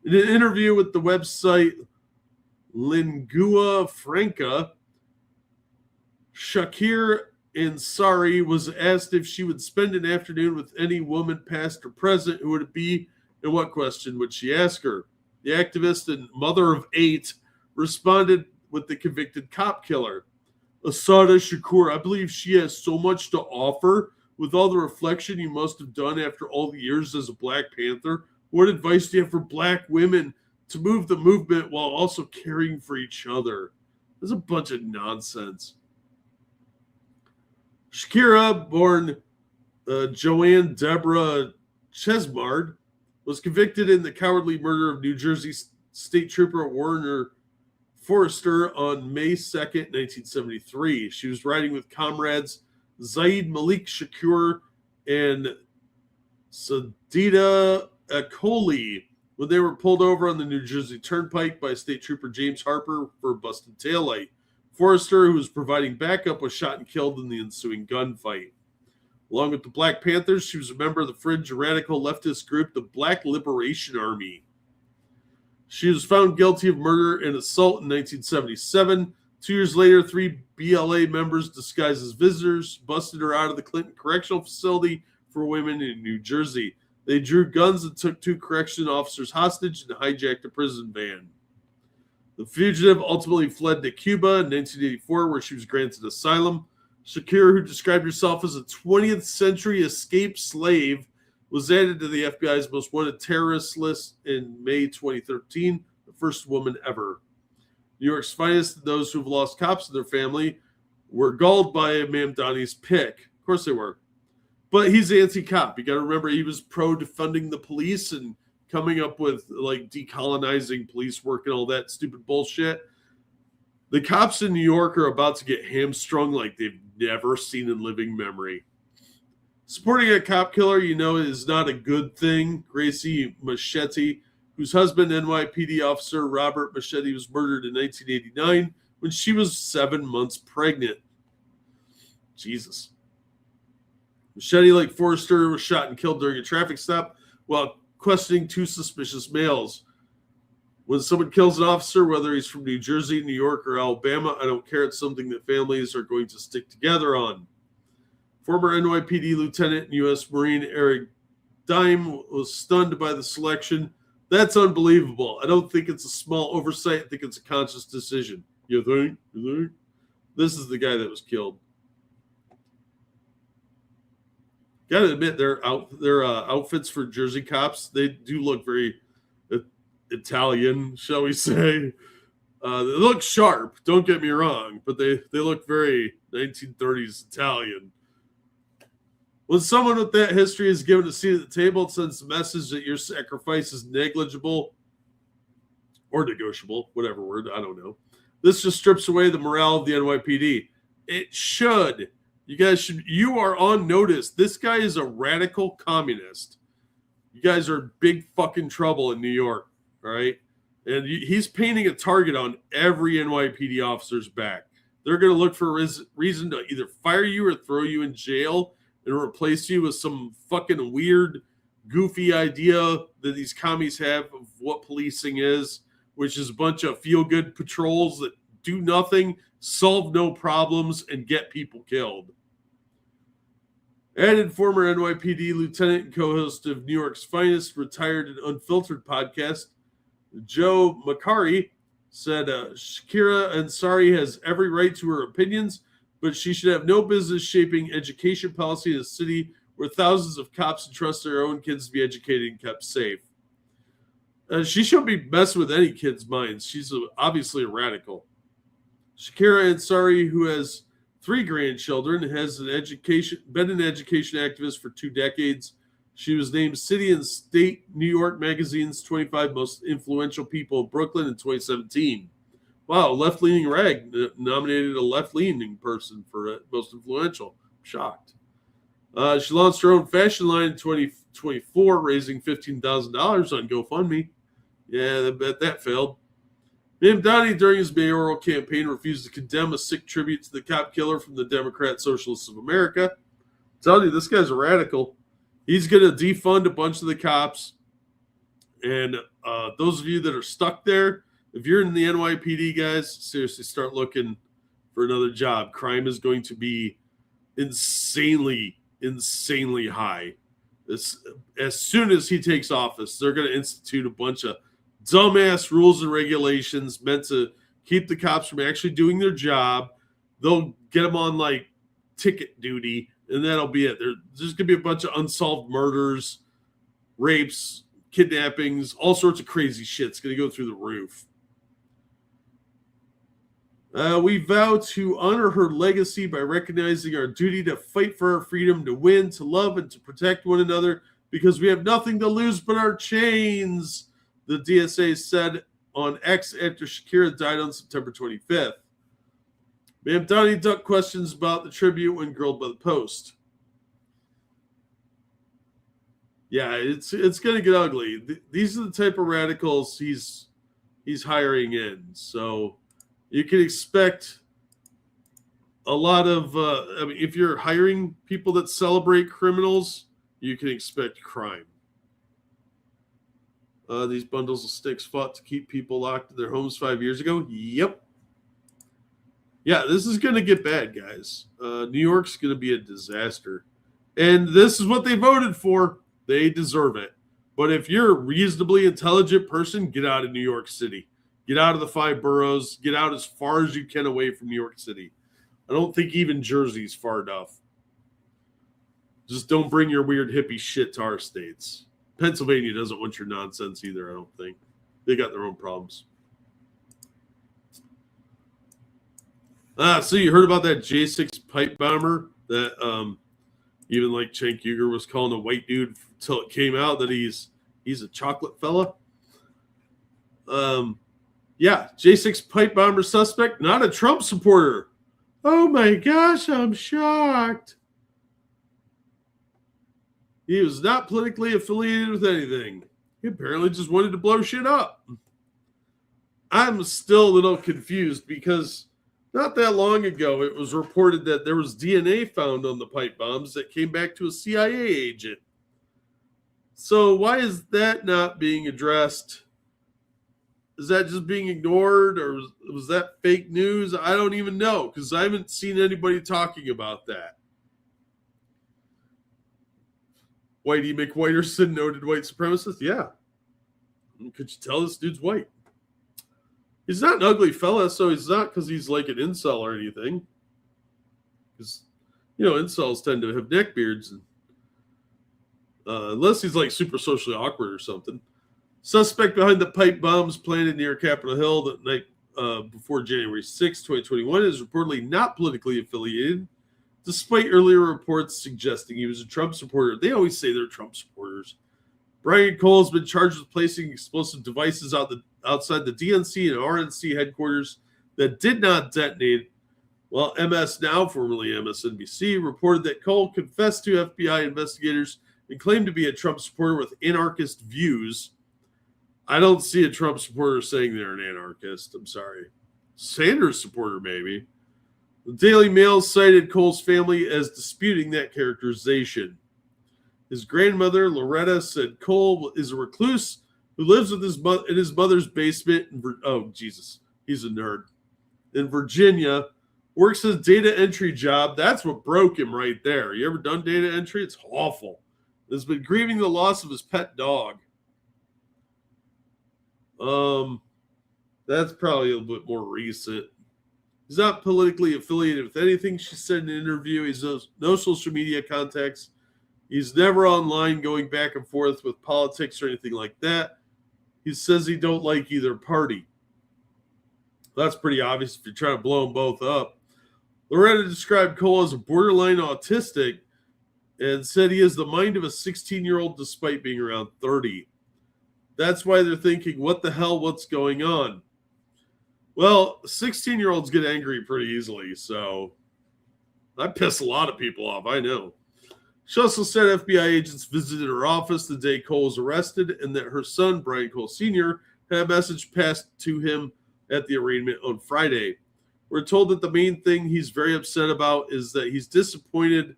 In an interview with the website Lingua Franca, Shakir Ansari was asked if she would spend an afternoon with any woman, past or present. Who would it be, and what question would she ask her? The activist and mother of 8 responded with the convicted cop killer. Asada Shakur, I believe she has so much to offer. With all the reflection you must have done after all the years as a Black Panther, what advice do you have for Black women to move the movement while also caring for each other? There's a bunch of nonsense. Shakira, born Joanne Deborah Chesmard, was convicted in the cowardly murder of New Jersey State Trooper Warner Forrester on May 2nd, 1973. She was riding with comrades Zaid Malik Shakur and Sadida Akoli when they were pulled over on the New Jersey Turnpike by State Trooper James Harper for a busted taillight. Forrester, who was providing backup, was shot and killed in the ensuing gunfight. Along with the Black Panthers, she was a member of the fringe radical leftist group, the Black Liberation Army. She was found guilty of murder and assault in 1977. 2 years later, 3 BLA members disguised as visitors busted her out of the Clinton Correctional Facility for Women in New Jersey. They drew guns and took 2 correction officers hostage and hijacked a prison van. The fugitive ultimately fled to Cuba in 1984, where she was granted asylum. Shakir, who described herself as a 20th century escaped slave, was added to the FBI's most wanted terrorist list in May 2013, the first woman ever. New York's finest and those who've lost cops in their family were galled by Mamdani's pick. Of course they were. But he's anti-cop. You got to remember he was pro-defunding the police and coming up with like decolonizing police work and all that stupid bullshit. The cops in New York are about to get hamstrung like they've never seen in living memory. Supporting a cop killer, you know, is not a good thing. Gracie Machete, whose husband, NYPD officer Robert Machete, was murdered in 1989 when she was 7 months pregnant. Jesus. Machete, like Forrester, was shot and killed during a traffic stop while questioning 2 suspicious males. When someone kills an officer, whether he's from New Jersey, New York, or Alabama, I don't care. It's something that families are going to stick together on. Former NYPD Lieutenant and U.S. Marine Eric Dime was stunned by the selection. That's unbelievable. I don't think it's a small oversight. I think it's a conscious decision. You think? This is the guy that was killed. Got to admit, their outfits for Jersey cops, they do look very Italian, shall we say. They look sharp, don't get me wrong, but they look very 1930s Italian. When someone with that history is given a seat at the table, it sends the message that your sacrifice is negligible or negotiable, whatever word, I don't know. This just strips away the morale of the NYPD. It should. You are on notice. This guy is a radical communist. You guys are big fucking trouble in New York, all right? And he's painting a target on every NYPD officer's back. They're going to look for a reason to either fire you or throw you in jail and replace you with some fucking weird, goofy idea that these commies have of what policing is, which is a bunch of feel-good patrols that do nothing, solve no problems, and get people killed. Added former NYPD lieutenant and co-host of New York's finest retired and unfiltered podcast, Joe Macari, said Shakira Ansari has every right to her opinions, but she should have no business shaping education policy in a city where thousands of cops entrust their own kids to be educated and kept safe. She shouldn't be messing with any kid's minds. She's obviously a radical. Shakira Ansari, who has 3 grandchildren, has been an education activist for 2 decades. She was named City and State New York Magazine's 25 most influential people in Brooklyn in 2017. Wow, left-leaning rag nominated a left-leaning person for most influential. I'm shocked. She launched her own fashion line in 2024, raising $15,000 on GoFundMe. Yeah, I bet that failed. Mamdani, during his mayoral campaign, refused to condemn a sick tribute to the cop killer from the Democrat Socialists of America. Tell you, this guy's a radical. He's going to defund a bunch of the cops. And those of you that are stuck there, if you're in the NYPD, guys, seriously start looking for another job. Crime is going to be insanely high. As soon as he takes office, they're going to institute a bunch of dumbass rules and regulations meant to keep the cops from actually doing their job. They'll get them on like ticket duty, and that'll be it. There's going to be a bunch of unsolved murders, rapes, kidnappings, all sorts of crazy shit. It's going to go through the roof. We vow to honor her legacy by recognizing our duty to fight for our freedom, to win, to love, and to protect one another because we have nothing to lose but our chains, the DSA said on X after Shakira died on September 25th. Ma'am Donnie ducked questions about the tribute when grilled by the Post. Yeah, it's going to get ugly. These are the type of radicals he's hiring in. So you can expect a lot of, if you're hiring people that celebrate criminals, you can expect crime. These bundles of sticks fought to keep people locked in their homes 5 years ago. Yep. Yeah, this is going to get bad, guys. New York's going to be a disaster. And this is what they voted for. They deserve it. But if you're a reasonably intelligent person, get out of New York City. Get out of the 5 boroughs. Get out as far as you can away from New York City. I don't think even Jersey's far enough. Just don't bring your weird hippie shit to our states. Pennsylvania doesn't want your nonsense either, I don't think. They got their own problems. So you heard about that J6 pipe bomber that even like Cenk Uygur was calling a white dude until it came out that he's a chocolate fella. Yeah, J6 pipe bomber suspect, not a Trump supporter. Oh my gosh, I'm shocked. He was not politically affiliated with anything. He apparently just wanted to blow shit up. I'm still a little confused because not that long ago, it was reported that there was DNA found on the pipe bombs that came back to a CIA agent. So why is that not being addressed? Is that just being ignored, or was that fake news? I don't even know because I haven't seen anybody talking about that. Whitey McWhiterson, noted white supremacist? Yeah. Could you tell this dude's white? He's not an ugly fella, so he's not because he's like an incel or anything. Because, incels tend to have neckbeards. Unless he's like super socially awkward or something. Suspect behind the pipe bombs planted near Capitol Hill that night before January 6, 2021 is reportedly not politically affiliated, despite earlier reports suggesting he was a Trump supporter. They always say they're Trump supporters. Brian Cole has been charged with placing explosive devices outside the DNC and RNC headquarters that did not detonate. Well, MS Now, formerly MSNBC, reported that Cole confessed to FBI investigators and claimed to be a Trump supporter with anarchist views. I don't see a Trump supporter saying they're an anarchist. I'm sorry. Sanders supporter, maybe. The Daily Mail cited Cole's family as disputing that characterization. His grandmother, Loretta, said Cole is a recluse who lives with in his mother's basement. Oh, Jesus. He's a nerd. In Virginia, works his data entry job. That's what broke him right there. You ever done data entry? It's awful. Has been grieving the loss of his pet dog. That's probably a little bit more recent. He's not politically affiliated with anything, she said in an interview. He's no social media contacts. He's never online going back and forth with politics or anything like that. He says he don't like either party. That's pretty obvious if you're trying to blow them both up. Loretta described Cole as a borderline autistic and said he has the mind of a 16-year-old despite being around 30. That's why they're thinking, what the hell, what's going on? Well, 16-year-olds get angry pretty easily, so I piss a lot of people off, I know. She also said FBI agents visited her office the day Cole was arrested and that her son, Brian Cole Sr., had a message passed to him at the arraignment on Friday. We're told that the main thing he's very upset about is that he's disappointed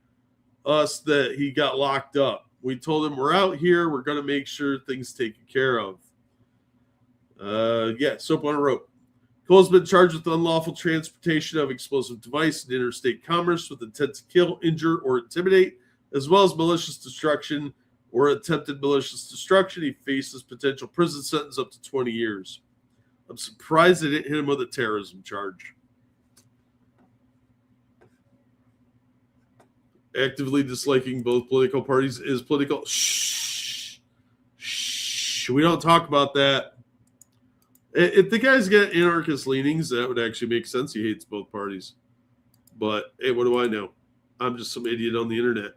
us that he got locked up. We told him we're out here. We're going to make sure things taken care of. Soap on a rope. Cole's been charged with unlawful transportation of explosive device in interstate commerce with intent to kill, injure, or intimidate, as well as malicious destruction or attempted malicious destruction. He faces potential prison sentence up to 20 years. I'm surprised they didn't hit him with a terrorism charge. Actively disliking both political parties is political. Shh. We don't talk about that. If the guy's got anarchist leanings, that would actually make sense. He hates both parties. But, hey, what do I know? I'm just some idiot on the internet.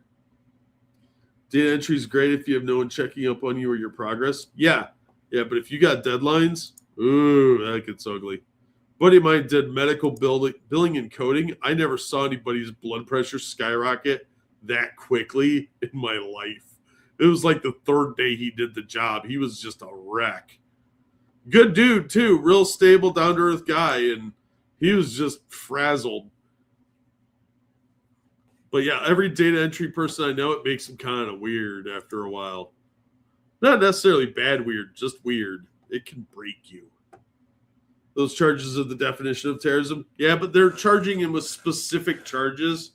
Data entry is great if you have no one checking up on you or your progress. Yeah, but if you got deadlines, ooh, that gets ugly. Buddy of mine did medical billing and coding. I never saw anybody's blood pressure skyrocket that quickly in my life. It was like the third day he did the job. He was just a wreck. Good dude, too. Real stable, down-to-earth guy. And he was just frazzled. But yeah, every data entry person I know, it makes them kind of weird after a while. Not necessarily bad weird, just weird. It can break you. Those charges are the definition of terrorism. Yeah, but they're charging him with specific charges.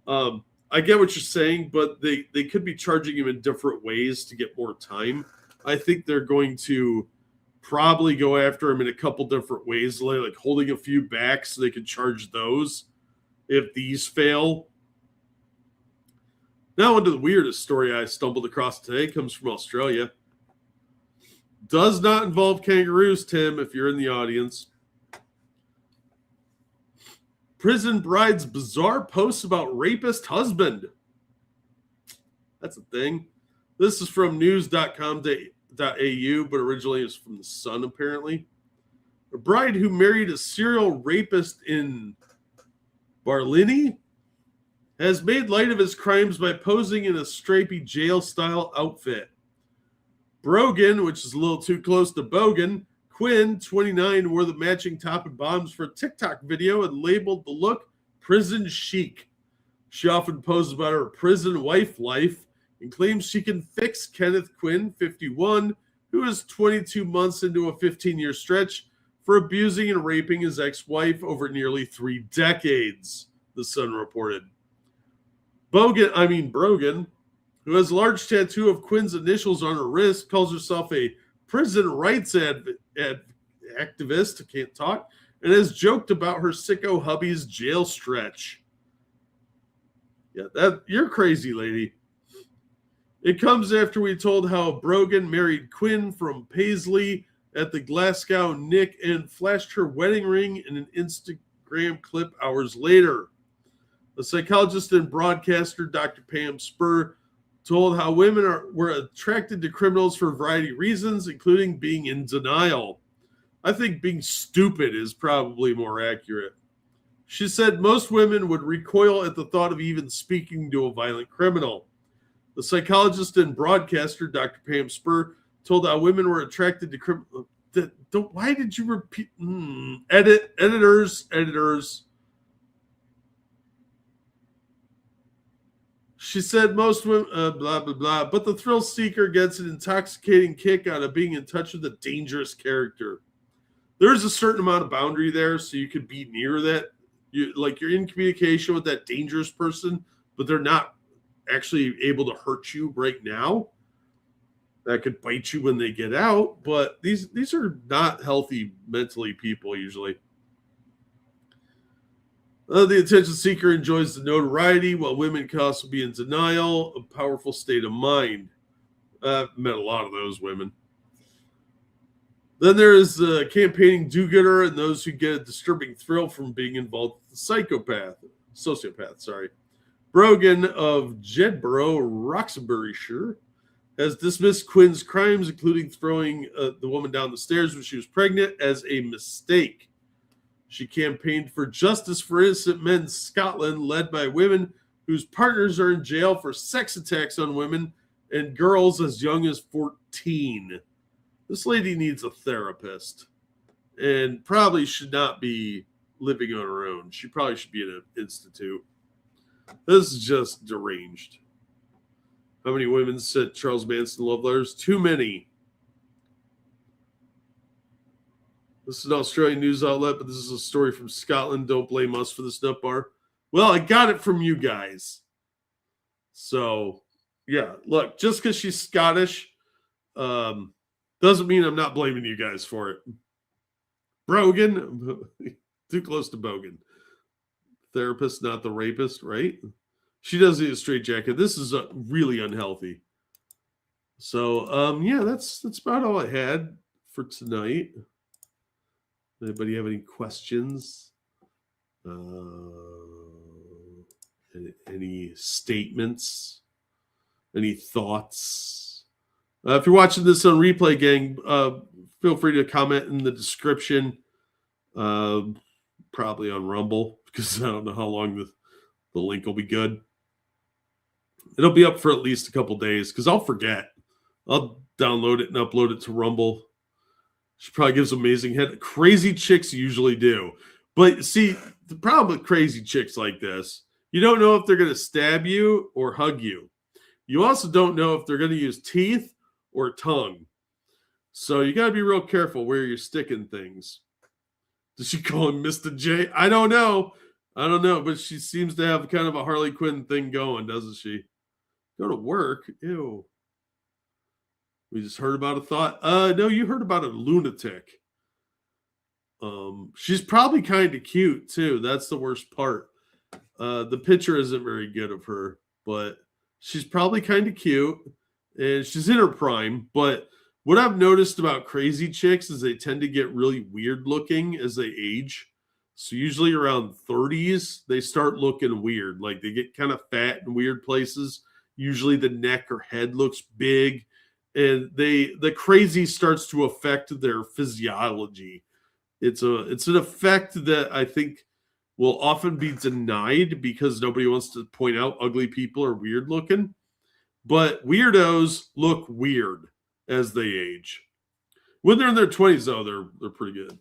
I get what you're saying, but they could be charging him in different ways to get more time. I think they're going to probably go after him in a couple different ways, like holding a few back so they can charge those if these fail. Now, one of the weirdest story I stumbled across today comes from Australia. Does not involve kangaroos, Tim, if you're in the audience. Prison bride's bizarre posts about rapist husband. That's a thing. This is from news.com.au, but originally it's from The Sun, apparently. A bride who married a serial rapist in Barlini has made light of his crimes by posing in a stripy jail-style outfit. Brogan, which is a little too close to Bogan, Quinn, 29, wore the matching top and bottoms for a TikTok video and labeled the look prison chic. She often posts about her prison wife life and claims she can fix Kenneth Quinn, 51, who is 22 months into a 15-year stretch for abusing and raping his ex-wife over nearly 3 decades, The Sun reported. Brogan, who has a large tattoo of Quinn's initials on her wrist, calls herself a prison rights activist, I can't talk, and has joked about her sicko hubby's jail stretch. Yeah, you're crazy, lady. It comes after we told how Brogan married Quinn from Paisley at the Glasgow Nick and flashed her wedding ring in an Instagram clip hours later. The psychologist and broadcaster, Dr. Pam Spur, told how women were attracted to criminals for a variety of reasons, including being in denial. I think being stupid is probably more accurate. She said most women would recoil at the thought of even speaking to a violent criminal. The psychologist and broadcaster, Dr. Pam Spur, told how women were attracted to criminals. Why did you repeat? Editors. She said most women, blah, blah, blah, but the thrill seeker gets an intoxicating kick out of being in touch with a dangerous character. There's a certain amount of boundary there, so you could be near that. You're in communication with that dangerous person, but they're not actually able to hurt you right now. That could bite you when they get out, but these are not healthy mentally people usually. The attention seeker enjoys the notoriety, while women can also be in denial, a powerful state of mind. I've met a lot of those women. Then there is the campaigning do-gooder and those who get a disturbing thrill from being involved with the sociopath. Brogan of Jedburgh, Roxburghshire, has dismissed Quinn's crimes, including throwing the woman down the stairs when she was pregnant, as a mistake. She campaigned for justice for innocent men in Scotland, led by women whose partners are in jail for sex attacks on women and girls as young as 14. This lady needs a therapist and probably should not be living on her own. She probably should be in an institute. This is just deranged. How many women sent Charles Manson love letters? Too many. This is an Australian news outlet, but this is a story from Scotland. Don't blame us for this nut bar. Well, I got it from you guys. So, yeah, look, just because she's Scottish doesn't mean I'm not blaming you guys for it. Brogan, too close to Bogan. Therapist, not the rapist, right? She does need a straight jacket. This is really unhealthy. So, yeah, that's about all I had for tonight. Anybody have any questions? Any statements? Any thoughts? If you're watching this on replay, gang, feel free to comment in the description. Probably on Rumble, because I don't know how long the link will be good. It'll be up for at least a couple days, because I'll forget. I'll download it and upload it to Rumble. She probably gives amazing head. Crazy chicks usually do. But see, the problem with crazy chicks like this, you don't know if they're going to stab you or hug you. You also don't know if they're going to use teeth or tongue. So you got to be real careful where you're sticking things. Does she call him Mr. J? I don't know. But she seems to have kind of a Harley Quinn thing going, doesn't she? Go to work? Ew. We just heard about a thought. No, you heard about a lunatic. She's probably kind of cute too. That's the worst part. The picture isn't very good of her, but she's probably kind of cute, and she's in her prime. But what I've noticed about crazy chicks is they tend to get really weird looking as they age. So usually around 30s, they start looking weird. Like they get kind of fat in weird places. Usually the neck or head looks big. And the crazy starts to affect their physiology. It's an effect that I think will often be denied because nobody wants to point out ugly people are weird looking. But weirdos look weird as they age. When they're in their 20s, though, they're pretty good.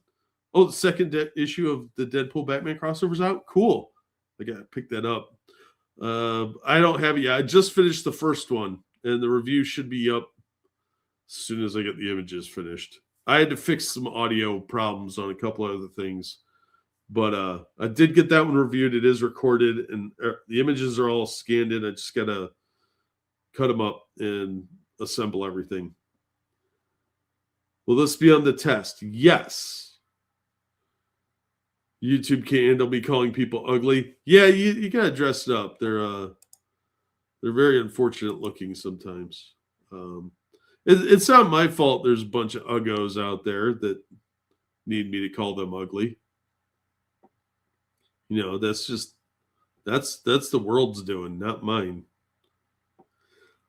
Oh, the second issue of the Deadpool Batman crossover's out. Cool. I got to pick that up. I don't have it yet. I just finished the first one, and the review should be up as soon as I get the images finished. I had to fix some audio problems on a couple other things, but I did get that one reviewed. It is recorded, and the images are all scanned in. I just got to cut them up and assemble everything. Will this be on the test? Yes. YouTube can't handle me calling people ugly. Yeah, you gotta dress it up. They're very unfortunate looking sometimes. It's not my fault. There's a bunch of uggos out there that need me to call them ugly. You know, that's the world's doing, not mine.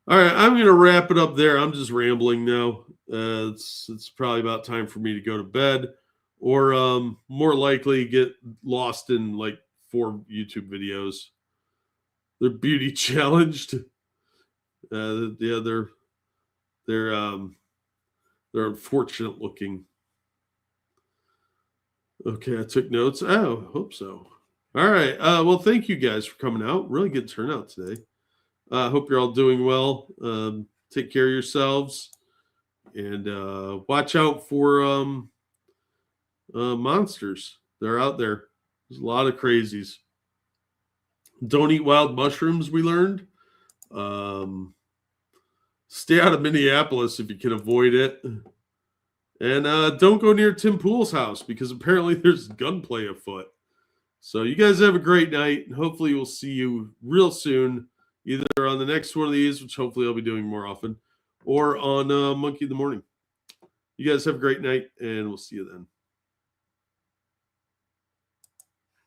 All right, I'm going to wrap it up there. I'm just rambling now. It's probably about time for me to go to bed, or more likely get lost in like 4 YouTube videos. They're beauty challenged. Yeah, they're unfortunate looking. Okay, I took notes. Oh, hope so. All right. Well, thank you guys for coming out. Really good turnout today. Hope you're all doing well. Take care of yourselves, and watch out for monsters. They're out there. There's a lot of crazies. Don't eat wild mushrooms, we learned. Stay out of Minneapolis if you can avoid it. And don't go near Tim Pool's house because apparently there's gunplay afoot. So you guys have a great night, and hopefully we'll see you real soon, either on the next one of these, which hopefully I'll be doing more often, or on Monkey in the Morning. You guys have a great night, and we'll see you then.